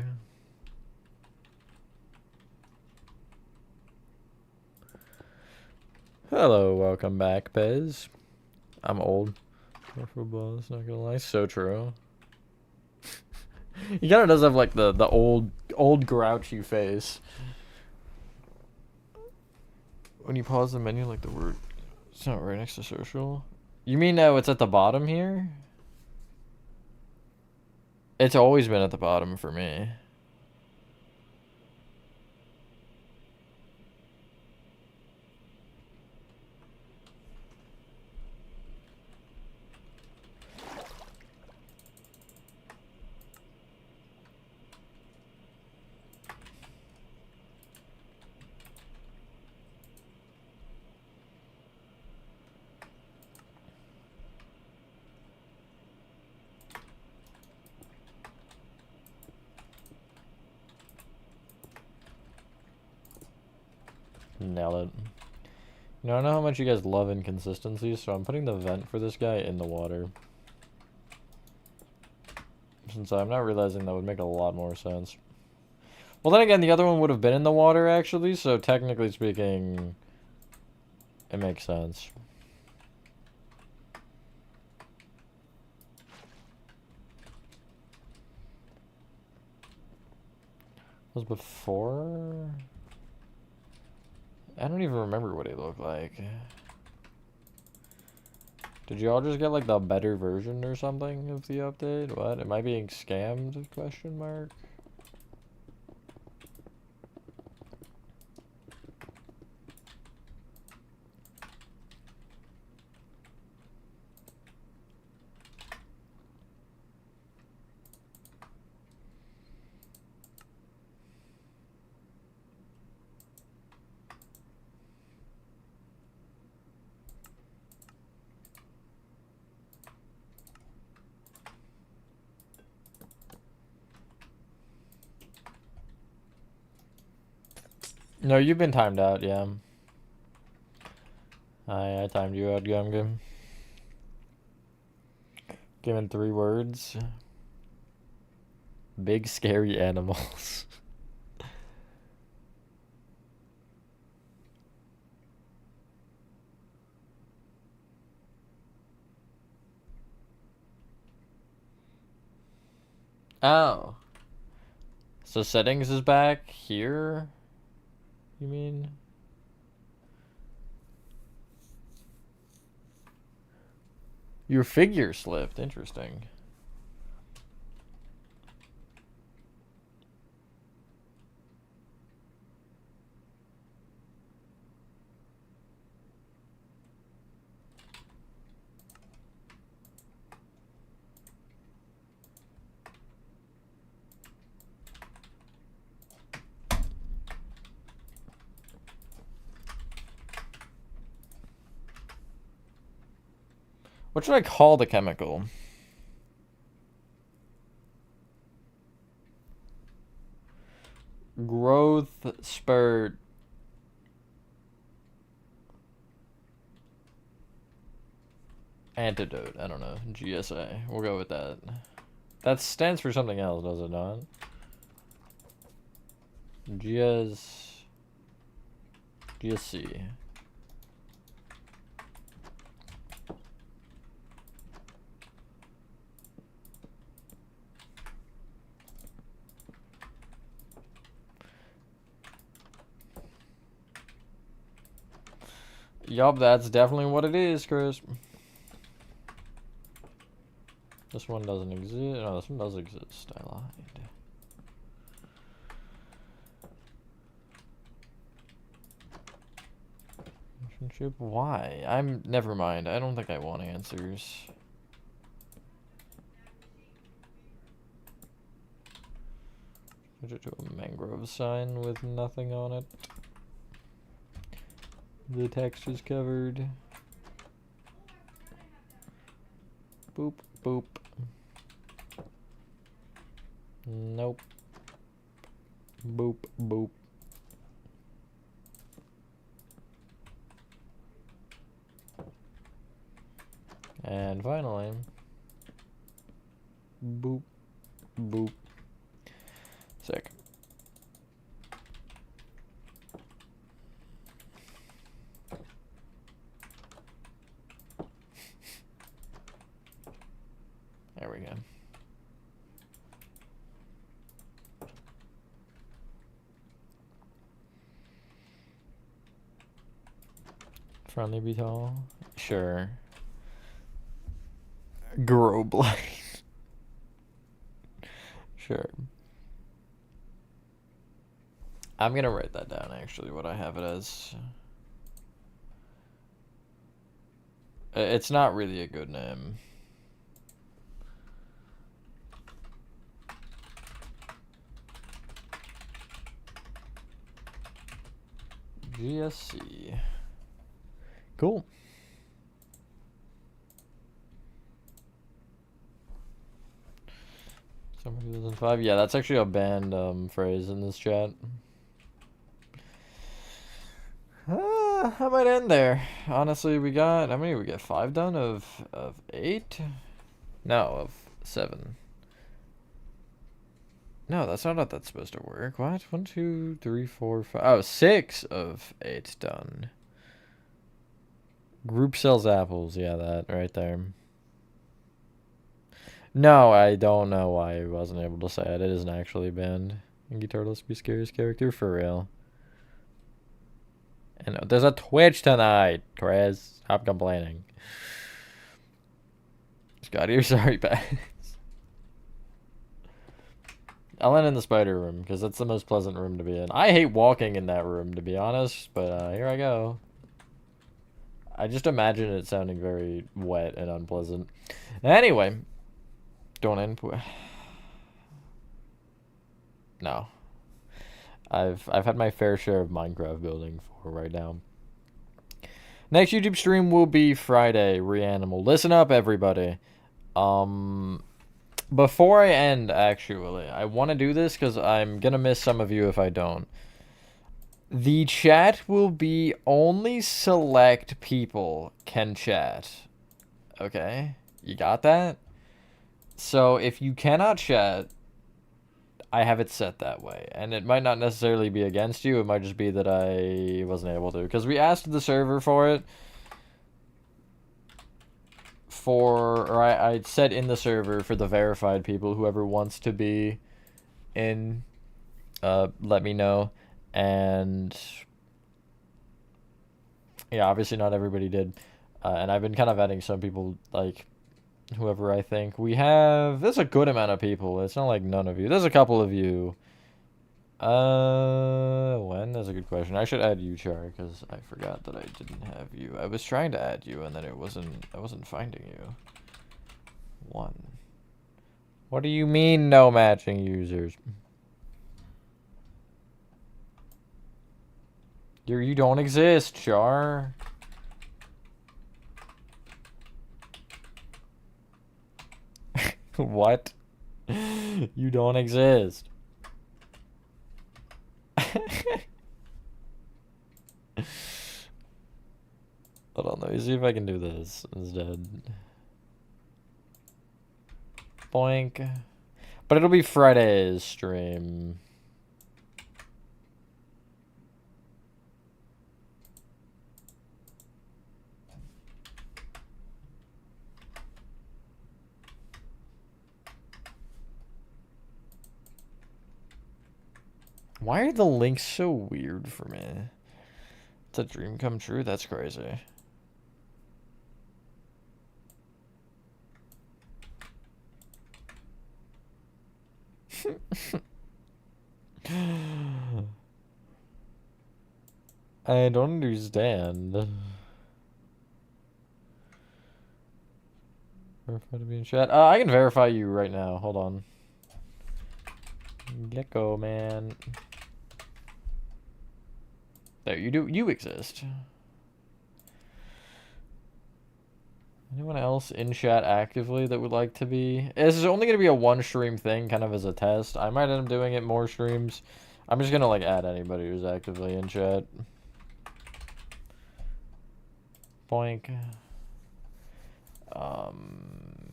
Hello, welcome back, Pez. I'm old. Football, it's not gonna lie. So true. He kind of does have like the old grouchy face. When you pause the menu, like the word, it's not right next to social. You mean now it's at the bottom here? It's always been at the bottom for me. Nail it. You know, I know how much you guys love inconsistency, so I'm putting the vent for this guy in the water. Since I'm not realizing that would make a lot more sense. Well, then again, the other one would have been in the water, actually, so technically speaking, it makes sense. Was before? I don't even remember what it looked like. Did you all just get like the better version or something of the update? What? Am I being scammed? Question mark. No, you've been timed out, yeah. I timed you out, Gum Gum. Given 3 words. Big scary animals. Oh. So settings is back here? You mean? Your figure slipped. Interesting. What should I call the chemical? Growth spurt. Antidote. I don't know. GSA. We'll go with that. That stands for something else, does it not? GSC. Yup, that's definitely what it is, Chris. This one doesn't exist. No, this one does exist. I lied. Relationship? Why? Never mind. I don't think I want answers. Put it to a mangrove sign with nothing on it. The text is covered. Boop, boop. Nope. Boop, boop. And finally, boop, boop. Sick. There we go. Friendly be tall? Sure. Grow blind. Sure. I'm gonna write that down actually, what I have it as. It's not really a good name. GSC. Cool. Summer 2005. Yeah, that's actually a banned phrase in this chat. I might end there. Honestly, we got, how many did we get? 5 done of 8? No, of 7. No, that's not how that's supposed to work. What? 1, 2, 3, 4, 5. Oh, 6 of 8 done. Group sells apples. Yeah, that right there. No, I don't know why I wasn't able to say it. It isn't actually banned. Inky Turtles be scariest character for real. And there's a Twitch tonight, Chris. Stop complaining. Scotty, you're sorry, Pat. I'll end in the spider room, because that's the most pleasant room to be in. I hate walking in that room, to be honest, but here I go. I just imagine it sounding very wet and unpleasant. Anyway. Don't end. No. I've had my fair share of Minecraft building for right now. Next YouTube stream will be Friday, Reanimal. Listen up, everybody. Before I end, actually, I want to do this because I'm going to miss some of you if I don't. The chat will be only select people can chat. Okay? You got that? So if you cannot chat, I have it set that way. And it might not necessarily be against you. It might just be that I wasn't able to. Because we asked the server for it. I said in the server for the verified people, whoever wants to be in, let me know. And yeah, obviously not everybody did. And I've been kind of adding some people, like, whoever I think. There's a good amount of people. It's not like none of you. There's a couple of you. When? That's a good question. I should add you, Char, because I forgot that I didn't have you. I was trying to add you, and then I wasn't finding you. 1. What do you mean, no matching users? You don't exist, Char. What? You don't exist. Hold on, let me see if I can do this instead. Boink. But it'll be Friday's stream. Why are the links so weird for me? It's a dream come true? That's crazy. I don't understand. Verify to be in chat. I can verify you right now. Hold on. Gecko man. There, you exist. Anyone else in chat actively that would like to be? This is only going to be a one stream thing, kind of as a test. I might end up doing it more streams. I'm just going to like add anybody who's actively in chat. Boink.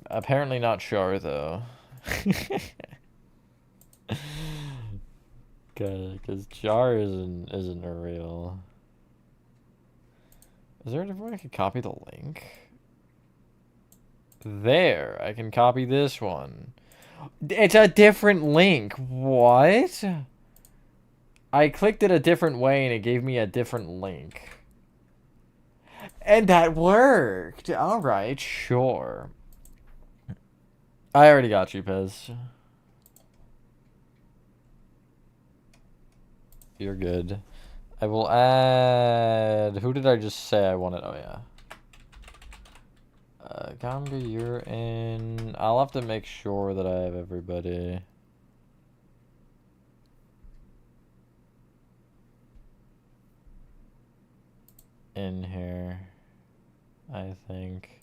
Apparently not Char though. Cause Char isn't a real. Is there a different way I can copy the link? There, I can copy this one. It's a different link. What? I clicked it a different way and it gave me a different link. And that worked. Alright, sure. I already got you, Pez. You're good. I will add... Who did I just say I wanted? Oh, yeah. Ganga, you're in... I'll have to make sure that I have everybody. In here. I think.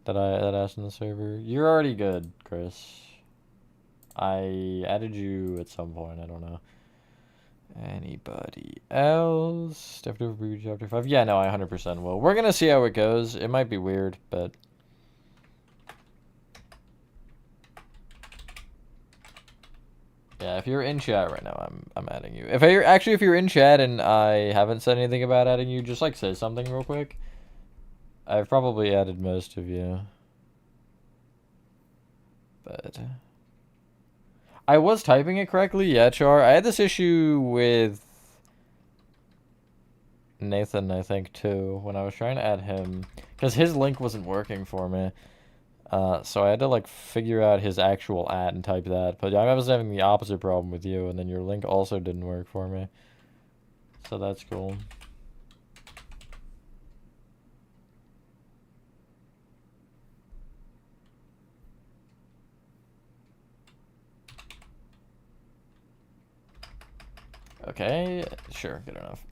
That asked in the server. You're already good, Chris. I added you at some point, I don't know. Anybody else? Chapter 5? Yeah, no, I 100% will. We're gonna see how it goes. It might be weird, but... Yeah, if you're in chat right now, I'm adding you. If you're in chat and I haven't said anything about adding you, just like say something real quick. I've probably added most of you. But... I was typing it correctly, yeah, Char. I had this issue with Nathan, I think, too, when I was trying to add him. Because his link wasn't working for me. So I had to, like, figure out his actual @ and type that. But I was having the opposite problem with you, and then your link also didn't work for me. So that's cool. Okay, sure, good enough.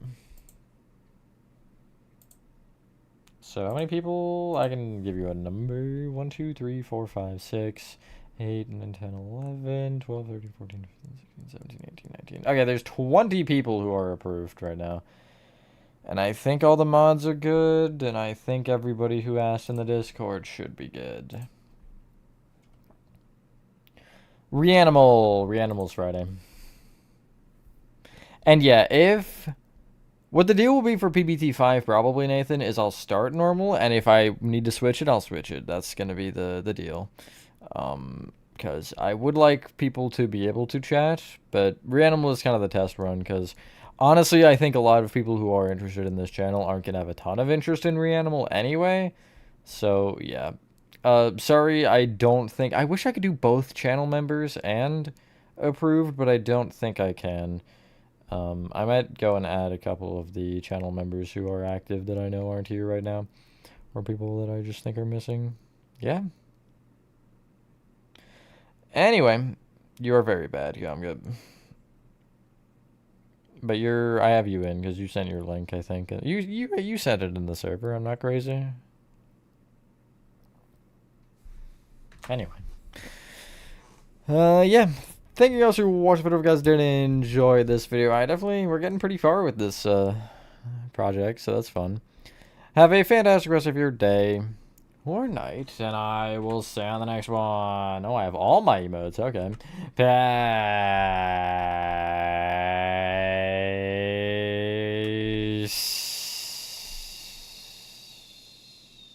So how many people? I can give you a number. 1, 2, 3, 4, 5, 6, 8, 9, 10, 11, 12, 13, 14, 15, 16, 17, 18, 19. Okay, there's 20 people who are approved right now. And I think all the mods are good, and I think everybody who asked in the Discord should be good. Reanimal's Friday. And yeah, what the deal will be for PBT5 probably, Nathan, is I'll start normal, and if I need to switch it, I'll switch it. That's going to be the deal. Because I would like people to be able to chat, but Reanimal is kind of the test run, because honestly, I think a lot of people who are interested in this channel aren't going to have a ton of interest in Reanimal anyway. So, yeah. Sorry, I don't think... I wish I could do both channel members and approved, but I don't think I can. I might go and add a couple of the channel members who are active that I know aren't here right now. Or people that I just think are missing. Yeah. Anyway, you are very bad. Yeah, I'm good. But I have you in because you sent your link, I think. You sent it in the server. I'm not crazy. Anyway. Yeah. Thank you guys for watching. If you guys did enjoy this video, we're getting pretty far with this project, so that's fun. Have a fantastic rest of your day. or night, and I will see you on the next one. Oh, I have all my emotes. Okay.